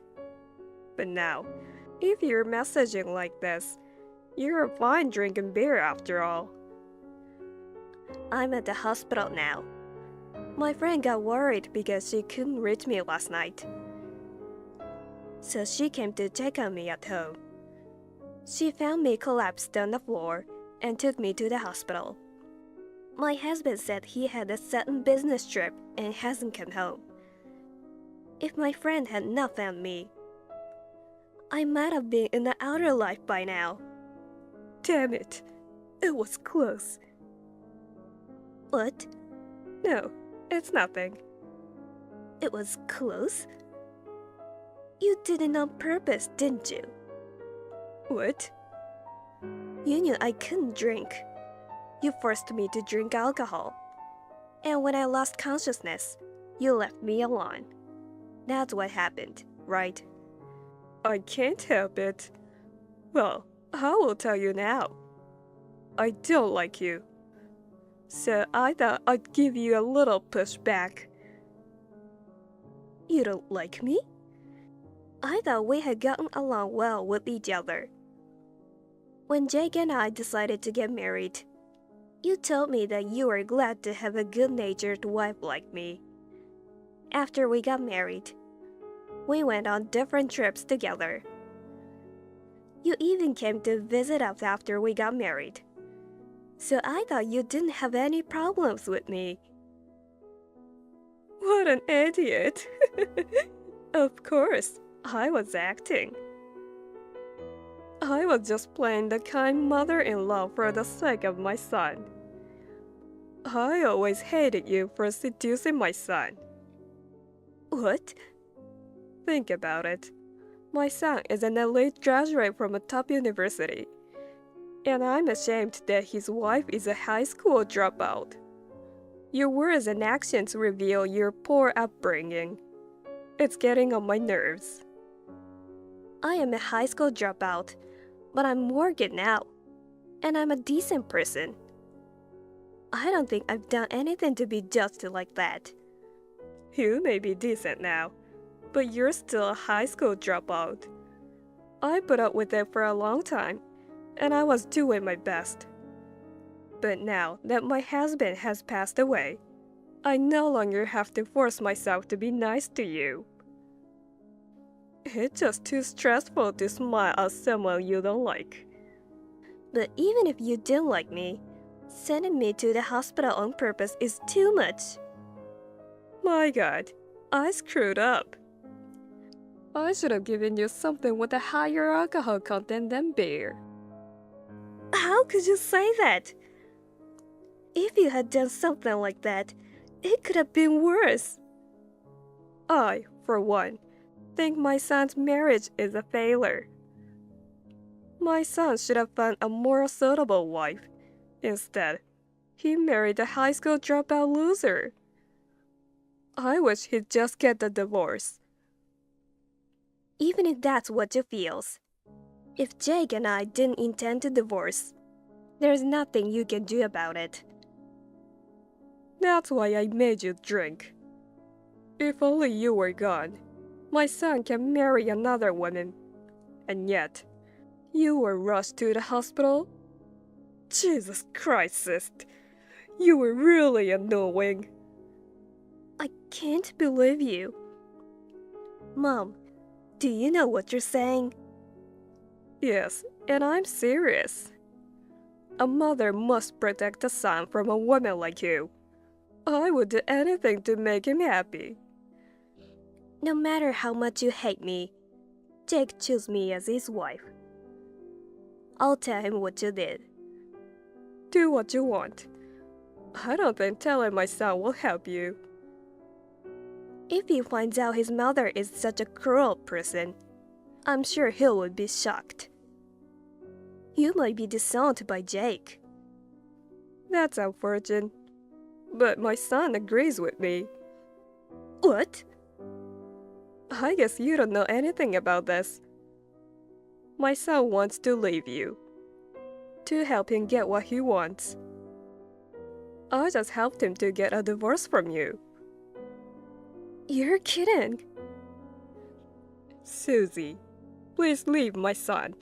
But now, if you're messaging like this, you're fine drinking beer after all. I'm at the hospital now. My friend got worried because she couldn't reach me last night. So she came to check on me at home. She found me collapsed on the floor and took me to the hospital. My husband said he had a sudden business trip and hasn't come home. If my friend had not found me, I might have been in the outer life by now. Damn it. It was close. What? No, it's nothing. It was close? You did it on purpose, didn't you? What? You knew I couldn't drink. You forced me to drink alcohol. And when I lost consciousness, you left me alone. That's what happened, right? I can't help it. Well, I will tell you now. I don't like you. So I thought I'd give you a little pushback. You don't like me? I thought we had gotten along well with each other. When Jake and I decided to get married, you told me that you were glad to have a good-natured wife like me. After we got married, we went on different trips together. You even came to visit us after we got married. So I thought you didn't have any problems with me. What an idiot! Of course, I was acting. I was just playing the kind mother-in-law for the sake of my son. I always hated you for seducing my son. What? Think about it. My son is an elite graduate from a top university, and I'm ashamed that his wife is a high school dropout. Your words and actions reveal your poor upbringing. It's getting on my nerves. I am a high school dropout, but I'm working now, and I'm a decent person. I don't think I've done anything to be judged like that. You may be decent now, but you're still a high school dropout. I put up with it for a long time, and I was doing my best. But now that my husband has passed away, I no longer have to force myself to be nice to you. It's just too stressful to smile at someone you don't like. But even if you didn't like me, sending me to the hospital on purpose is too much. My God, I screwed up. I should have given you something with a higher alcohol content than beer. How could you say that? If you had done something like that, it could have been worse. I, for one, think my son's marriage is a failure. My son should have found a more suitable wife. Instead, he married a high school dropout loser. I wish he'd just get the divorce. Even if that's what you feel, if Jake and I didn't intend to divorce, there's nothing you can do about it. That's why I made you drink. If only you were gone, my son can marry another woman. And yet, you were rushed to the hospital? Jesus Christ, sis. You were really annoying. I can't believe you. Mom, do you know what you're saying? Yes, and I'm serious. A mother must protect a son from a woman like you. I would do anything to make him happy. No matter how much you hate me, Jake chose me as his wife. I'll tell him what you did. Do what you want. I don't think telling my son will help you. If he finds out his mother is such a cruel person, I'm sure he would be shocked. You might be disowned by Jake. That's unfortunate. But my son agrees with me. What? I guess you don't know anything about this. My son wants to leave you, to help him get what he wants. I just helped him to get a divorce from you. You're kidding. Susie, please leave my son,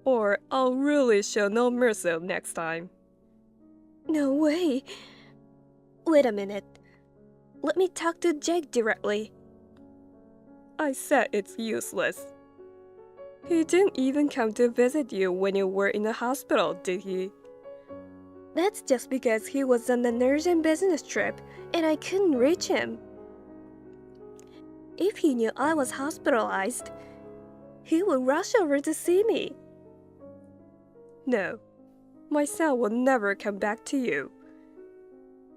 or I'll really show no mercy next time. No way. Wait a minute. Let me talk to Jake directly. I said it's useless. He didn't even come to visit you when you were in the hospital, did he? That's just because he was on a nursing business trip and I couldn't reach him. If he knew I was hospitalized, he would rush over to see me. No, my son will never come back to you.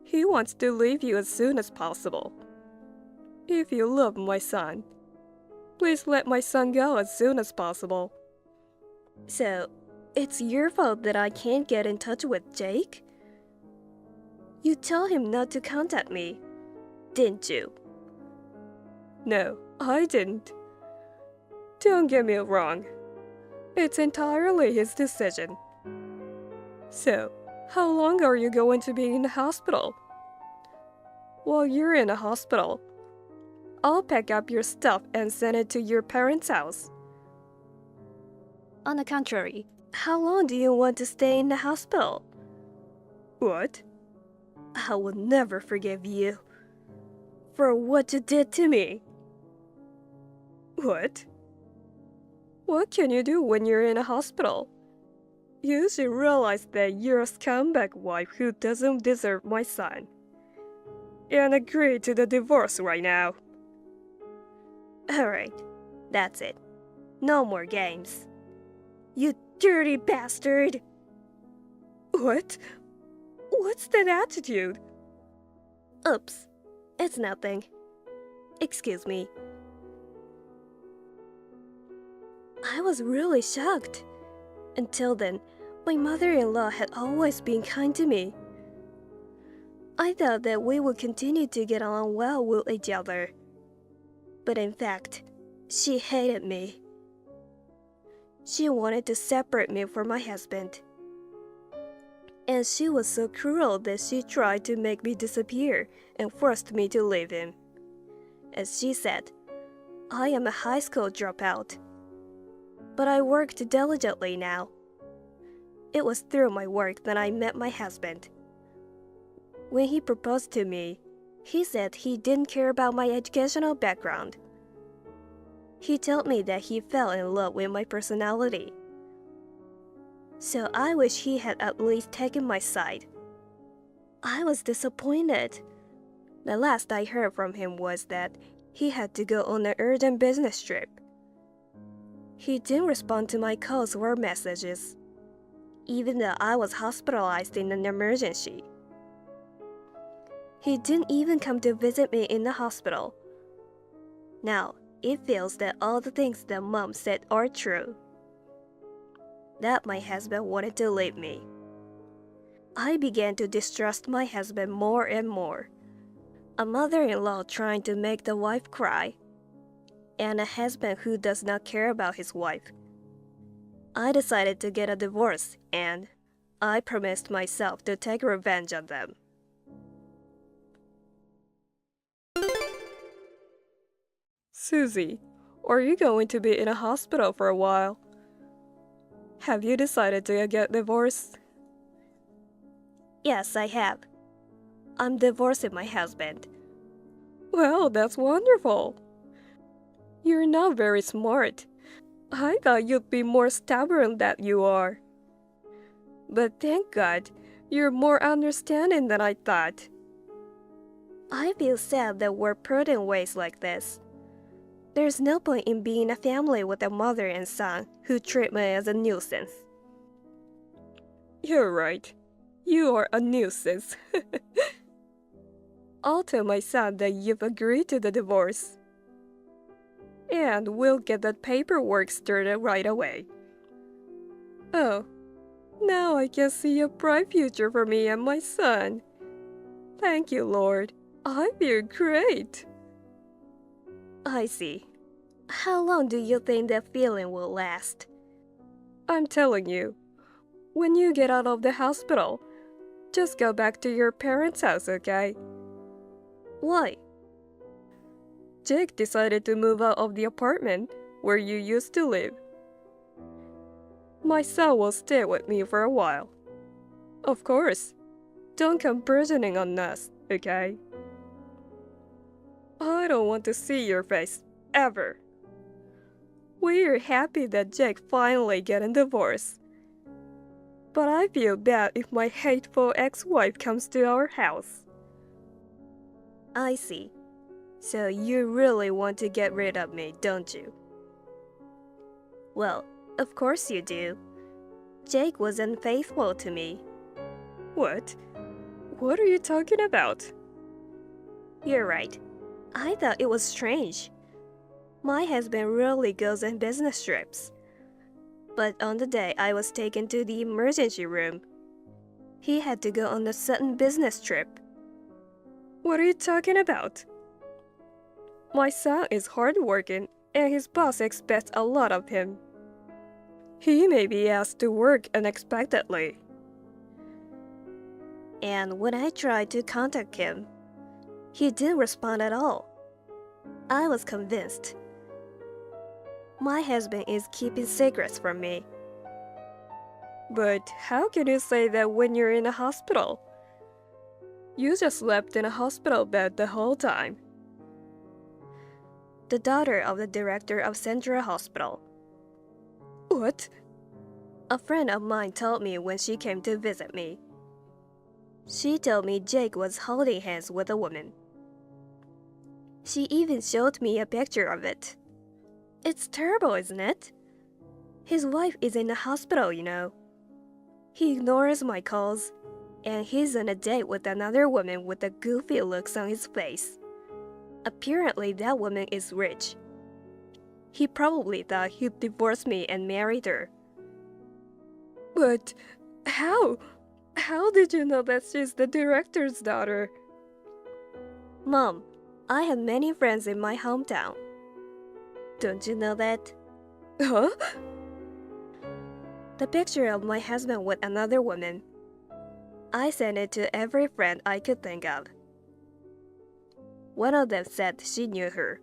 He wants to leave you as soon as possible. If you love my son, please let my son go as soon as possible. So, it's your fault that I can't get in touch with Jake? You told him not to contact me, didn't you? No, I didn't. Don't get me wrong. It's entirely his decision. So, how long are you going to be in the hospital? While you're in the hospital, I'll pack up your stuff and send it to your parents' house. On the contrary, how long do you want to stay in the hospital? What? I will never forgive you for what you did to me. What? What can you do when you're in a hospital? You should realize that you're a scumbag wife who doesn't deserve my son. And agree to the divorce right now. Alright, that's it. No more games. You dirty bastard! What? What's that attitude? Oops, it's nothing. Excuse me. I was really shocked. Until then, my mother-in-law had always been kind to me. I thought that we would continue to get along well with each other. But in fact, she hated me. She wanted to separate me from my husband. And she was so cruel that she tried to make me disappear and forced me to leave him. As she said, I am a high school dropout. But I worked diligently now. It was through my work that I met my husband. When he proposed to me, he said he didn't care about my educational background. He told me that he fell in love with my personality. So I wish he had at least taken my side. I was disappointed. The last I heard from him was that he had to go on an urgent business trip. He didn't respond to my calls or messages, even though I was hospitalized in an emergency. He didn't even come to visit me in the hospital. Now, it feels that all the things that Mom said are true. That my husband wanted to leave me. I began to distrust my husband more and more. A mother-in-law trying to make the wife cry, and a husband who does not care about his wife. I decided to get a divorce, and I promised myself to take revenge on them. Susie, are you going to be in a hospital for a while? Have you decided to get divorced? Yes, I have. I'm divorcing my husband. Well, that's wonderful. You're not very smart. I thought you'd be more stubborn than you are. But thank God, you're more understanding than I thought. I feel sad that we're put in ways like this. There's no point in being a family with a mother and son who treat me as a nuisance. You're right. You are a nuisance. I'll tell my son that you've agreed to the divorce. And we'll get that paperwork started right away. Oh, now I can see a bright future for me and my son. Thank you, Lord. I feel great. I see. How long do you think that feeling will last? I'm telling you, when you get out of the hospital, just go back to your parents' house, okay? Why? Jake decided to move out of the apartment where you used to live. My son will stay with me for a while. Of course. Don't come burgeoning on us, okay? I don't want to see your face, ever. We're happy that Jake finally got a divorce. But I feel bad if my hateful ex-wife comes to our house. I see. So you really want to get rid of me, don't you? Well, of course you do. Jake was unfaithful to me. What? What are you talking about? You're right. I thought it was strange. My husband rarely goes on business trips. But on the day I was taken to the emergency room, he had to go on a sudden business trip. What are you talking about? My son is hardworking and his boss expects a lot of him. He may be asked to work unexpectedly. And when I tried to contact him, he didn't respond at all. I was convinced. My husband is keeping secrets from me. But how can you say that when you're in a hospital? You just slept in a hospital bed the whole time. The daughter of the director of Central Hospital. What? A friend of mine told me when she came to visit me. She told me Jake was holding hands with a woman. She even showed me a picture of it. It's terrible, isn't it? His wife is in the hospital, you know. He ignores my calls, and he's on a date with another woman with the goofy looks on his face. Apparently, that woman is rich. He probably thought he'd divorce me and marry her. But how? How did you know that she's the director's daughter? Mom, I have many friends in my hometown. Don't you know that? Huh? The picture of my husband with another woman. I sent it to every friend I could think of. One of them said she knew her.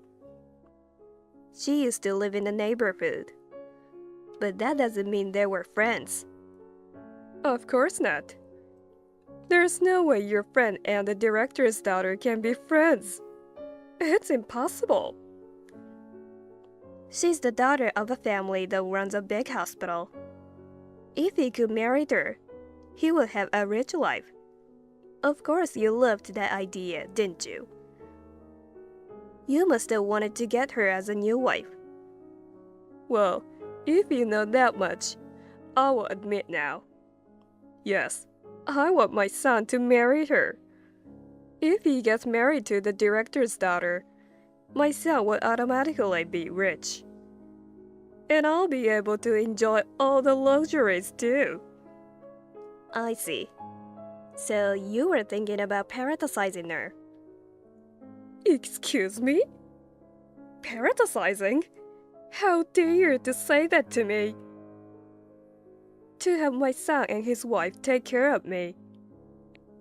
She used to live in the neighborhood. But that doesn't mean they were friends. Of course not. There's no way your friend and the director's daughter can be friends. It's impossible. She's the daughter of a family that runs a big hospital. If he could marry her, he would have a rich life. Of course you loved that idea, didn't you? You must have wanted to get her as a new wife. Well, if you know that much, I will admit now. Yes, I want my son to marry her. If he gets married to the director's daughter, my son will automatically be rich. And I'll be able to enjoy all the luxuries too. I see. So you were thinking about parenticizing her? Excuse me? Parenticizing? How dare you to say that to me? To have my son and his wife take care of me.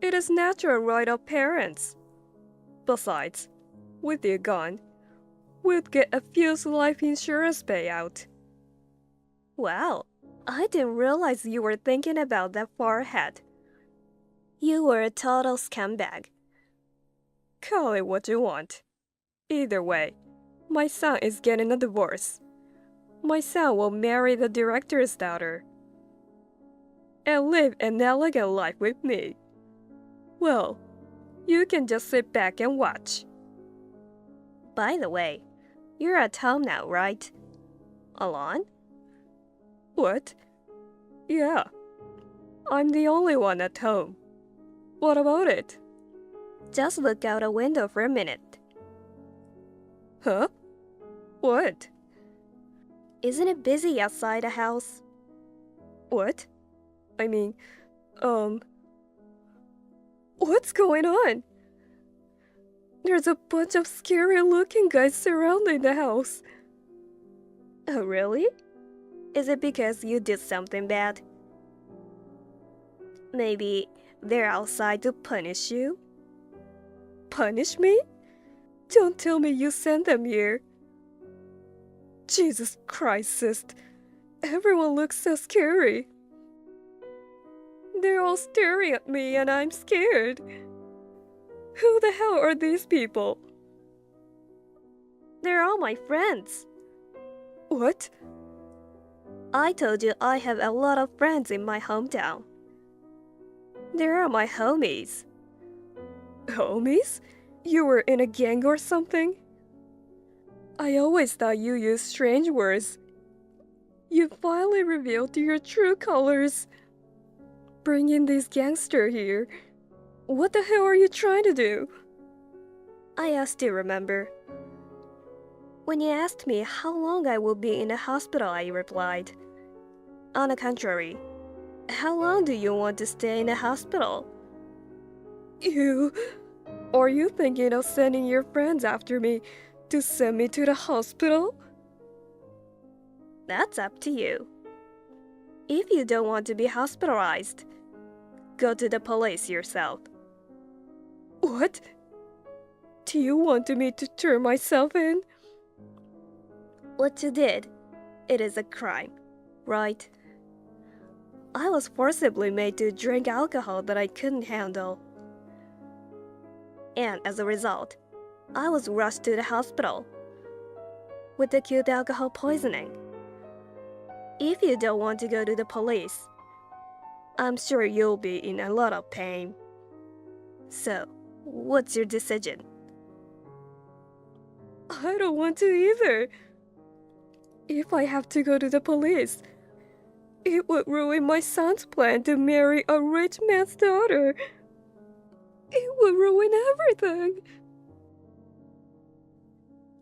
It is natural right of parents. Besides, with you gone, we'd get a few life insurance payout. Wow, I didn't realize you were thinking about that far ahead. You were a total scumbag. Call it what you want. Either way, my son is getting a divorce. My son will marry the director's daughter and live an elegant life with me. Well, you can just sit back and watch. By the way, you're at home now, right? Alone? What? Yeah. I'm the only one at home. What about it? Just look out a window for a minute. Huh? What? Isn't it busy outside the house? What? I mean, what's going on? There's a bunch of scary-looking guys surrounding the house. Oh, really? Is it because you did something bad? Maybe they're outside to punish you? Punish me? Don't tell me you sent them here. Jesus Christ, sis. Everyone looks so scary. They're all staring at me and I'm scared. Who the hell are these people? They're all my friends. What? I told you I have a lot of friends in my hometown. They are my homies. Homies? You were in a gang or something? I always thought you used strange words. You finally revealed your true colors. Bringing this gangster here. What the hell are you trying to do? I asked you, remember? When you asked me how long I will be in the hospital, I replied, on the contrary, how long do you want to stay in the hospital? Are you thinking of sending your friends after me to send me to the hospital? That's up to you. If you don't want to be hospitalized, go to the police yourself. What? Do you want me to turn myself in? What you did, it is a crime, right? I was forcibly made to drink alcohol that I couldn't handle. And as a result, I was rushed to the hospital with acute alcohol poisoning. If you don't want to go to the police, I'm sure you'll be in a lot of pain. So, what's your decision? I don't want to either. If I have to go to the police, it would ruin my son's plan to marry a rich man's daughter. It would ruin everything.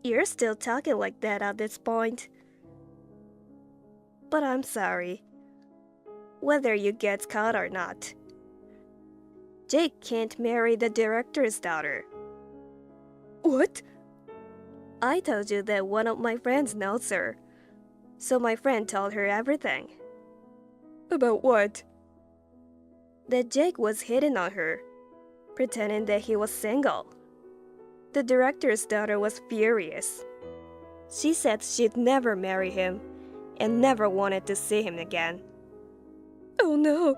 You're still talking like that at this point. But I'm sorry. Whether you get caught or not, Jake can't marry the director's daughter. What? I told you that one of my friends knows her, so my friend told her everything. About what? That Jake was hitting on her, pretending that he was single. The director's daughter was furious. She said she'd never marry him and never wanted to see him again. Oh no!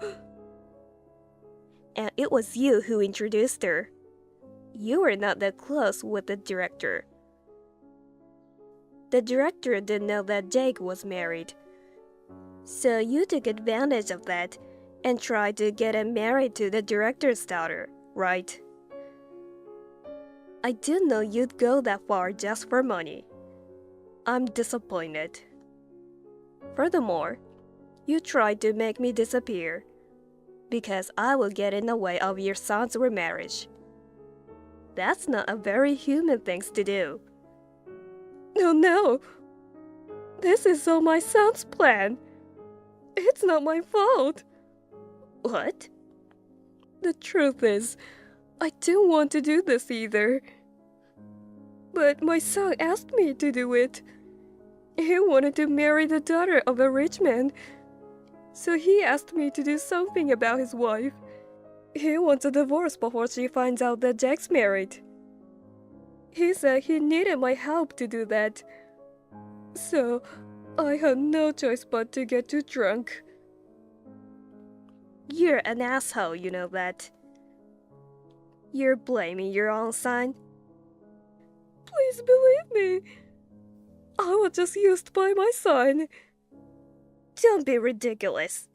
And it was you who introduced her. You were not that close with the director. The director didn't know that Jake was married. So you took advantage of that and tried to get him married to the director's daughter, right? I didn't know you'd go that far just for money. I'm disappointed. Furthermore, you tried to make me disappear because I will get in the way of your son's remarriage. That's not a very human thing to do. No. This is all my son's plan. It's not my fault. What? The truth is, I didn't want to do this either. But my son asked me to do it. He wanted to marry the daughter of a rich man, so he asked me to do something about his wife. He wants a divorce before she finds out that Jack's married. He said he needed my help to do that. So, I had no choice but to get too drunk. You're an asshole, you know that. You're blaming your own son. Please believe me. I was just used by my son. Don't be ridiculous.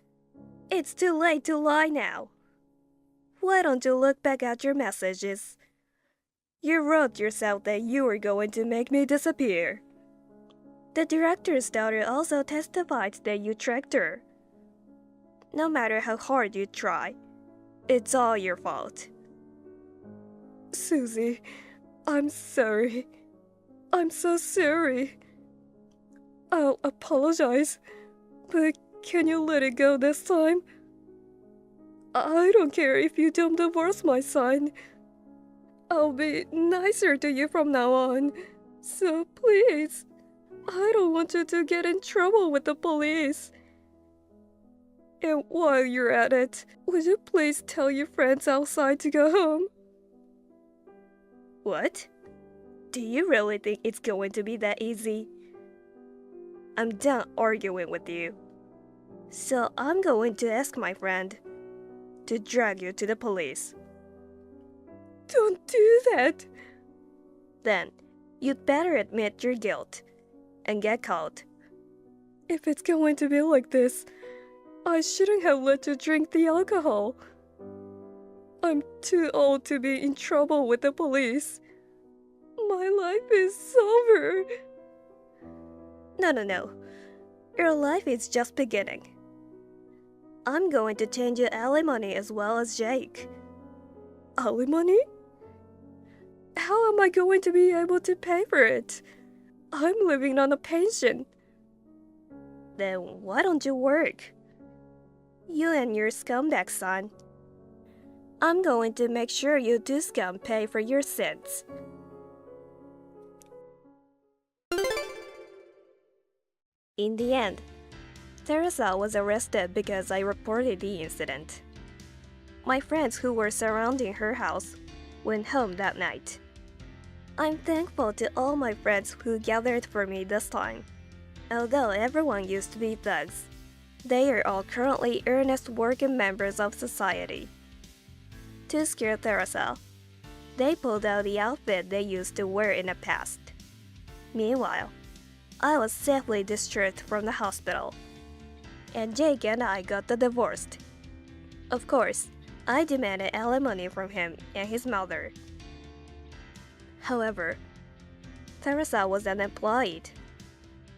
It's too late to lie now. Why don't you look back at your messages? You wrote yourself that you were going to make me disappear. The director's daughter also testified that you tricked her. No matter how hard you try, it's all your fault. Susie, I'm sorry. I'm so sorry. I'll apologize, but can you let it go this time? I don't care if you don't divorce my son. I'll be nicer to you from now on, so please. I don't want you to get in trouble with the police. And while you're at it, would you please tell your friends outside to go home? What? Do you really think it's going to be that easy? I'm done arguing with you. So I'm going to ask my friend to drag you to the police. Don't do that. Then, you'd better admit your guilt and get caught. If it's going to be like this, I shouldn't have let you drink the alcohol. I'm too old to be in trouble with the police. My life is over. No. Your life is just beginning. I'm going to change your alimony as well as Jake. Alimony? How am I going to be able to pay for it? I'm living on a pension. Then why don't you work? You and your scumbag son. I'm going to make sure you two scum pay for your sins. In the end, Teresa was arrested because I reported the incident. My friends who were surrounding her house went home that night. I'm thankful to all my friends who gathered for me this time. Although everyone used to be thugs, they are all currently earnest working members of society. To scare Teresa, they pulled out the outfit they used to wear in the past. Meanwhile, I was safely discharged from the hospital, and Jake and I got divorced. Of course, I demanded alimony from him and his mother. However, Teresa was unemployed,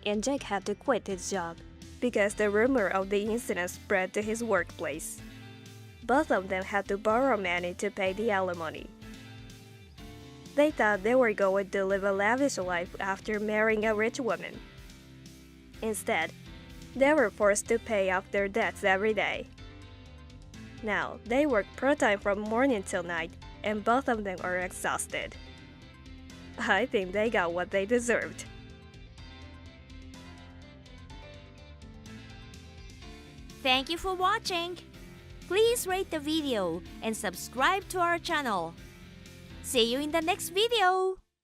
and Jake had to quit his job because the rumor of the incident spread to his workplace. Both of them had to borrow money to pay the alimony. They thought they were going to live a lavish life after marrying a rich woman. Instead, they were forced to pay off their debts every day. Now, they work part-time from morning till night, and both of them are exhausted. I think they got what they deserved. Thank you for watching. Please rate the video and subscribe to our channel. See you in the next video.